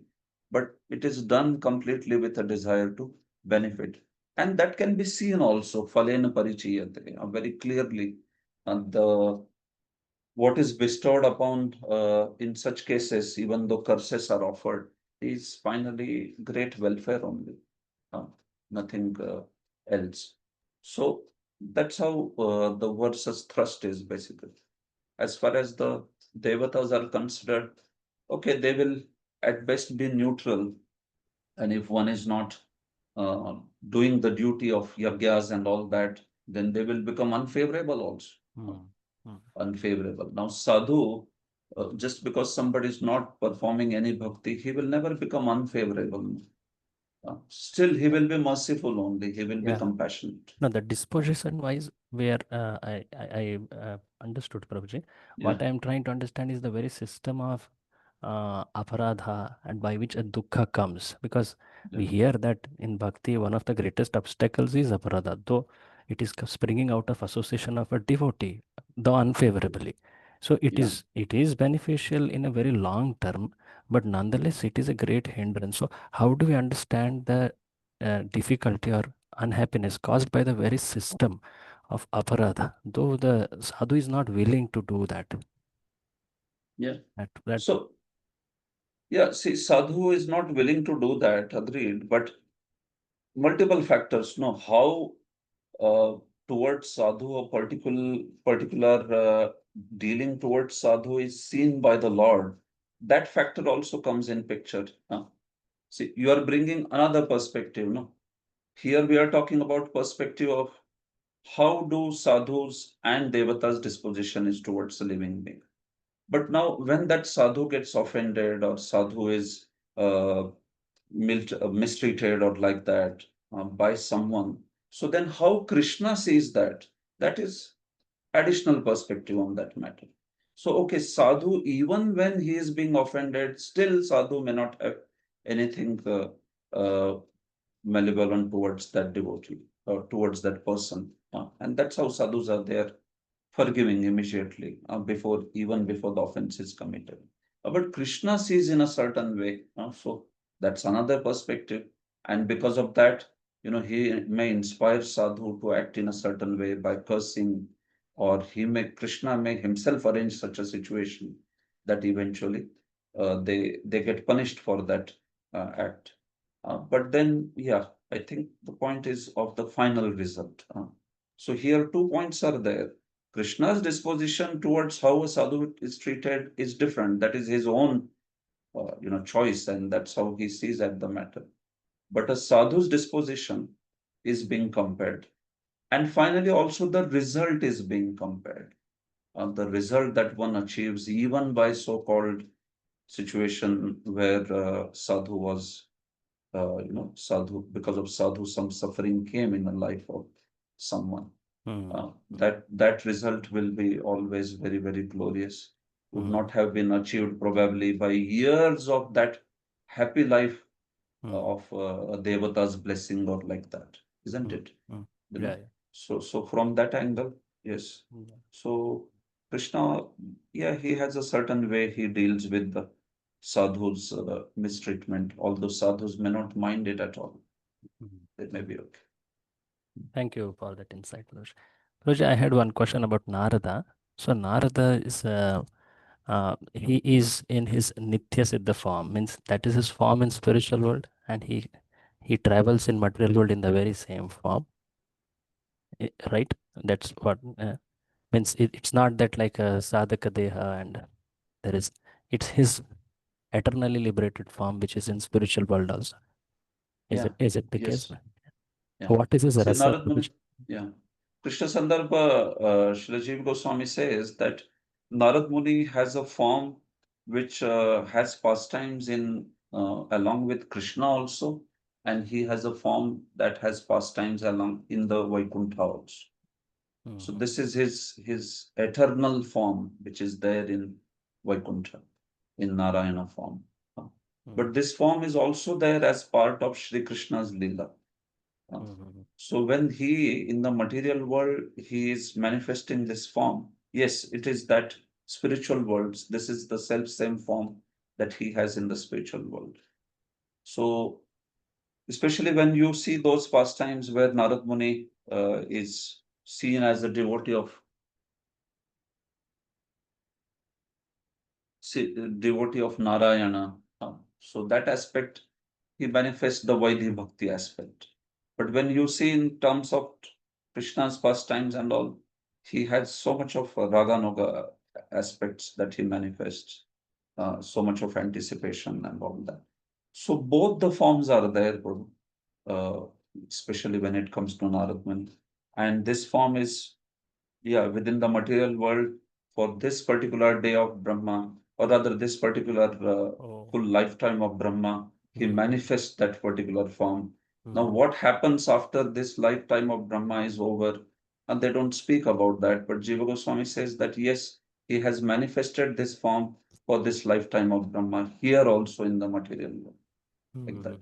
but it is done completely with a desire to benefit. And that can be seen also, phalena parichiyate, very clearly. The what is bestowed upon in such cases, even though curses are offered, is finally great welfare only, uh, nothing else. So that's how the verse's thrust is basically. As far as the devatas are considered, okay, they will at best be neutral, and if one is not uh, doing the duty of yagyas and all that, then they will become unfavorable also. Unfavorable. Now, sadhu, just because somebody is not performing any bhakti, he will never become unfavorable. Still, he will be merciful only. He will be Yeah. compassionate. No, the disposition wise, where I understood, Prabhuji. What Yeah, I'm trying to understand is the very system of aparadha and by which a dukkha comes. Because we yeah, hear that in bhakti, one of the greatest obstacles is aparadha, though it is springing out of association of a devotee, though unfavorably. So yeah. it is beneficial in a very long term, but nonetheless it is a great hindrance. So how do we understand the difficulty or unhappiness caused by the very system of aparadha, though the sadhu is not willing to do that? Yeah. That So, yeah, see, sadhu is not willing to do that, agreed, but multiple factors, no, how towards sadhu, a particular dealing towards sadhu is seen by the Lord. That factor also comes in picture. See, you are bringing another perspective, no? Here we are talking about perspective of how do sadhus and devatas disposition is towards a living being. But now when that sadhu gets offended or sadhu is mistreated or like that by someone, so then how Krishna sees that, that is additional perspective on that matter. So, okay, sadhu, even when he is being offended, still sadhu may not have anything malevolent towards that devotee or towards that person. And that's how sadhus are there, forgiving immediately even before the offense is committed. But Krishna sees in a certain way. So that's another perspective. And because of that, he may inspire sadhu to act in a certain way by cursing, or Krishna may himself arrange such a situation that eventually they get punished for that act. But then, yeah, I think the point is of the final result. So here 2 points are there. Krishna's disposition towards how a sadhu is treated is different. That is his own, choice, and that's how he sees at the matter. But a sadhu's disposition is being compared, and finally, also the result is being compared. The result that one achieves, even by so-called situation where sadhu was sadhu, because of sadhu, some suffering came in the life of someone. That result will be always very, very glorious. Would not have been achieved probably by years of that happy life of a devata's blessing or like that, isn't it? Yeah. So from that angle, yes. So Krishna, yeah, he has a certain way he deals with the sadhus mistreatment, although sadhus may not mind it at all. It may be okay. Thank you for that insight, Prabhuji. Prabhuji, I had one question about Narada. So Narada is he is in his Nitya Siddha form, means that is his form in spiritual world, and he travels in material world in the very same form, right? That's what means. It's not that like a sadhaka deha, and there is, it's his eternally liberated form which is in spiritual world also. Is it the case? Yeah. What is his See, rasa? Narad Muni, yeah. Krishna Sandarbha, Srila Jiva Goswami says that Narad Muni has a form which has pastimes in along with Krishna also, and he has a form that has pastimes along in the Vaikuntha also. So this is his eternal form, which is there in Vaikuntha, in Narayana form. But this form is also there as part of Sri Krishna's Leela. So when he, in the material world, he is manifesting this form, yes, it is that spiritual worlds. This is the self same form that he has in the spiritual world. So especially when you see those pastimes where Narad Muni is seen as a devotee of Narayana. So that aspect, he manifests the Vaidhi Bhakti aspect. But when you see in terms of Krishna's pastimes and all, he has so much of Raganuga aspects that he manifests, so much of anticipation and all that. So both the forms are there, especially when it comes to Narad Muni. And this form is, within the material world for this particular day of Brahma, or rather this particular full lifetime of Brahma, he manifests that particular form. Now, what happens after this lifetime of Brahma is over? And they don't speak about that, but Jiva Goswami says that yes, he has manifested this form for this lifetime of Brahma here also in the material world, like that.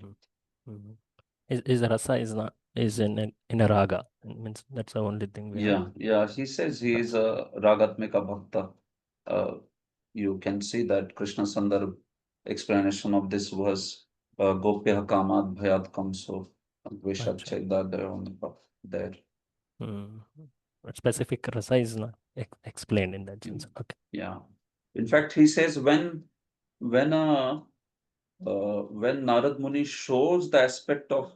Is rasa is not is in a raga. It means that's the only thing we have. Yeah. He says he is a Ragatmika Bhakta. You can see that Krishna Sandarbh explanation of this was Gopya Kamat Bhayat Kamso Vishad Chaitya there. Specific rasa is not explained in that sense. Okay. Yeah. In fact, he says when Narad Muni shows the aspect of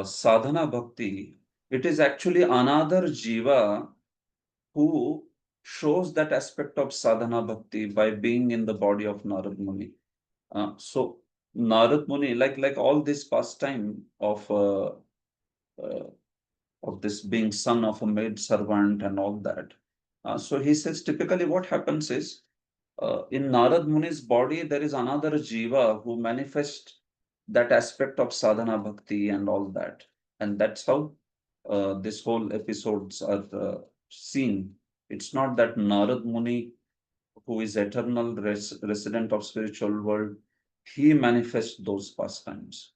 sadhana bhakti, it is actually another jiva who shows that aspect of sadhana bhakti by being in the body of Narad Muni. So Narad Muni, like all this pastime of this being son of a maid servant and all that. So he says typically what happens is In Narad Muni's body, there is another Jiva who manifests that aspect of sadhana bhakti and all that. And that's how this whole episodes are seen. It's not that Narad Muni, who is eternal resident of spiritual world, he manifests those pastimes.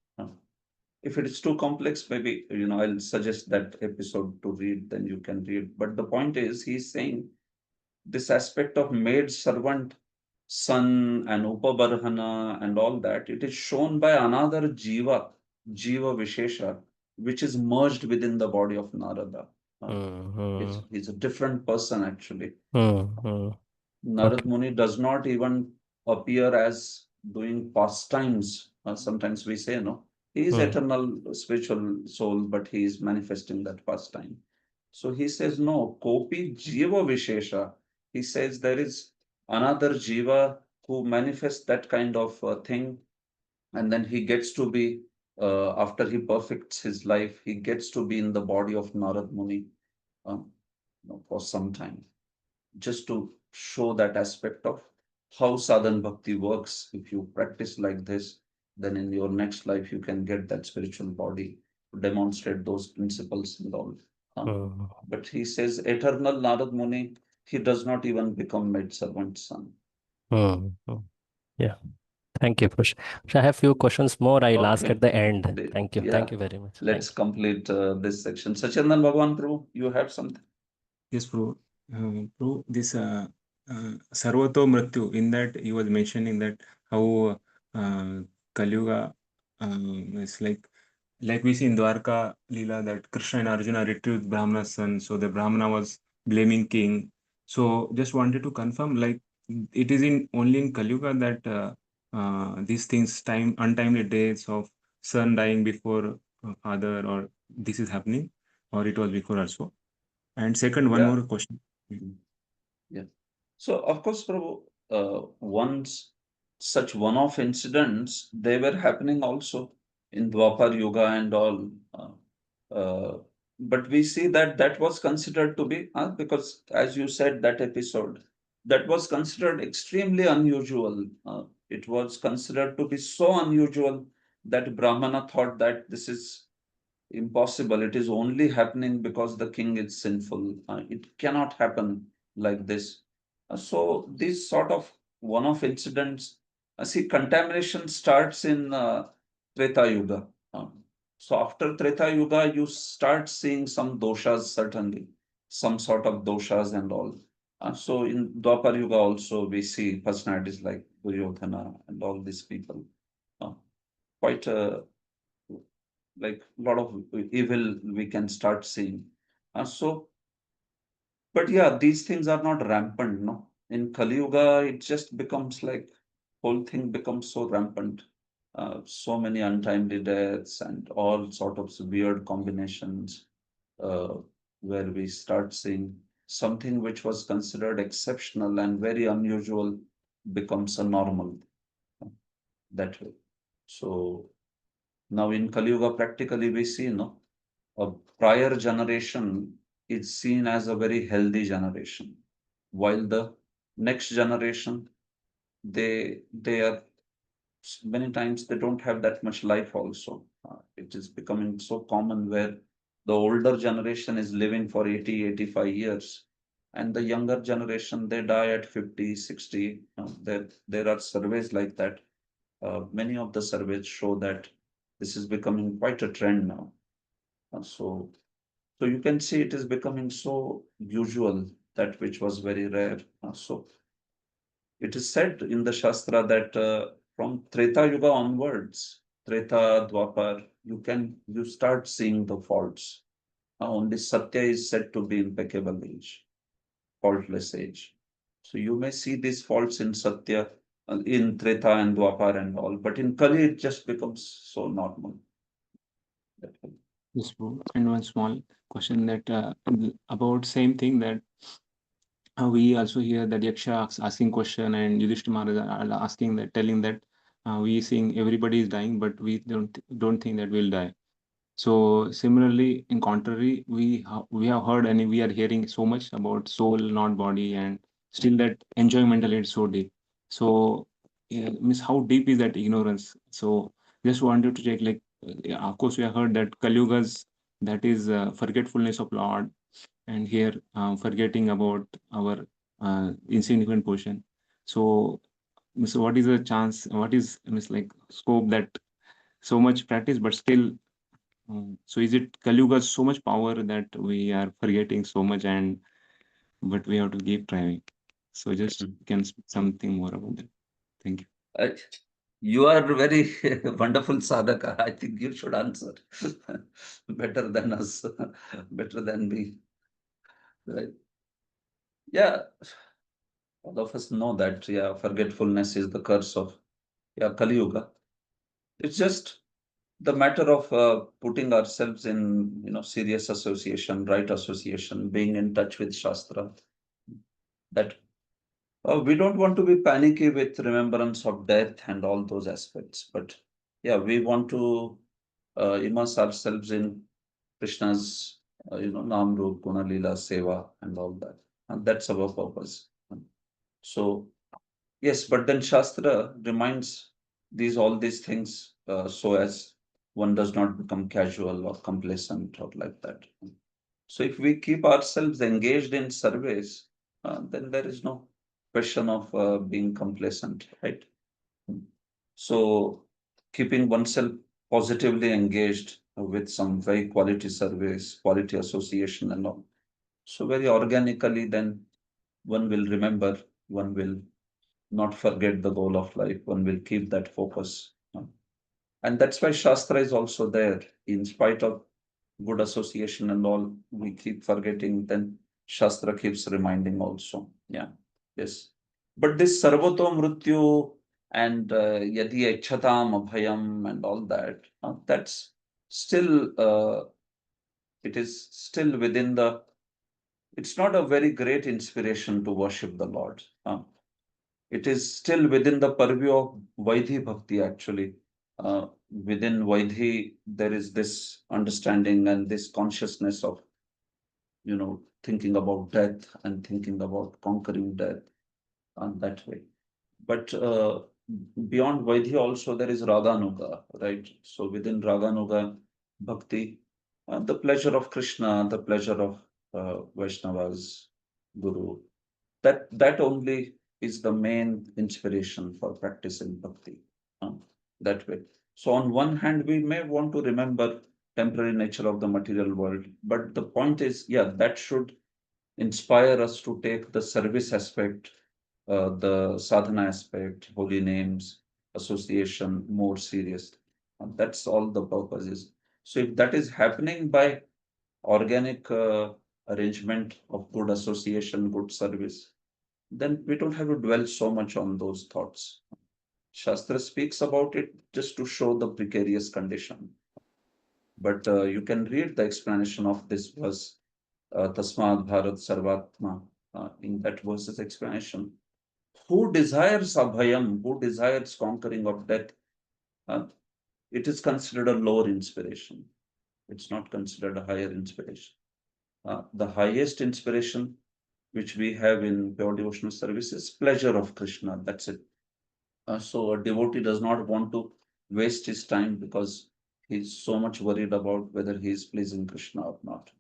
If it is too complex, maybe I'll suggest that episode to read, then you can read. But the point is, he's saying this aspect of maid servant son and upabarhana and all that, it is shown by another jiva vishesha, which is merged within the body of Narada. He's a different person actually. Narad Muni does not even appear as doing pastimes. Sometimes we say, no, he is eternal spiritual soul, but he is manifesting that pastime. So he says, no, Kopi Jiva Vishesha. He says there is another Jiva who manifests that kind of thing. And then he gets to be, after he perfects his life, he gets to be in the body of Narad Muni for some time, just to show that aspect of how sadhan bhakti works. If you practice like this, then in your next life you can get that spiritual body to demonstrate those principles and all. But he says eternal Narad Muni, he does not even become maid servant's son. Yeah. Thank you, Push. I have few questions more. I'll ask Okay. at the end. Thank you. Yeah. Thank you very much. Let's complete this section. Sachindan Bhagwan Prabhu, you have something? Yes, Prabhu. Prabhu, this Sarvato Mrityu, in that he was mentioning that how Kali Yuga is like we see in Dwarka Leela that Krishna and Arjuna retrieved Brahmana's son, so the Brahmana was blaming king. So just wanted to confirm, like it is only in Kali Yuga that these things, untimely deaths of son dying before father, or this is happening, or it was before also. And second, one more question. Yeah. So of course, Prabhu, once such one-off incidents, they were happening also in Dwapar Yuga and all. But we see that that was considered to be, because as you said, that episode, that was considered extremely unusual. It was considered to be so unusual that Brahmana thought that this is impossible. It is only happening because the king is sinful. It cannot happen like this. So these sort of one-off incidents, see, contamination starts in Treta Yuga. So after Treta Yuga, you start seeing some doshas, certainly, some sort of doshas and all. So in Dwapar Yuga also, we see personalities like Duryodhana and all these people. Quite a like a lot of evil we can start seeing. But yeah, these things are not rampant, no. In Kali Yuga, it just becomes like whole thing becomes so rampant. So many untimely deaths and all sort of weird combinations, where we start seeing something which was considered exceptional and very unusual becomes a normal that way. So now in Kali Yuga, practically we see, no, a prior generation is seen as a very healthy generation, while the next generation, they are many times they don't have that much life also. It is becoming so common where the older generation is living for 80, 85 years, and the younger generation, they die at 50, 60. There are surveys like that. Many of the surveys show that this is becoming quite a trend now. So you can see it is becoming so usual, that which was very rare. So it is said in the Shastra that from Treta Yuga onwards, Treta, Dwapar, you start seeing the faults. Only Satya is said to be impeccable age, faultless age. So you may see these faults in Satya, in Treta and Dwapar and all, but in Kali it just becomes so normal. Yes, bro. And one small question that about same thing that we also hear that Yaksha asking question and Yudhishthira Maharaj are asking that, telling that we seeing everybody is dying, but we don't think that we'll die. So similarly, in contrary, we have heard and we are hearing so much about soul, not body, and still that enjoyment mentality is so deep. So yeah, means how deep is that ignorance? So just wanted to check, like, of course we have heard that Kali-yuga's, that is forgetfulness of Lord, and here forgetting about our insignificant portion. So means what is the chance? What is means like scope that so much practice, but still? So is it Kali-yuga so much power that we are forgetting so much, and but we have to keep trying? So just can speak something more about that. Thank you. You are very wonderful sadhaka. I think you should answer better than us, better than me. Right? Yeah, all of us know that. Yeah, forgetfulness is the curse of Kali Yuga. It's just the matter of putting ourselves in serious association, right association, being in touch with Shastra. That we don't want to be panicky with remembrance of death and all those aspects, but yeah, we want to immerse ourselves in Krishna's, Nam Rup, Guna Leela, Seva, and all that. And that's our purpose. So, yes, but then Shastra reminds all these things so as one does not become casual or complacent or like that. So, if we keep ourselves engaged in service, then there is no question of being complacent, right? So, keeping oneself positively engaged with some very quality service, quality association, and all. So, very organically, then one will remember, one will not forget the goal of life, one will keep that focus. And that's why Shastra is also there. In spite of good association and all, we keep forgetting, then Shastra keeps reminding also. Yeah, yes. But this Sarvato Mrityu and Yadi Echatam Abhayam and all that, that's still, it is still within the, it's not a very great inspiration to worship the Lord. It is still within the purview of Vaidhi Bhakti actually. Within Vaidhi, there is this understanding and this consciousness of, thinking about death and thinking about conquering death that way. But beyond Vaidhi also there is Raganuga, right? So within Raganuga Bhakti, the pleasure of Krishna, the pleasure of Vaishnavas, Guru, that only is the main inspiration for practicing bhakti. That way. So on one hand, we may want to remember temporary nature of the material world, but the point is, yeah, that should inspire us to take the service aspect, the sadhana aspect, holy names, association more serious. That's all the purpose is. So if that is happening by organic arrangement of good association, good service, then we don't have to dwell so much on those thoughts. Shastra speaks about it just to show the precarious condition. But you can read the explanation of this verse, Tasmad Bharat Sarvatma, in that verse's explanation. Who desires abhayam, who desires conquering of death, it is considered a lower inspiration. It's not considered a higher inspiration. The highest inspiration which we have in pure devotional service is pleasure of Krishna. That's it. So a devotee does not want to waste his time because he's so much worried about whether he is pleasing Krishna or not.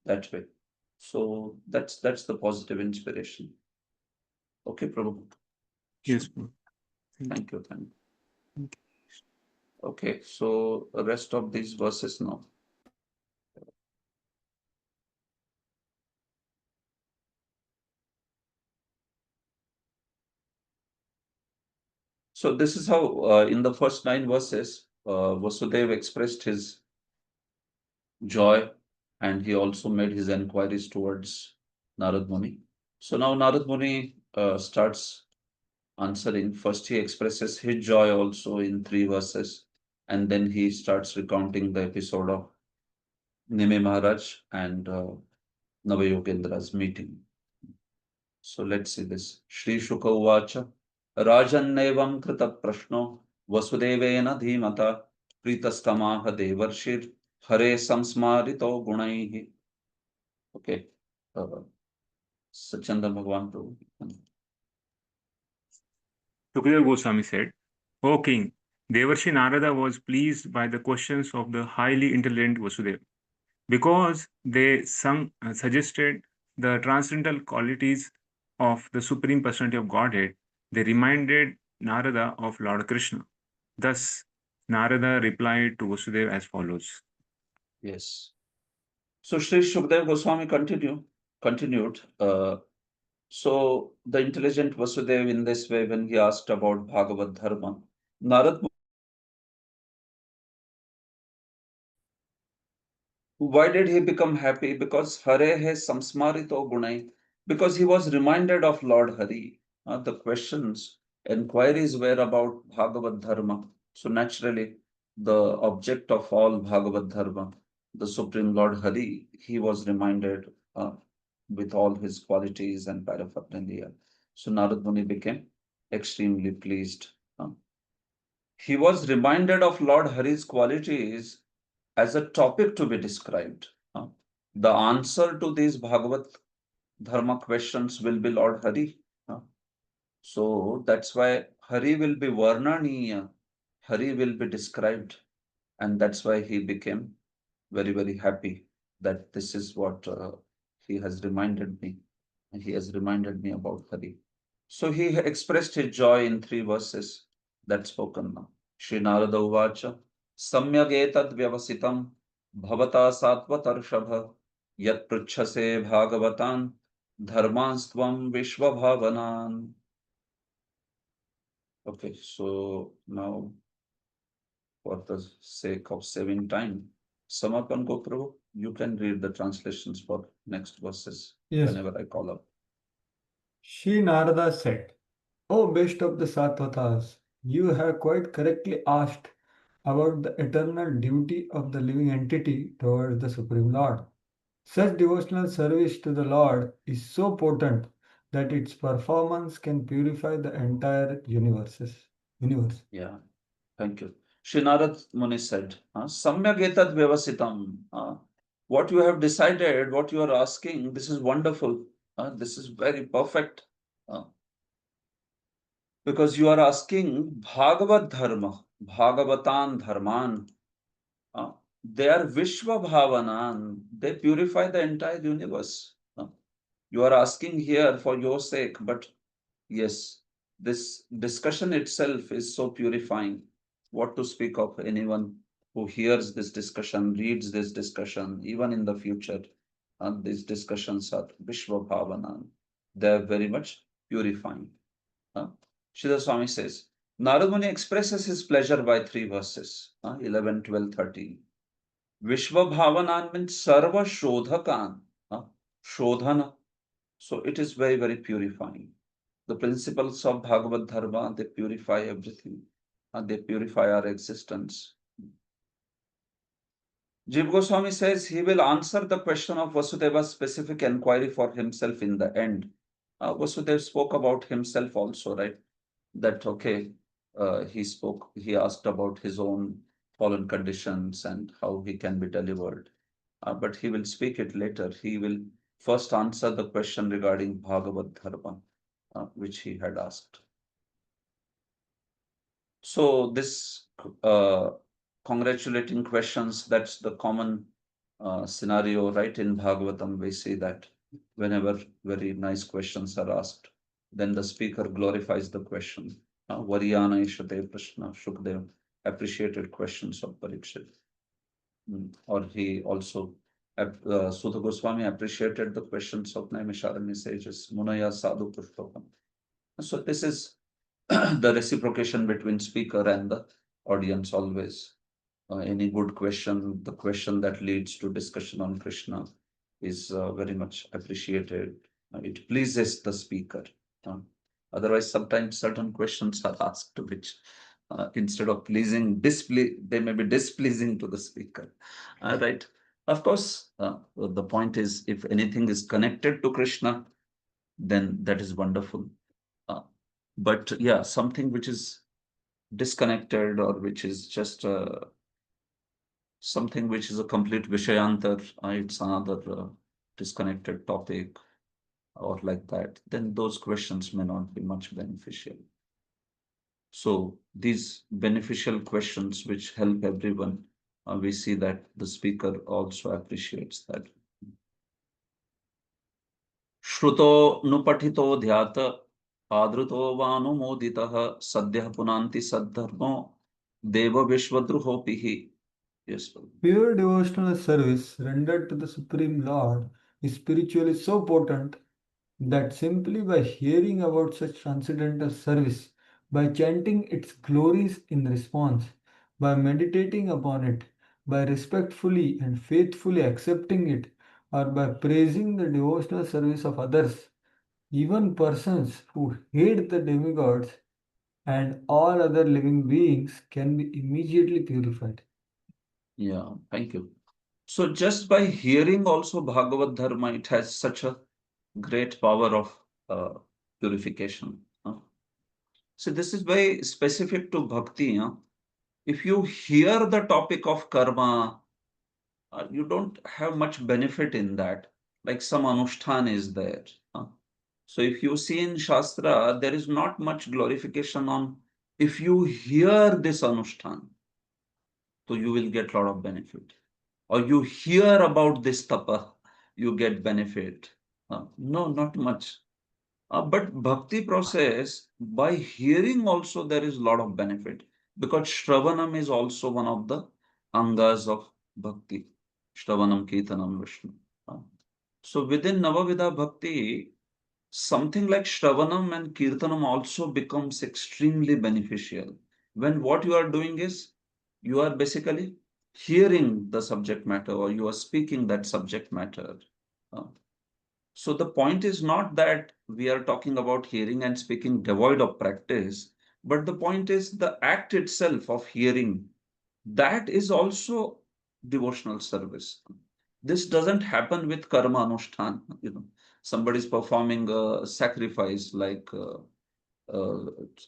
That way. So that's the positive inspiration. Okay, Prabhu. Yes, Prabhu. Thank you. Thank you. Okay, so the rest of these verses now. So this is how in the first 9 verses, Vasudeva expressed his joy and he also made his enquiries towards Narad Muni. So now Narad Muni starts answering. First he expresses his joy also in 3 verses and then he starts recounting the episode of Nime Maharaj and Navayogendra's meeting. So let's see this. Shri Shuka Uvacha Rajannevam Krita Prashno Vasudevena Dhimata Pritastamah Devarshir Hare Samsmarito Gunaihi. Okay. Sachandra Bhagwan Prabhu. Sukadeva Goswami said, O king, Devarshi Narada was pleased by the questions of the highly intelligent Vasudeva because they suggested the transcendental qualities of the Supreme Personality of Godhead. They reminded Narada of Lord Krishna. Thus, Narada replied to Vasudeva as follows. Yes. So Sri Shukdev Goswami continued. So the intelligent Vasudev in this way, when he asked about Bhagavad Dharma, Narad, why did he become happy? Because Hare he samsmarito gunai, because he was reminded of Lord Hari. The questions, inquiries were about Bhagavad Dharma. So naturally, the object of all Bhagavad Dharma, the Supreme Lord Hari, he was reminded with all his qualities and paraphernalia. So Narad Muni became extremely pleased. He was reminded of Lord Hari's qualities as a topic to be described. The answer to these Bhagavad Dharma questions will be Lord Hari. So that's why Hari will be Varnaniya, Hari will be described, and that's why he became very, very happy that this is what he has reminded me. He has reminded me about Hari. So he expressed his joy in 3 verses that's spoken now. Shri Narada Uvacha Samyagetad Vyavasitam Bhavata Sattvatarshava Yat Pruchhase Bhagavatan Dharmanstvam Vishwabhavanan. Okay, so now for the sake of saving time, Samapan Goprabhu, you can read the translations for next verses whenever I call up. Shri Narada said, O best of the Sattvatas, you have quite correctly asked about the eternal duty of the living entity towards the Supreme Lord. Such devotional service to the Lord is so potent that its performance can purify the entire universe. Yeah, thank you. Shri Narad Muni said, Samyagetad Vyavasitam. What you have decided, what you are asking, this is wonderful. This is very perfect. Because you are asking Bhagavad Dharma, Bhagavatan Dharman. They are Vishwa Bhavanan. They purify the entire universe. You are asking here for your sake, but yes, this discussion itself is so purifying. What to speak of anyone who hears this discussion, reads this discussion, even in the future. These discussions are Vishwa Bhavanan. They are very much purifying. Sridhar Swami says, Narad Muni expresses his pleasure by 3 verses, 11, 12, 13. Vishwa Bhavanan means Sarva Shodhakan, Shodhana. So it is very, very purifying. The principles of Bhagavad Dharma, they purify everything. They purify our existence. Jiva Goswami says he will answer the question of Vasudeva's specific inquiry for himself in the end. Vasudeva spoke about himself also, right? That, okay, he asked about his own fallen conditions and how he can be delivered. But he will speak it later. He will first answer the question regarding Bhagavad Dharma, which he had asked. So this congratulating questions, that's the common scenario, right? In Bhagavatam, we see that whenever very nice questions are asked, then the speaker glorifies the question. Variyana Ishate Prashna Shukdev appreciated questions of Parikshit. Or he also, Sudha Goswami appreciated the questions of Naimisharanya sages, Munaya Sadhu Pushtokam. So this is the reciprocation between speaker and the audience always. Any good question, the question that leads to discussion on Krishna is very much appreciated. It pleases the speaker. Otherwise, sometimes certain questions are asked which instead of pleasing, they may be displeasing to the speaker. Right. Of course, the point is, if anything is connected to Krishna, then that is wonderful. But yeah, something which is disconnected or which is just something which is a complete Vishayantar, it's another disconnected topic. or like that, then those questions may not be much beneficial. So these beneficial questions which help everyone, we see that the speaker also appreciates that. Shruto nupatito dhyata adruto vanumoditah sadyah punanti saddharmo deva vishvadruhopihi. Yes, Prabhu. Pure devotional service rendered to the Supreme Lord is spiritually so potent that simply by hearing about such transcendental service, by chanting its glories in response, by meditating upon it, by respectfully and faithfully accepting it, or by praising the devotional service of others, even persons who hate the demigods and all other living beings can be immediately purified. Yeah, thank you. So just by hearing also Bhagavad Dharma, it has such a great power of purification. So this is very specific to bhakti. If you hear the topic of karma, you don't have much benefit in that. Like some anushthan is there. So if you see in Shastra, there is not much glorification on if you hear this anushthan, so you will get a lot of benefit. Or you hear about this tapa, you get benefit. No, not much. But bhakti process, by hearing also there is a lot of benefit, because Shravanam is also one of the angas of bhakti. Shravanam, Kirtanam, Vishnu. So within Navavidha Bhakti, something like Shravanam and Kirtanam also becomes extremely beneficial. When what you are doing is, you are basically hearing the subject matter, or you are speaking that subject matter. So the point is not that we are talking about hearing and speaking devoid of practice, but the point is the act itself of hearing, that is also devotional service. This doesn't happen with karma anushtan. Somebody is performing a sacrifice, like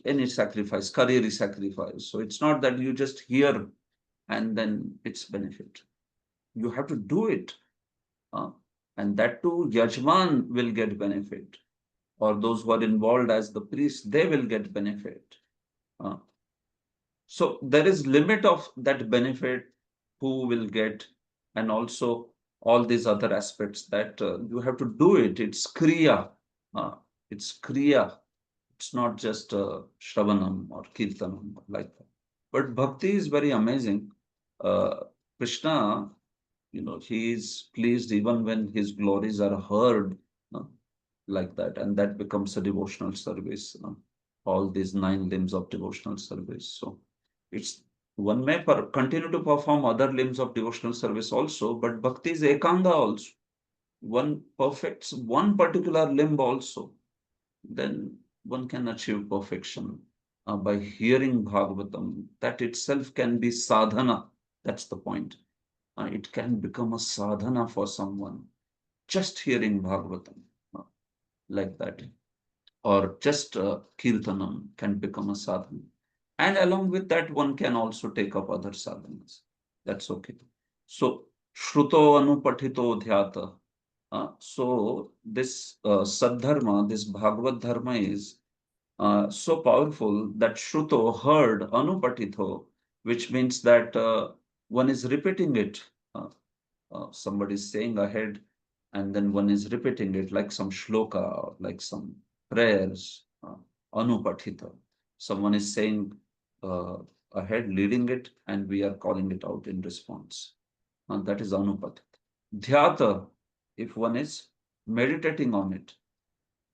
any sacrifice, career sacrifice. So it's not that you just hear and then it's benefit. You have to do it. And that too, Yajman will get benefit, or those who are involved as the priest, they will get benefit. So there is limit of that benefit, who will get, and also all these other aspects that you have to do it. It's kriya. It's kriya. It's not just Shravanam or Kirtanam like that. But bhakti is very amazing. Krishna, he is pleased even when his glories are heard, like that, and that becomes a devotional service. All these 9 limbs of devotional service. So it's one may continue to perform other limbs of devotional service also, but bhakti is ekanga also. One perfects one particular limb also, then one can achieve perfection by hearing Bhagavatam. That itself can be sadhana. That's the point. It can become a sadhana for someone. Just hearing Bhagavatam, like that. Or just Kirtanam can become a sadhana. And along with that, one can also take up other sadhanas. That's okay. So, Shruto Anupatito Dhyata. So, this Sadharma, this Bhagavad Dharma is so powerful that Shruto, heard, Anupatito, which means that one is repeating it. Somebody is saying ahead, and then one is repeating it like some shloka, or like some prayers, Anupatita. Someone is saying ahead, leading it, and we are calling it out in response. That is Anupatita. Dhyata, if one is meditating on it.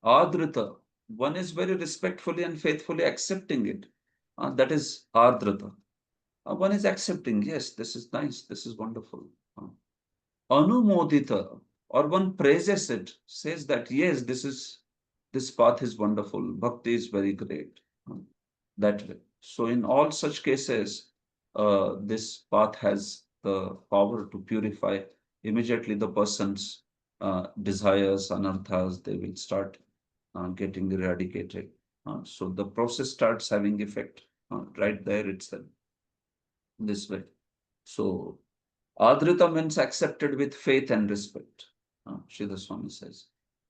Adrita, one is very respectfully and faithfully accepting it. That is Ardrita. One is accepting, yes, this is nice, this is wonderful. Anumodita, or one praises it, says that, yes, this path is wonderful, bhakti is very great. That way. So in all such cases, this path has the power to purify immediately the person's desires, anarthas, they will start getting eradicated. So the process starts having effect right there itself, this way. So Adrita means accepted with faith and respect, Sridhar Swami says.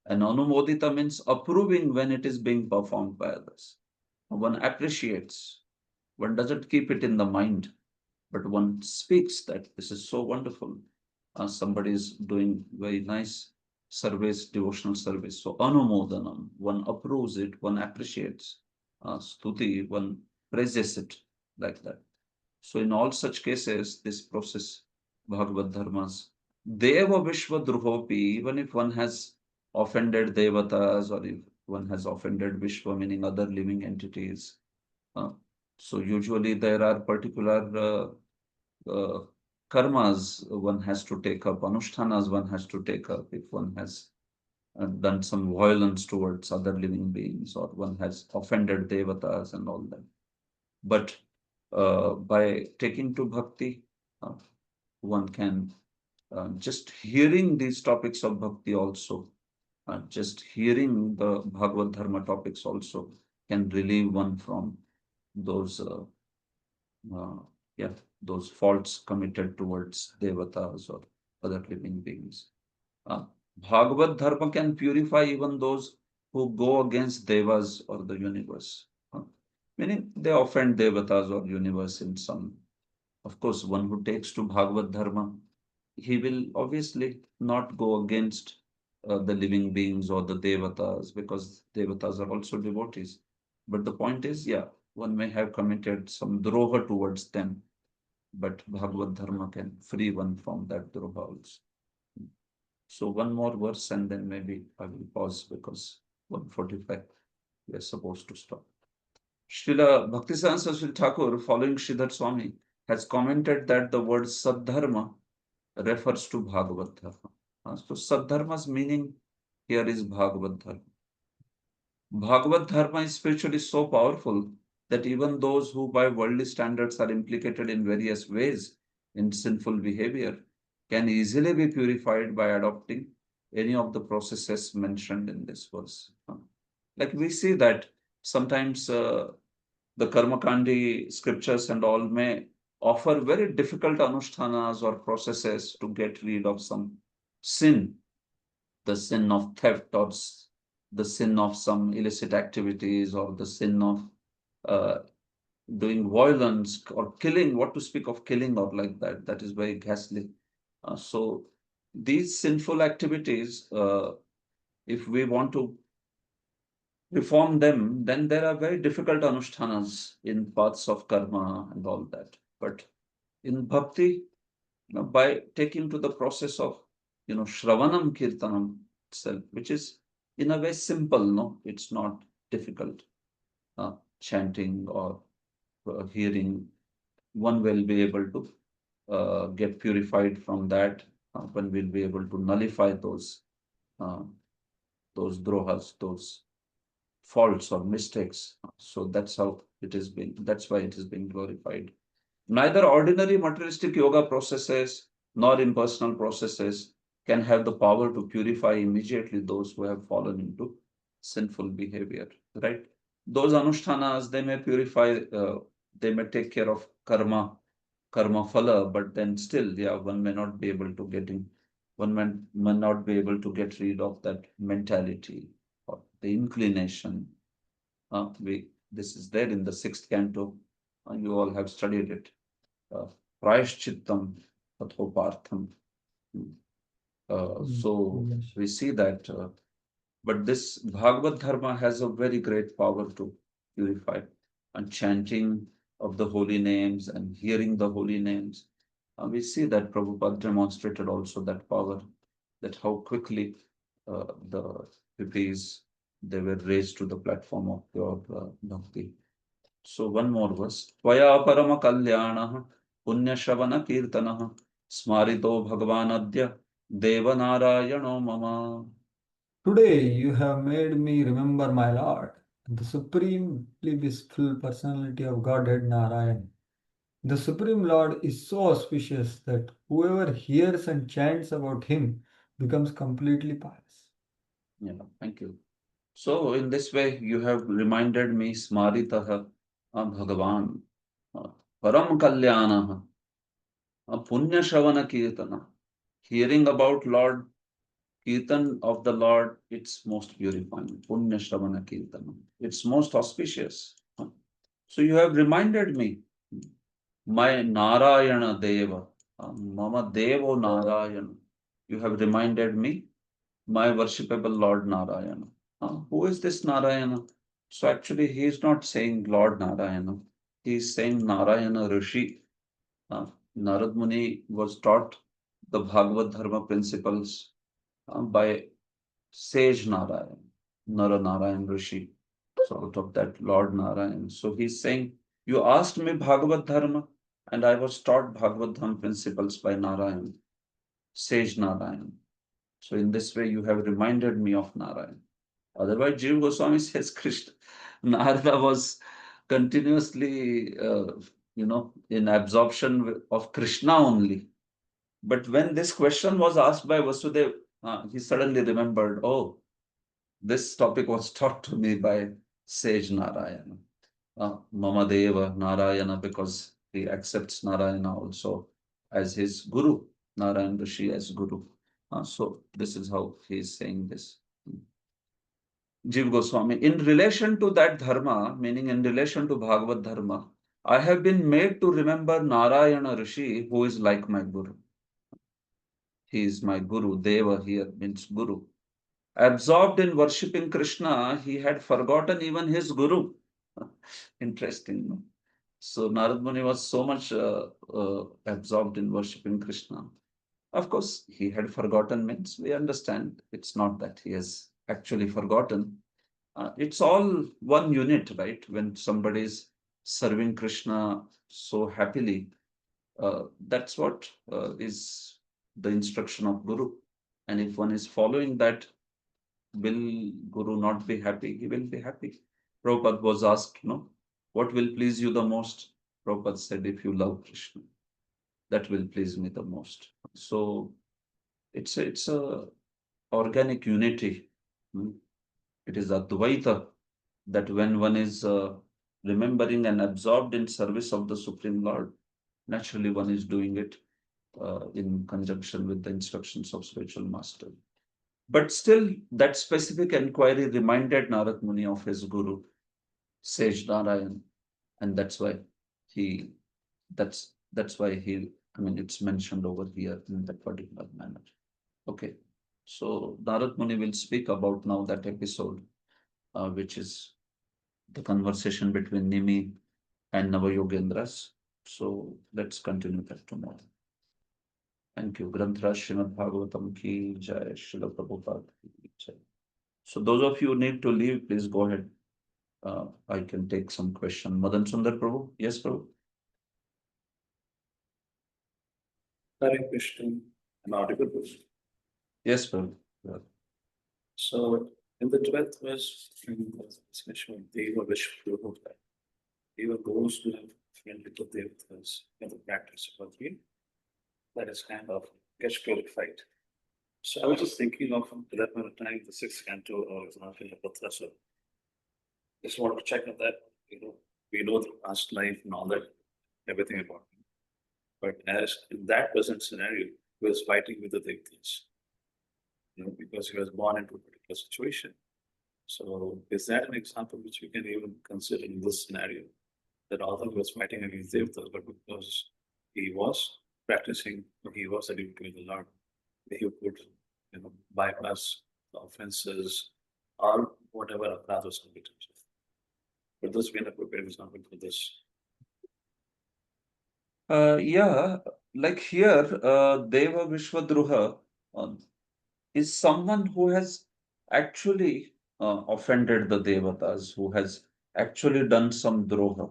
And anumodita means approving when it is being performed by others. One appreciates, one doesn't keep it in the mind, but one speaks that this is so wonderful. Somebody is doing very nice service, devotional service. So anumodanam, one approves it, one appreciates. Stuti, one praises it like that. So in all such cases, this process, Bhagavad Dharmas, Deva Vishwa Druhopi, even if one has offended Devatas or if one has offended Vishwa, meaning other living entities. So usually there are particular karmas one has to take up, anushtanas one has to take up if one has done some violence towards other living beings or one has offended Devatas and all that. But by taking to bhakti, one can just hearing these topics of bhakti also, just hearing the Bhagavad Dharma topics also can relieve one from those, those faults committed towards devatas or other living beings. Bhagavad Dharma can purify even those who go against devas or the universe. Meaning they offend devatas or universe in some. Of course, one who takes to Bhagavad Dharma, he will obviously not go against the living beings or the devatas because devatas are also devotees. But the point is, yeah, one may have committed some droha towards them, but Bhagavad Dharma can free one from that droha also. So one more verse and then maybe I will pause because 1:45 we are supposed to stop. Srila Bhaktivedanta Saraswati Thakur, following Sridhar Swami, has commented that the word Sadharma refers to Bhagavad Dharma. So Sadharma's meaning here is Bhagavad Dharma. Bhagavad Dharma is spiritually so powerful that even those who by worldly standards are implicated in various ways in sinful behavior can easily be purified by adopting any of the processes mentioned in this verse. Like we see that sometimes the Karmakandi scriptures and all may offer very difficult anushtanas or processes to get rid of some sin, the sin of theft or the sin of some illicit activities or the sin of doing violence or killing, what to speak of killing or like that, that is very ghastly. So these sinful activities, if we want to reform them, then there are very difficult anushtanas in paths of karma and all that. But in bhakti, by taking to the process of, Shravanam Kirtanam itself, which is in a way simple, no, it's not difficult. Chanting or hearing, one will be able to get purified from that. One will be able to nullify those drohas, those faults or mistakes. So that's how it is being, that's why it is being glorified. Neither ordinary materialistic yoga processes nor impersonal processes can have the power to purify immediately those who have fallen into sinful behavior, right? Those anushtanas, they may purify, they may take care of karma phala, but then still, yeah, one may not be able to one may not be able to get rid of that mentality or the inclination. This is there in the 6th canto. You all have studied it. Prayashchittam Tathopartham. So we see that, but this Bhagavad Dharma has a very great power to purify, and chanting of the holy names and hearing the holy names. We see that Prabhupada demonstrated also that power, that how quickly the hippies, they were raised to the platform of pure bhakti. So one more verse. Tvaya parama kalyanah punya shravana kirtanah smarito bhagavan adya devanarayano mama. Today you have made me remember my Lord, the supremely blissful personality of Godhead Narayan. The Supreme Lord is so auspicious that whoever hears and chants about him becomes completely pious. Yeah, thank you. So in this way, you have reminded me Smaritaha Bhagavan Param Kalyanaha Punya Shravana Kirtana. Hearing about Lord Kirtan of the Lord, it's most purifying. Punya Shravana Kirtanam. It's most auspicious. So you have reminded me, my Narayana Deva, Mama Devo Narayana. You have reminded me, my worshipable Lord Narayana. Who is this Narayana? So actually, he is not saying Lord Narayana. He is saying Narayana Rishi. Narad Muni was taught the Bhagavad Dharma principles by sage Narayan, Nara Narayan Rishi. So out of that, Lord Narayan. So he's saying, you asked me Bhagavad Dharma, and I was taught Bhagavad Dharma principles by Narayan, sage Narayan. So in this way, you have reminded me of Narayan. Otherwise, Jiva Goswami says Krishna. Narada was continuously, in absorption of Krishna only. But when this question was asked by Vasudeva, he suddenly remembered, oh, this topic was taught to me by sage Narayana. Mama Deva Narayana, because he accepts Narayana also as his guru, Narayan Rishi as guru. So this is how he is saying this. Jiva Goswami, in relation to that dharma, meaning in relation to Bhagavad Dharma, I have been made to remember Narayana Rishi, who is like my guru. He is my guru. Deva here means guru. Absorbed in worshipping Krishna, he had forgotten even his guru. Interesting, no? So Narad Muni was so much absorbed in worshipping Krishna. Of course, he had forgotten means we understand it's not that he has actually forgotten. It's all one unit, right? When somebody is serving Krishna so happily, that's what is the instruction of Guru. And if one is following that, will Guru not be happy? He will be happy. Prabhupada was asked, what will please you the most? Prabhupada said, if you love Krishna, that will please me the most. So it's a organic unity. It is Advaita, that when one is remembering and absorbed in service of the Supreme Lord, naturally one is doing it in conjunction with the instructions of spiritual master. But still, that specific inquiry reminded Narad Muni of his guru, Sage Narayan, and that's why it's mentioned over here in that particular manner. Okay, so Narad Muni will speak about now that episode, which is the conversation between Nimi and Navayogendras. So let's continue that tomorrow. Thank you. Granthra Srimad Bhagavatam ki jai, Srila Prabhupada ki jai. So those of you who need to leave, please go ahead. I can take some question. Madan Sundar Prabhu? Yes, Prabhu? Hare Krishna, an audible Prabhu. Yes, Prabhu. Yeah. So in the 12th verse, discussion, Deva Vishwa, Deva goes to have friendly to Devatas in the practice of Bhakti. That is kind of gets purified. So I was just thinking of that point of time, the 6th canto or example of Patrasa. Just want to check on that, we know the past life and all that, everything about him. But as in that present scenario, he was fighting with the Devatas, because he was born into a particular situation. So is that an example which we can even consider in this scenario? That although he was fighting against Devatas, but because he was practicing, he was addicted to the Lord, he could, bypass the offenses or whatever aparathas can be touched. But this being a prepared example for this. Yeah, like here, Deva Vishwadruha is someone who has actually offended the Devatas, who has actually done some droha.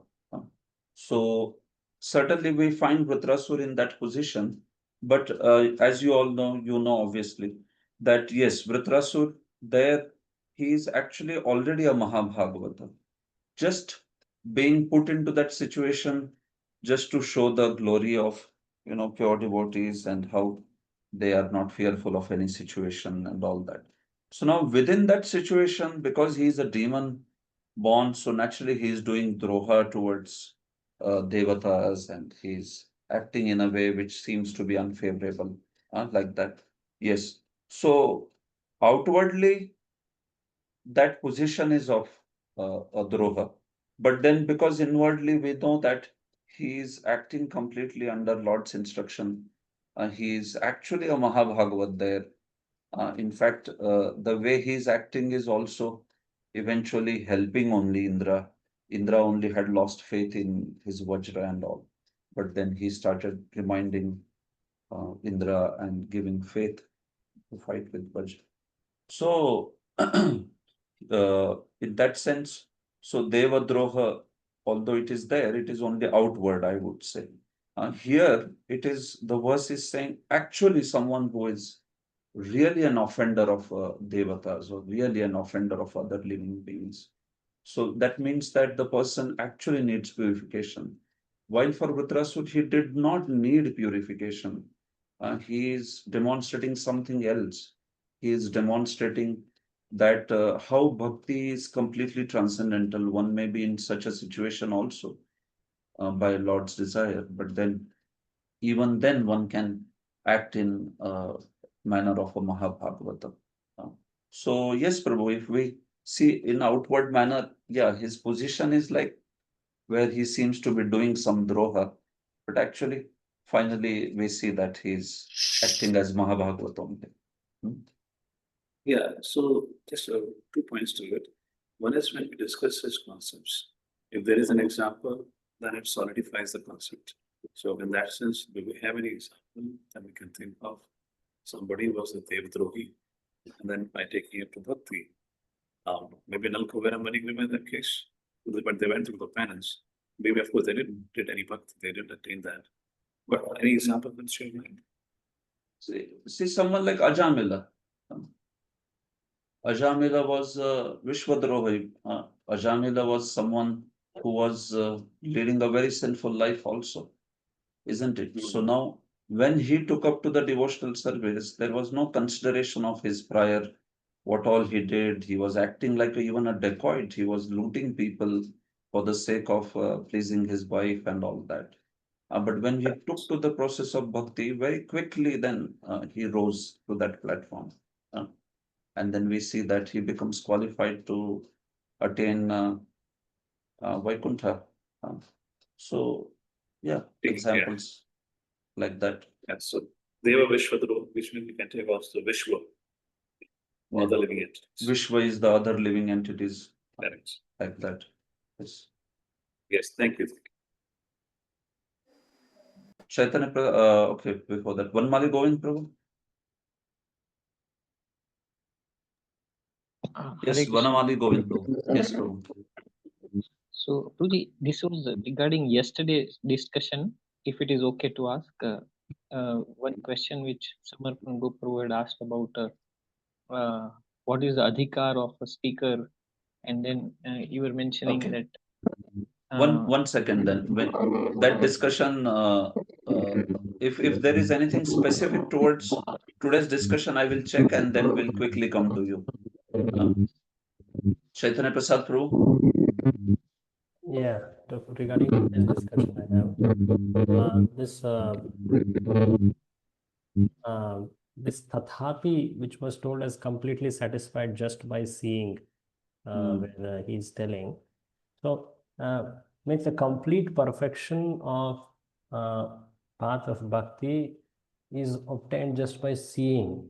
So certainly we find Vritrasur in that position, but as you all know, obviously, that yes, Vritrasur, there, he is actually already a Mahabhagavata. Just being put into that situation just to show the glory of pure devotees and how they are not fearful of any situation and all that. So now within that situation, because he is a demon born, so naturally he is doing droha towards devatas, and he's acting in a way which seems to be unfavorable, like that. Yes. So outwardly that position is of a droha, but then because inwardly we know that he is acting completely under Lord's instruction, he is actually a Mahabhagavat there. In fact, the way he is acting is also eventually helping only Indra. Indra only had lost faith in his Vajra and all, but then he started reminding Indra and giving faith to fight with Vajra. So, in that sense, so Devadroha, although it is there, it is only outward, I would say. Here, it is the verse is saying actually someone who is really an offender of devatas or really an offender of other living beings. So that means that the person actually needs purification. While for Vritrasur, he did not need purification. He is demonstrating something else. He is demonstrating that how bhakti is completely transcendental. One may be in such a situation also by Lord's desire, but then even then one can act in manner of a Mahabhagavata. So yes, Prabhu, if we see in outward manner, yeah, his position is like where he seems to be doing some droha, but actually, finally, we see that he's acting as Mahabhagavata only. Yeah, so just 2 points to it. One is when we discuss such concepts, if there is an example, then it solidifies the concept. So in that sense, do we have any example that we can think of? Somebody was a Devdrohi, and then by taking it to Bhakti, maybe Nalkuvera Manigriva in that case, but they went through the penance. Maybe of course they didn't did any Bhakti, they didn't attain that. But any example that's your mind? See someone like Ajamila. Ajamila was Vishwadrohi. Ajamila was someone who was leading a very sinful life also, isn't it? So now, when he took up to the devotional service, there was no consideration of his prior, what all he did. He was acting like even a dacoit. He was looting people for the sake of pleasing his wife and all that. But when he took to the process of bhakti, very quickly then he rose to that platform. And then we see that he becomes qualified to attain Vaikuntha. So, yeah, examples like that. Yeah, so Deva Vishwadro, which means we can take also Vishwa, other living entities. Vishwa is the other living entities. Correct. Like that. Yes. Yes, thank you. Chaitanya, okay, before that, Vanmali Govind Prabhu. Yes, Vanamali Govind Prabhu. Yes, Prabhu. So, Prabhuji, this was regarding yesterday's discussion. If it is okay to ask, one question which Samarpan Gopru had asked about what is the adhikar of a speaker, and then you were mentioning Okay. that. One second then. When that discussion, if there is anything specific towards today's discussion, I will check and then we'll quickly come to you. Chaitanya Prasad Prabhu. Yeah, regarding this discussion, I have this tathapi, which was told as completely satisfied just by seeing, where he's telling. So, means the complete perfection of path of bhakti is obtained just by seeing.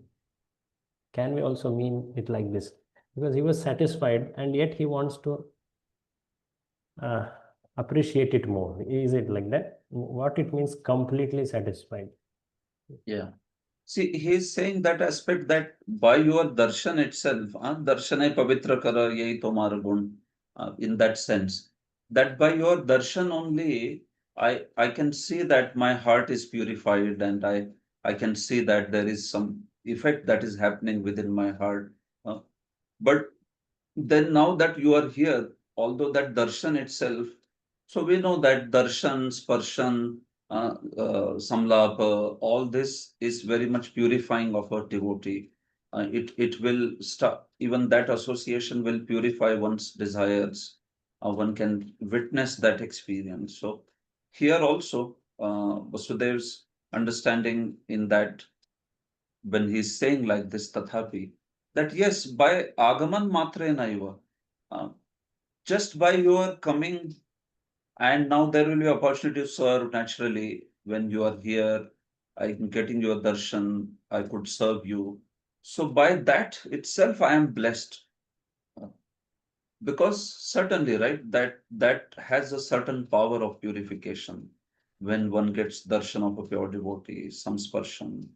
Can we also mean it like this? Because he was satisfied and yet he wants to appreciate it more. Is it like that? What it means completely satisfied? Yeah. See, he is saying that aspect that by your darshan itself, darshane pavitra kara yahi tomar gun, in that sense, that by your darshan only, I can see that my heart is purified and I can see that there is some effect that is happening within my heart. But then now that you are here, although that darshan itself, so we know that darshan, sparshan, samlapa, all this is very much purifying of a devotee. It will stop, even that association will purify one's desires. One can witness that experience. So here also, Vasudev's understanding in that when he's saying like this tathapi, that yes, by Agaman Matrena Iva, just by your coming, and now there will be opportunity to serve naturally when you are here. I'm getting your darshan, I could serve you. So by that itself, I am blessed. Because certainly, right, that has a certain power of purification when one gets darshan of a pure devotee, samsparshan,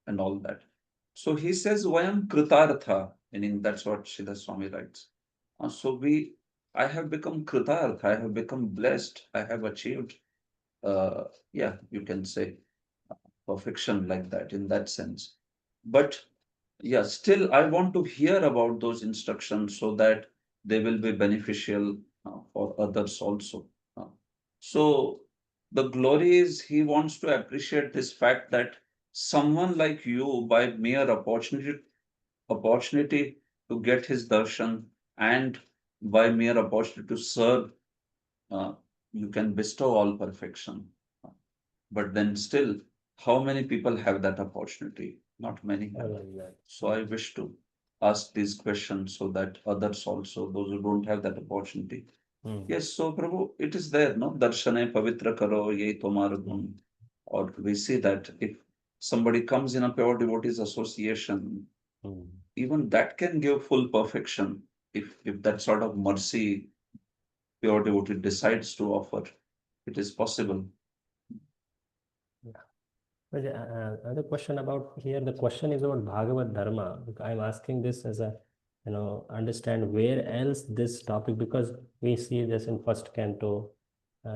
and all that. So he says, Vayam Kritartha, meaning that's what Sridhar Swami writes. So I have become Kritartha, I have become blessed, I have achieved, yeah, you can say perfection like that in that sense. But yeah, still, I want to hear about those instructions so that they will be beneficial for others also. Uh, so the glory is he wants to appreciate this fact that someone like you, by mere opportunity to get his darshan and by mere opportunity to serve, uh, you can bestow all perfection. But then still, how many people have that opportunity? Not many have. So I wish to ask these questions so that others also, those who don't have that opportunity. Yes, so Prabhu, it is there, no? Darshane pavitra karo ye tomar gun. Or we see that if somebody comes in a pure devotees association, even that can give full perfection if that sort of mercy pure devotee decides to offer. It is possible. But another question about here, the question is about Bhagavad Dharma. I'm asking this as a, understand where else this topic, because we see this in first canto,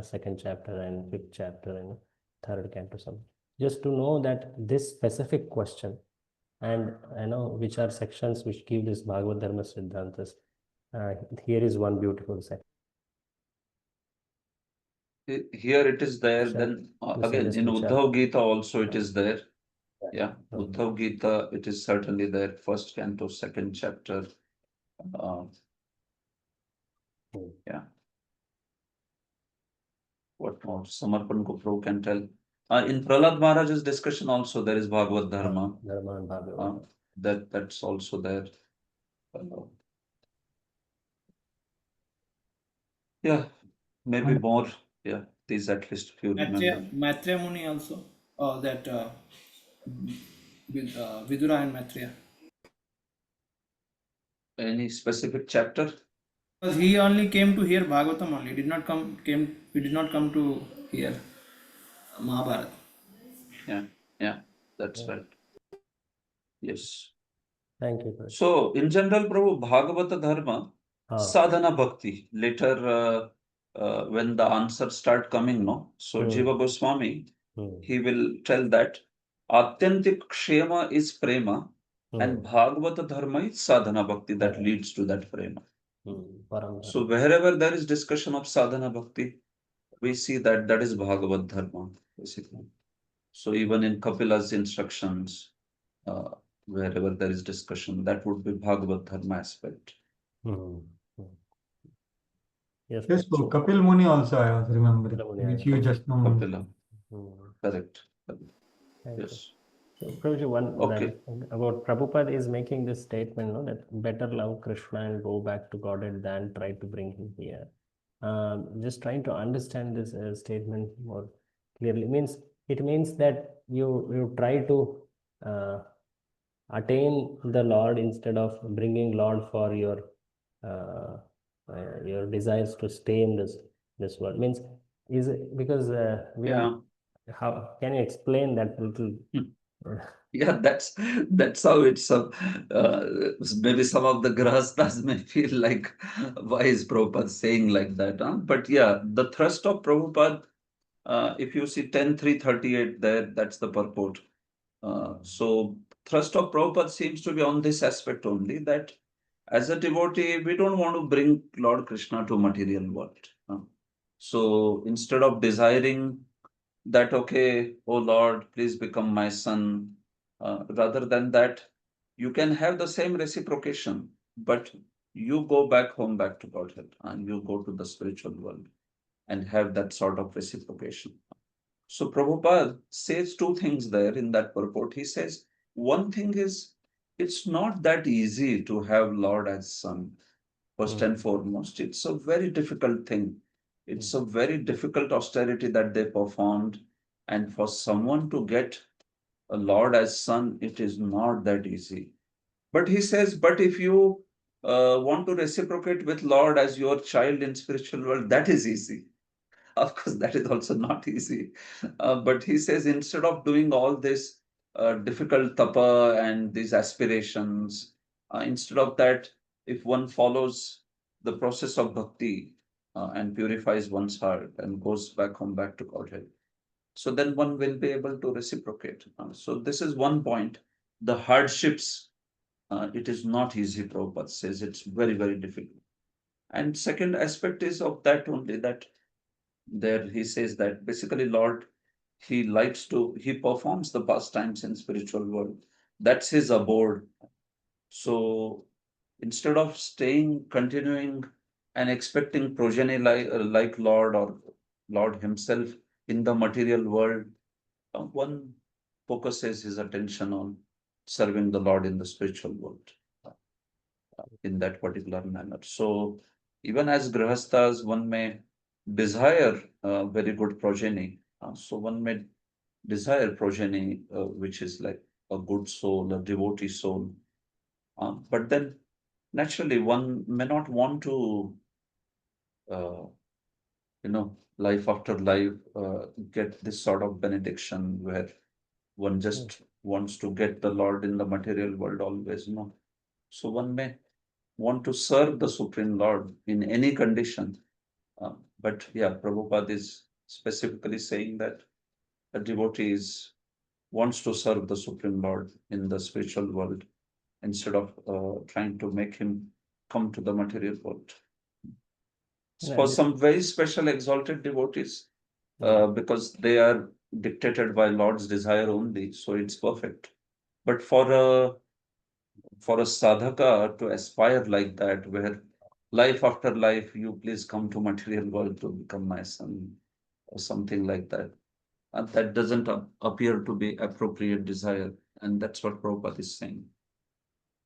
second chapter and fifth chapter and third canto. Some just to know that this specific question, and which are sections which give this Bhagavad Dharma Siddhantas. Here is one beautiful section. Here it is there, then again in Uddhav Gita also it is there. Yeah, Uddhav Gita, it is certainly there, first canto, second chapter. Yeah. What more? Samarpan Kupro can tell. In Prahlad Maharaj's discussion also there is Bhagavad Dharma. Dharma and Bhagavad. That's also there. Yeah, maybe more. Yeah, these at least few remember. Maitreya Muni also, Vidura and Maitreya. Any specific chapter? Because he only came to hear Bhagavatam only. He did not come to hear Mahabharata. Yeah, that's right. Yes. Thank you. So, in general, Prabhu, Bhagavata Dharma, sadhana bhakti. Later, when the answers start coming, no? So, Jiva Goswami, he will tell that Atyantik Kshema is prema, and Bhagavata Dharma is sadhana bhakti that leads to that prema. So, wherever there is discussion of sadhana bhakti, we see that is Bhagavad Dharma, basically. So, even in Kapila's instructions, wherever there is discussion, that would be Bhagavad Dharma aspect. Yes, so Kapil Muni also I was remembering, which you just now Kapila. Correct. Yes. So, Prabhuji, Okay. about Prabhupada is making this statement, no, that better love Krishna and go back to Godhead than try to bring him here. Just trying to understand this statement more clearly. It means that you try to attain the Lord instead of bringing Lord for your desires to stay in this world. Means is it because how can you explain that little? Yeah, that's how it's. Maybe some of the grahastas may feel like, why is Prabhupada saying like that? Huh? But yeah, the thrust of Prabhupada, if you see 10.3.38 there, that's the purport. So thrust of Prabhupada seems to be on this aspect only, that as a devotee, we don't want to bring Lord Krishna to material world. So instead of desiring that, okay, oh Lord, please become my son, rather than that, you can have the same reciprocation, but you go back home, back to Godhead, and you go to the spiritual world and have that sort of reciprocation. So Prabhupada says two things there in that purport. He says, one thing is it's not that easy to have Lord as son. First and foremost, it's a very difficult thing. It's a very difficult austerity that they performed. And for someone to get a Lord as son, it is not that easy. But he says, but if you want to reciprocate with Lord as your child in spiritual world, that is easy. Of course, that is also not easy. But he says, instead of doing all this difficult tapa and these aspirations, instead of that, if one follows the process of bhakti and purifies one's heart and goes back home, back to Godhead, so then one will be able to reciprocate. So this is one point. The hardships, it is not easy, Prabhupada says, it's very, very difficult. And second aspect is of that only, that there he says that basically Lord, he performs the pastimes in spiritual world. That's his abode. So instead of continuing and expecting progeny like Lord or Lord himself in the material world, one focuses his attention on serving the Lord in the spiritual world in that particular manner. So even as grahasthas, one may desire very good progeny. So one may desire progeny which is like a good soul, a devotee soul. But then naturally one may not want to, life after life, get this sort of benediction where one just wants to get the Lord in the material world always. No. So one may want to serve the Supreme Lord in any condition. But yeah, Prabhupada is specifically saying that a devotee wants to serve the Supreme Lord in the spiritual world instead of trying to make him come to the material world. For some very special exalted devotees, because they are dictated by Lord's desire only, so it's perfect. But for a sadhaka to aspire like that, where life after life, you please come to material world to become my son, or something like that. And that doesn't appear to be appropriate desire. And that's what Prabhupada is saying.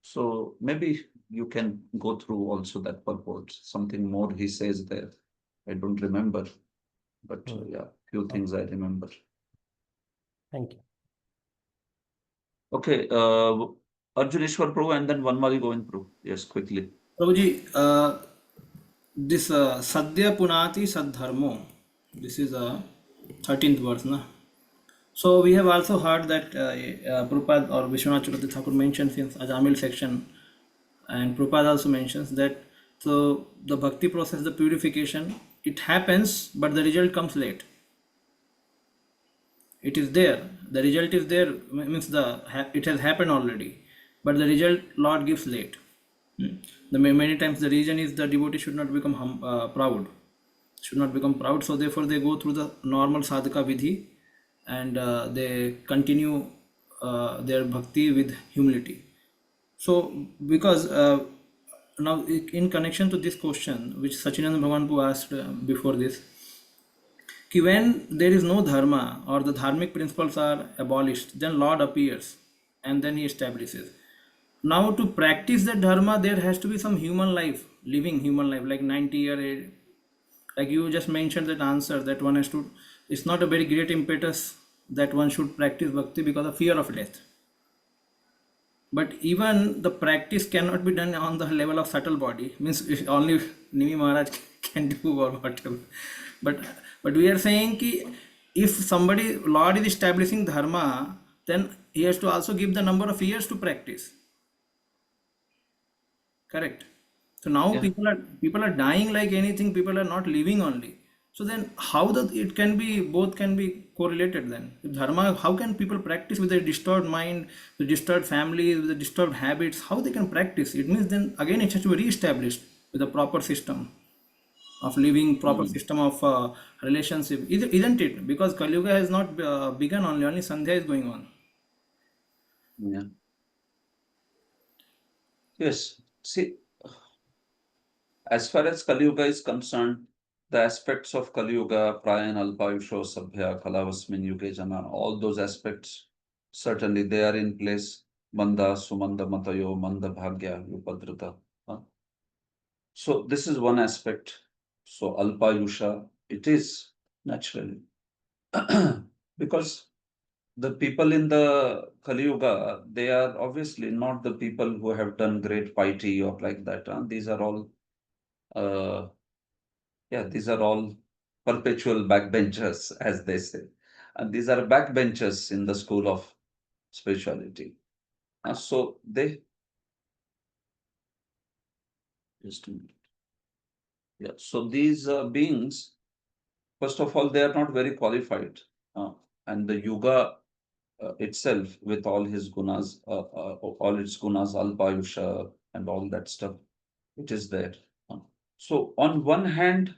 So maybe you can go through also that purport. Something more he says there. I don't remember. But yeah, few things I remember. Thank you. Okay, Arjuneshwar Prabhu and then Vanmali Govind Prabhu. Yes, quickly. Prabhuji, this Sadhya Punati Sadharmo, this is a 13th verse, na? So we have also heard that Prabhupada or Vishwanath Chakravarti Thakur mentions in Ajamil section, and Prabhupada also mentions that so the bhakti process, the purification, it happens, but the result comes late. It is there, the result is there, means it has happened already, but the result Lord gives late. Many times the reason is the devotee should not become proud, so therefore they go through the normal sadhaka vidhi and they continue their bhakti with humility. So because now in connection to this question which Sachinanda Bhagavan asked before this, when there is no dharma or the dharmic principles are abolished, then Lord appears and then he establishes. Now to practice the dharma, there has to be some human life, living human life, like 90-year, like you just mentioned that answer that one has to, it's not a very great impetus that one should practice bhakti because of fear of death. But even the practice cannot be done on the level of subtle body, means only Nimi Maharaj can do or whatever. But we are saying ki if somebody, Lord is establishing dharma, then he has to also give the number of years to practice. Correct. So now people are dying like anything, people are not living only. So then how it can be, both can be correlated then? If dharma, how can people practice with a disturbed mind, with disturbed families, with the disturbed habits? How they can practice? It means then again it has to be re-established with a proper system of living, proper system of relationship, isn't it? Because Kali Yuga has not begun only Sandhya is going on. Yeah. Yes. See, as far as Kali Yuga is concerned, the aspects of Kali Yuga, Prayan, Alpayusho, Sabhya, Kalavasmin, Yuge Jana, all those aspects, certainly they are in place. Manda Sumanda Matayo Manda Bhagya Vipadrita. So this is one aspect. So Alpayusha, it is naturally. Because the people in the Kali Yuga, they are obviously not the people who have done great piety or like that. These are all, these are all perpetual backbenchers, as they say. And these are backbenchers in the school of spirituality. So they, just a minute. Yeah, so these beings, first of all, they are not very qualified. And the Yuga itself, with all his gunas, all its gunas, Alpayusha and all that stuff, it is there. So on one hand,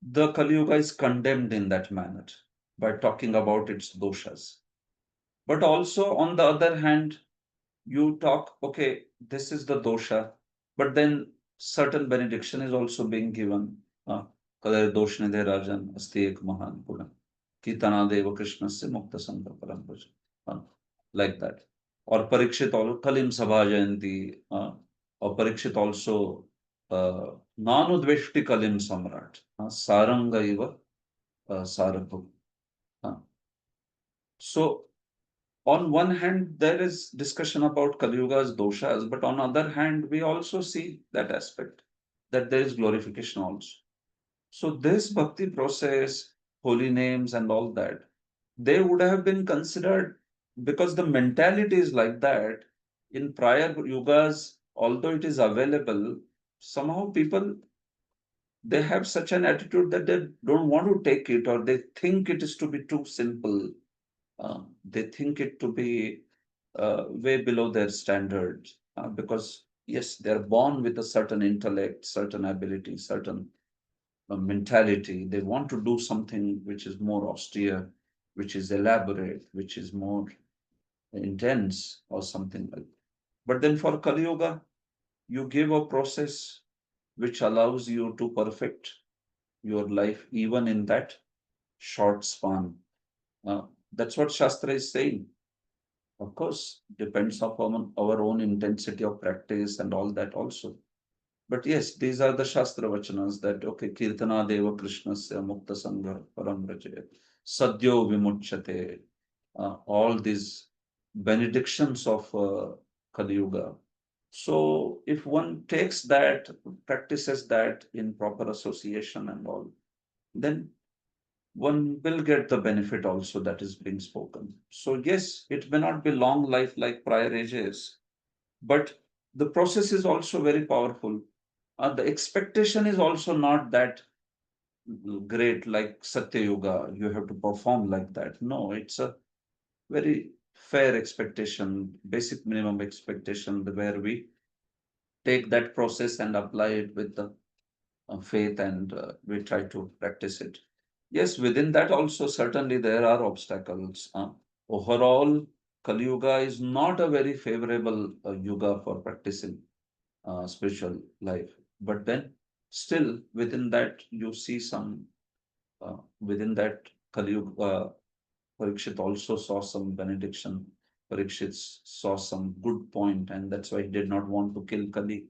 the Kali Yuga is condemned in that manner by talking about its doshas. But also on the other hand, you talk, okay, this is the dosha, but then certain benediction is also being given. Kadare doshnidhe rajan asti ek mahan guna. Kitana deva Krishna se mukta sangha param bhaja. Like that. Or Parikshit also, Kalim Sabha Jayanti, or Parikshit also, Nanudveshti Kalim Samrat, Saranga iva Sarabhu. So, on one hand, there is discussion about Kali Yuga's doshas, but on other hand, we also see that aspect, that there is glorification also. So this bhakti process, holy names and all that, they would have been considered, because the mentality is like that in prior yugas, although it is available, somehow people, they have such an attitude that they don't want to take it, or they think it is to be too simple. They think it to be way below their standards, because yes, they're born with a certain intellect, certain ability, certain mentality. They want to do something which is more austere, which is elaborate, which is more intense, or something like that. But then for Kali Yuga, you give a process which allows you to perfect your life even in that short span. That's what Shastra is saying. Of course, depends upon our own intensity of practice and all that also. But yes, these are the Shastra Vachanas that, okay, Kirtana Deva Krishnasya Mukta Sangha Param Raje, Sadyo Vimuchyate, all these benedictions of Kali Yuga. So if one takes that, practices that in proper association and all, then one will get the benefit also that is being spoken. So yes, it may not be long life like prior ages, but the process is also very powerful. The expectation is also not that great like Satya Yuga. You have to perform like that. No, it's a very fair expectation, basic minimum expectation, where we take that process and apply it with the faith, and we try to practice it. Yes, within that also certainly there are obstacles. Overall, Kali Yuga is not a very favorable yuga for practicing spiritual life. But then still within that you see some, within that Kali Yuga, Parikshit also saw some benediction. Parikshit saw some good point, and that's why he did not want to kill Kali,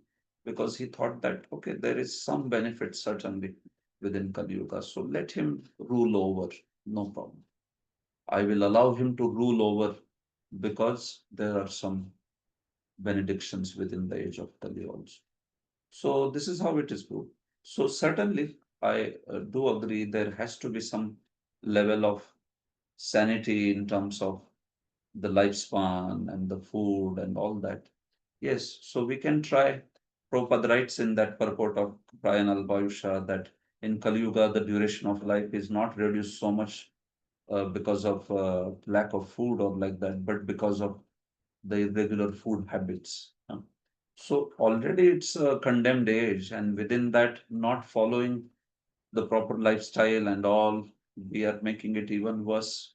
because he thought that, okay, there is some benefit certainly within Kali Yuga. So let him rule over, no problem. I will allow him to rule over because there are some benedictions within the age of Kali also. So this is how it is proved. So certainly I do agree there has to be some level of sanity in terms of the lifespan and the food and all that. Yes, so we can try. Prabhupada writes in that purport of Prayanal Bhayusha that in Kali Yuga the duration of life is not reduced so much because of lack of food or like that, but because of the irregular food habits. So already it's a condemned age, and within that, not following the proper lifestyle and all, we are making it even worse.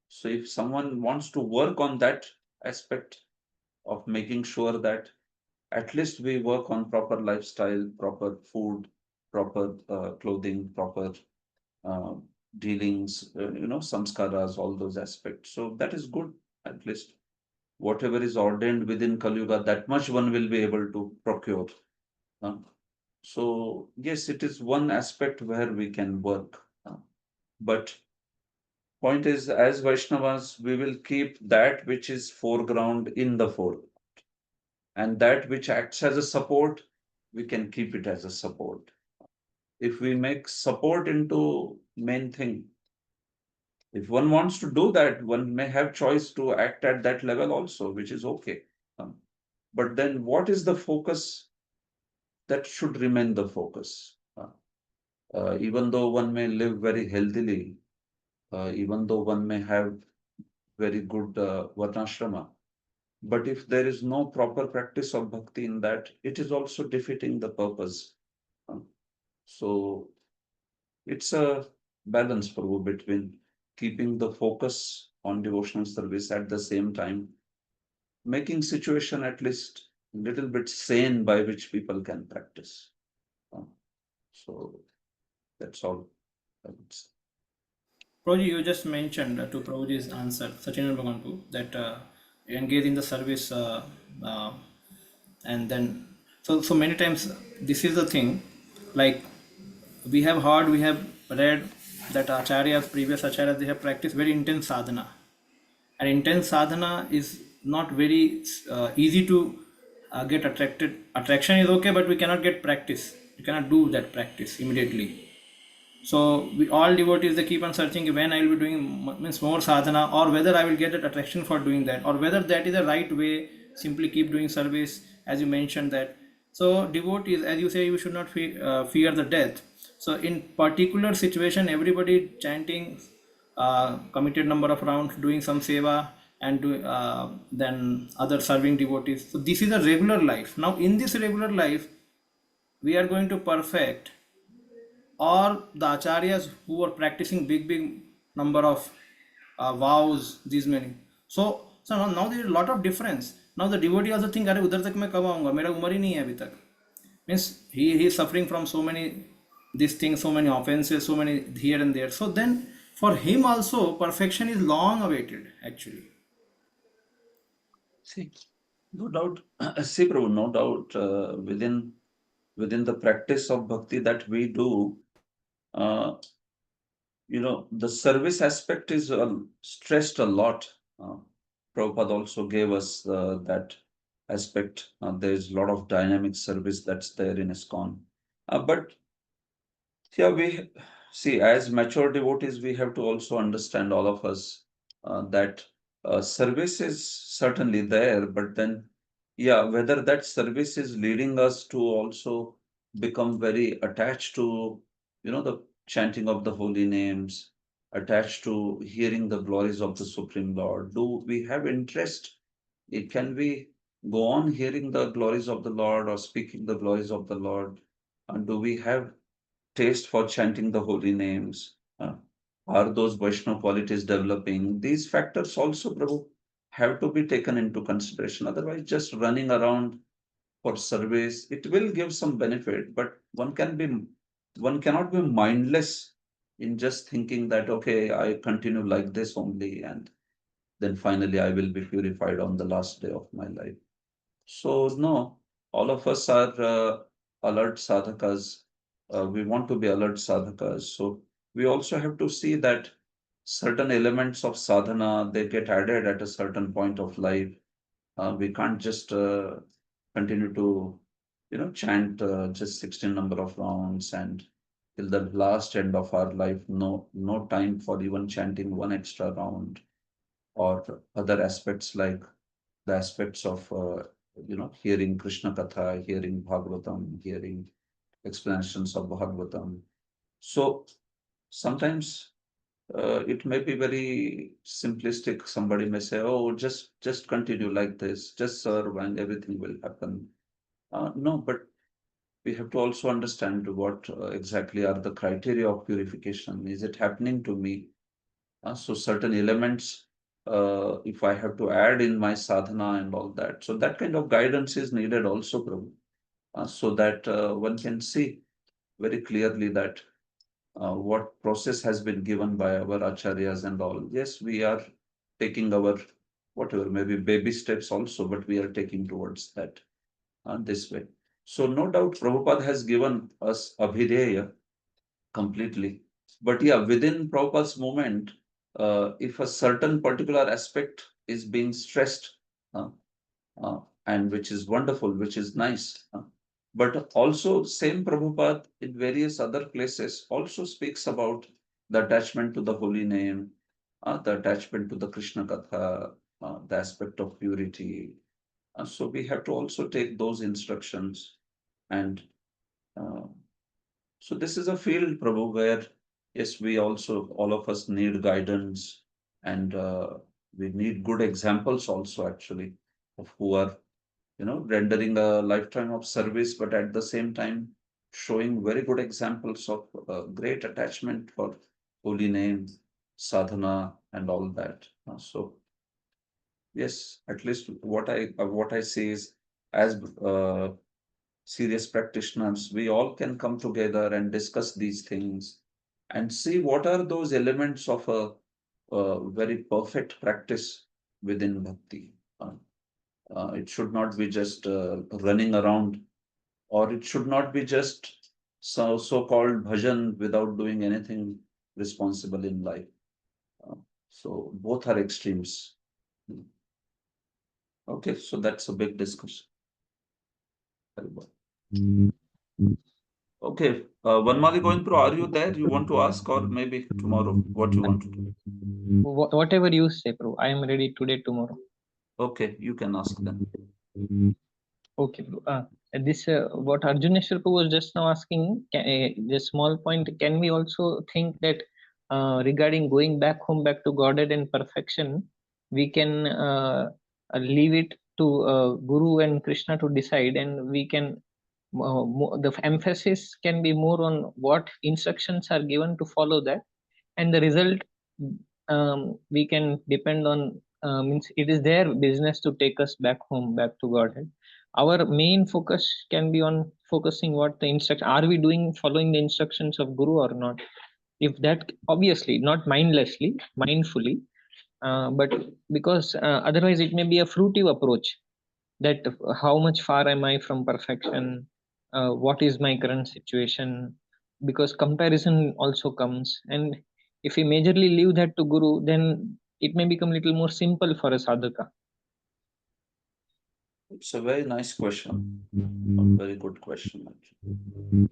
So if someone wants to work on that aspect of making sure that at least we work on proper lifestyle, proper food, proper clothing, proper uh, dealings, samskaras, all those aspects. So that is good, at least. whatever is ordained within Kali Yuga, that much one will be able to procure. So yes, it is one aspect where we can work. But point is, as Vaishnavas, we will keep that which is foreground in the foreground. And that which acts as a support, we can keep it as a support. If we make support into main thing, if one wants to do that, one may have choice to act at that level also, which is okay. But then what is the focus? That should remain the focus. Even though one may live very healthily, even though one may have very good varnashrama, but if there is no proper practice of bhakti in that, it is also defeating the purpose. So it's a balance, Prabhu, between keeping the focus on devotional service at the same time, making situation at least a little bit sane by which people can practice. So that's all I would say. Prabhuji, you just mentioned to Prabhuji's answer, Sachin Bhagantu, that engage in the service and then so many times this is the thing, like we have heard, we have read that acharyas, previous acharyas, they have practiced very intense sadhana, and intense sadhana is not very easy to get attracted. Attraction is okay, but we cannot get practice, we cannot do that practice immediately. So we all devotees, they keep on searching when I will be doing means more sadhana, or whether I will get that attraction for doing that, or whether that is the right way. Simply keep doing service, as you mentioned that. So devotees, as you say, you should not fear the death. So in particular situation, everybody chanting committed number of rounds, doing some seva, and then other serving devotees. So this is a regular life. Now in this regular life, we are going to perfect, or the acharyas who were practicing big number of vows, these many. So now there is a lot of difference. Now the devotee also think, अरे उधर तक मैं कब आऊँगा, मेरा उम्र ही नहीं है अभी तक. Means he is suffering from so many these things, so many offenses, so many here and there. So then for him also perfection is long awaited actually. See, no doubt, see, Prabhu, no doubt, within the practice of bhakti that we do, the service aspect is stressed a lot. Prabhupada also gave us that aspect. There is a lot of dynamic service that's there in ISKCON. But yeah, we see, as mature devotees, we have to also understand, all of us, that service is certainly there, but then, yeah, whether that service is leading us to also become very attached to, the chanting of the holy names, attached to hearing the glories of the Supreme Lord. Do we have interest? Can we go on hearing the glories of the Lord or speaking the glories of the Lord? And do we have taste for chanting the holy names? Are those Vaishnava qualities developing? These factors also, Prabhu, have to be taken into consideration. Otherwise, just running around for service, it will give some benefit, but one cannot be mindless in just thinking that, okay, I continue like this only, and then finally I will be purified on the last day of my life. So no, all of us are alert sadhakas. We want to be alert sadhakas. So we also have to see that certain elements of sadhana, they get added at a certain point of life. We can't just continue to, chant just 16 number of rounds and till the last end of our life, no time for even chanting one extra round, or other aspects like the aspects of hearing Krishna Katha, hearing Bhagavatam, hearing explanations of Bhagavatam. So sometimes it may be very simplistic. Somebody may say, "Oh, just continue like this, just serve, and everything will happen." No, but we have to also understand what exactly are the criteria of purification. Is it happening to me? So certain elements, if I have to add in my sadhana and all that. So that kind of guidance is needed also, Prabhu, so that one can see very clearly that what process has been given by our acharyas and all. Yes, we are taking our whatever, maybe baby steps also, but we are taking towards that this way. So no doubt Prabhupada has given us Abhideya completely. But yeah, within Prabhupada's movement, if a certain particular aspect is being stressed, and which is wonderful, which is nice, but also same Prabhupada in various other places also speaks about the attachment to the holy name, the attachment to the Krishna Katha, the aspect of purity. So we have to also take those instructions. And so this is a field, Prabhu, where yes, we also, all of us need guidance, and we need good examples also actually of who are, rendering a lifetime of service, but at the same time showing very good examples of great attachment for holy name, sadhana, and all that. So yes, at least what I say is, as serious practitioners, we all can come together and discuss these things and see what are those elements of a very perfect practice within bhakti. It should not be just running around, or it should not be just so-called bhajan without doing anything responsible in life. So both are extremes. Okay, so that's a big discussion. Okay, Vanmali Goindpro, are you there? You want to ask, or maybe tomorrow? What you want to do? Whatever you say, Prabhu. I am ready today, tomorrow. Okay, you can ask them. Okay, Prabhu. This what Arjuneshwar Prabhu was just now asking. The small point. Can we also think that regarding going back home, back to Godhead and perfection, we can leave it to Guru and Krishna to decide, and we can the emphasis can be more on what instructions are given to follow that, and the result we can depend on. Means it is their business to take us back home, back to Godhead. Our main focus can be on focusing what the instruction are we doing, following the instructions of Guru or not. If that, obviously not mindlessly, mindfully, but because otherwise it may be a fruitive approach, that how much far am I from perfection, what is my current situation, because comparison also comes, and if we majorly leave that to Guru, then it may become a little more simple for a sadhaka. It's a very nice question, a very good question actually.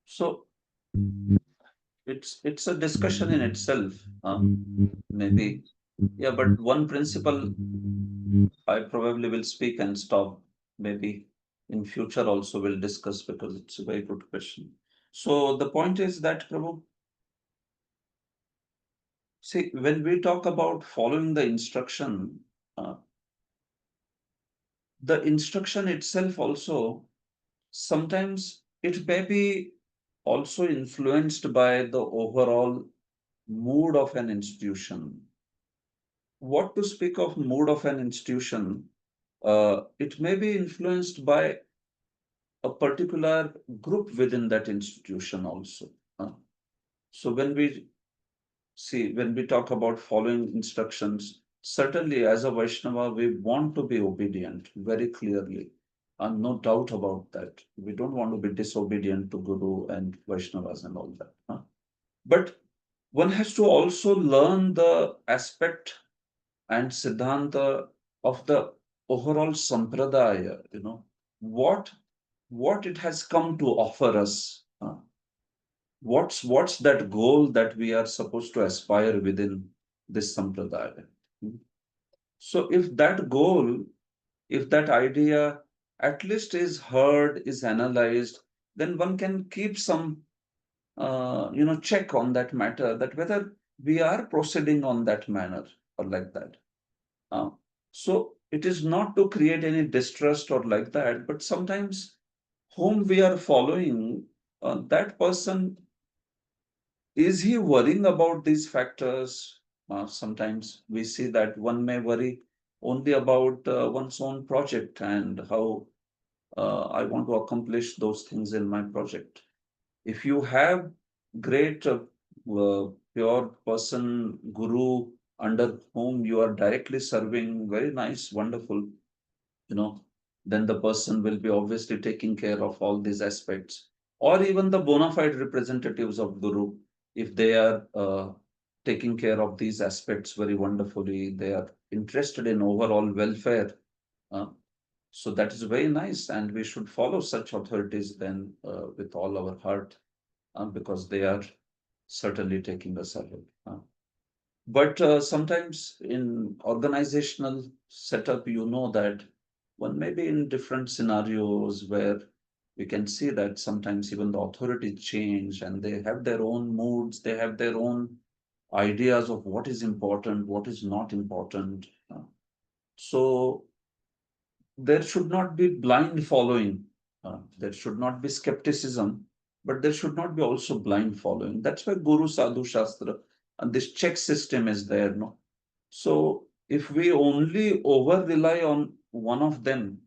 So it's a discussion in itself, maybe. Yeah, but one principle I probably will speak and stop. Maybe in future also we'll discuss, because it's a very good question. So the point is that, Prabhu, see, when we talk about following the instruction itself also, sometimes it may be also influenced by the overall mood of an institution. What to speak of mood of an institution? It may be influenced by a particular group within that institution also. So when we talk about following instructions, certainly as a Vaishnava, we want to be obedient very clearly. And no doubt about that. We don't want to be disobedient to Guru and Vaishnavas and all that. But one has to also learn the aspect and Siddhanta of the overall Sampradaya, what it has come to offer us. What's that goal that we are supposed to aspire within this Sampradaya? So if that goal, if that idea at least is heard, is analyzed, then one can keep some check on that matter, that whether we are proceeding on that manner or like that. So it is not to create any distrust or like that, but sometimes whom we are following, that person, is he worrying about these factors? Sometimes we see that one may worry only about one's own project and how I want to accomplish those things in my project. If you have great pure person, guru, under whom you are directly serving, very nice, wonderful, then the person will be obviously taking care of all these aspects. Or even the bona fide representatives of Guru, if they are taking care of these aspects very wonderfully, they are interested in overall welfare. So that is very nice, and we should follow such authorities then with all our heart, because they are certainly taking us ahead. But sometimes in organizational setup, that one may be in different scenarios where we can see that sometimes even the authorities change and they have their own moods, they have their own ideas of what is important, what is not important. So there should not be blind following. There should not be skepticism, but there should not be also blind following. That's why Guru Sadhu Shastra and this check system is there. No, so if we only over rely on one of them,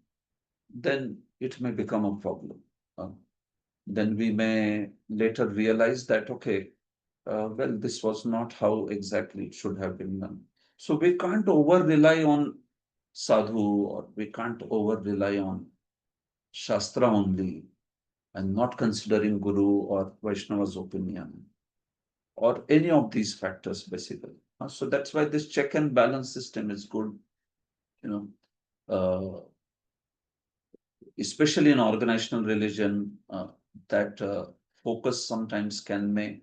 then it may become a problem. Then we may later realize that, okay, well, this was not how exactly it should have been done. So we can't over rely on sadhu, or we can't over rely on Shastra only and not considering Guru or Vaishnava's opinion or any of these factors basically. So that's why this check and balance system is good, especially in organizational religion, that focus sometimes may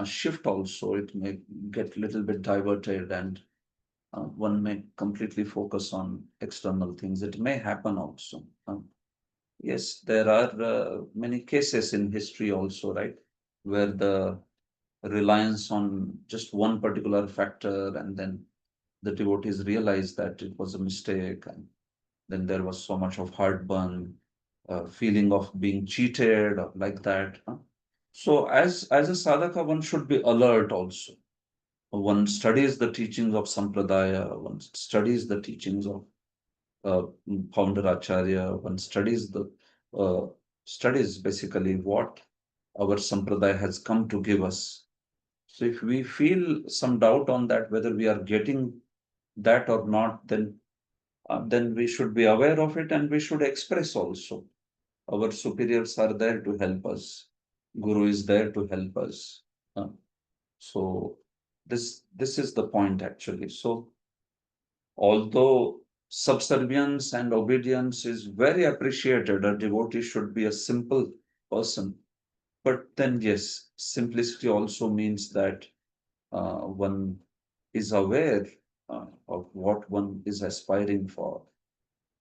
shift also. It may get a little bit diverted and one may completely focus on external things. It may happen also. Yes, there are many cases in history also, right, where the reliance on just one particular factor, and then the devotees realized that it was a mistake, and then there was so much of heartburn, feeling of being cheated, or like that. So as a sadhaka, one should be alert also. One studies the teachings of Sampradaya, one studies the teachings of founder Acharya, one studies basically what our Sampradaya has come to give us. So if we feel some doubt on that, whether we are getting that or not, then we should be aware of it and we should express also. Our superiors are there to help us. Guru is there to help us. So this is the point actually. So although subservience and obedience is very appreciated, a devotee should be a simple person. But then yes, simplicity also means that one is aware of what one is aspiring for,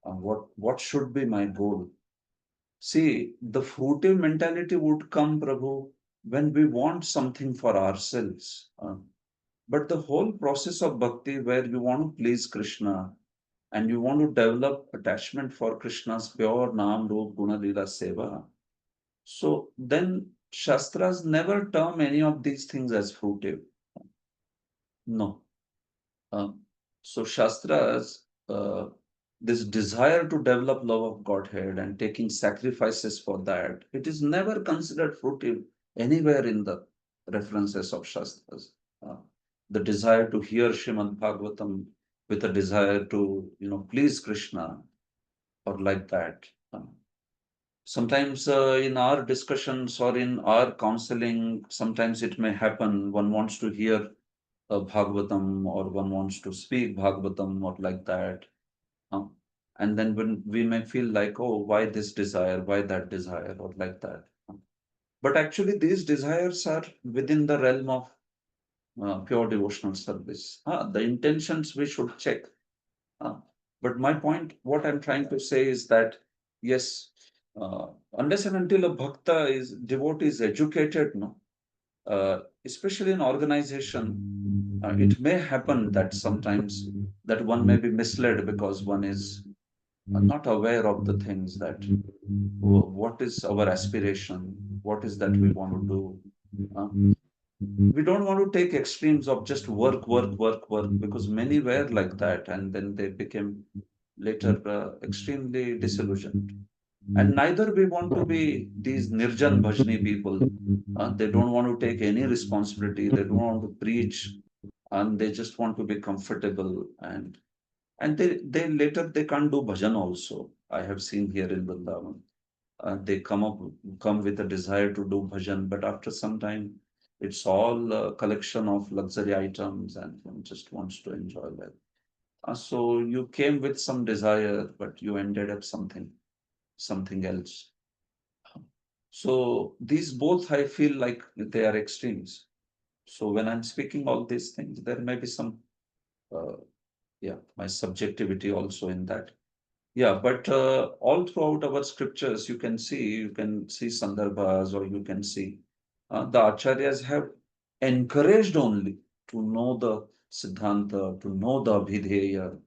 what should be my goal. See, the fruitive mentality would come, Prabhu, when we want something for ourselves. But the whole process of bhakti, where you want to please Krishna and you want to develop attachment for Krishna's pure Nam, Rup, Guna, Lila, Seva, so then Shastras never term any of these things as fruitive. No. So Shastras, this desire to develop love of Godhead and taking sacrifices for that, it is never considered fruitive anywhere in the references of Shastras. The desire to hear Srimad Bhagavatam with a desire to, please Krishna, or like that. Sometimes in our discussions or in our counseling, sometimes it may happen one wants to hear Bhagavatam, or one wants to speak Bhagavatam, or like that. And then when we may feel like, oh, why this desire, why that desire, or like that. But actually, these desires are within the realm of pure devotional service. The intentions we should check. But my point, what I'm trying to say is that, yes, unless and until a bhakta devotee is educated, especially in organization, it may happen that sometimes that one may be misled because one is not aware of the things that what is our aspiration, what is that we want to do. We don't want to take extremes of just work, because many were like that, and then they became later extremely disillusioned. And neither we want to be these Nirjan Bhajni people. They don't want to take any responsibility. They don't want to preach. and they just want to be comfortable, and they later they can't do bhajan also. I have seen here in Vrindavan. They come with a desire to do bhajan, but after some time, it's all a collection of luxury items, and one just wants to enjoy that. So you came with some desire, but you ended up something else. So these both, I feel like they are extremes. So when I'm speaking all these things, there may be some, my subjectivity also in that. Yeah, but all throughout our scriptures, you can see Sandarbhas, or you can see the Acharyas have encouraged only to know the Siddhanta, to know the Abhidheya,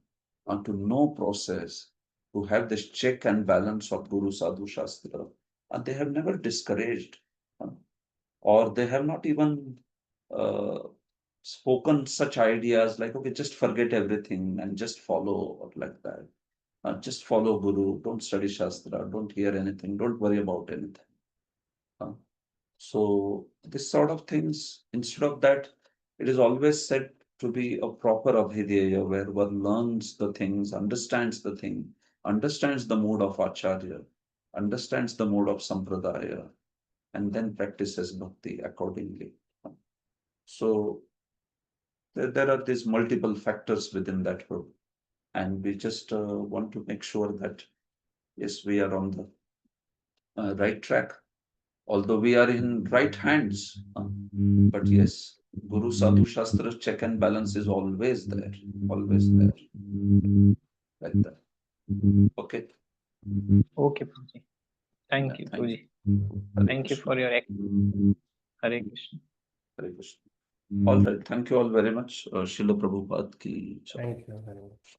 and to know process, to have this check and balance of Guru Sadhu Shastra. And they have never discouraged, uh, or they have not even uh, spoken such ideas like, okay, just forget everything and just follow, or like that. Just follow Guru, don't study Shastra, don't hear anything, don't worry about anything. So this sort of things, instead of that, it is always said to be a proper Abhidheya, where one learns the things, understands the thing, understands the mood of Acharya, understands the mood of Sampradaya, and then practices Bhakti accordingly. So there are these multiple factors within that group. And we just want to make sure that, yes, we are on the right track, although we are in right hands. But yes, Guru Sadhu Shastra check and balance is always there, like that. Okay. Okay, Prabhuji. Thank you, Thank you. Prabhuji. Thank you for your Hare Krishna. Hare Krishna. All right. Thank you all very much. Srila Prabhupada ki jai. Thank you very much.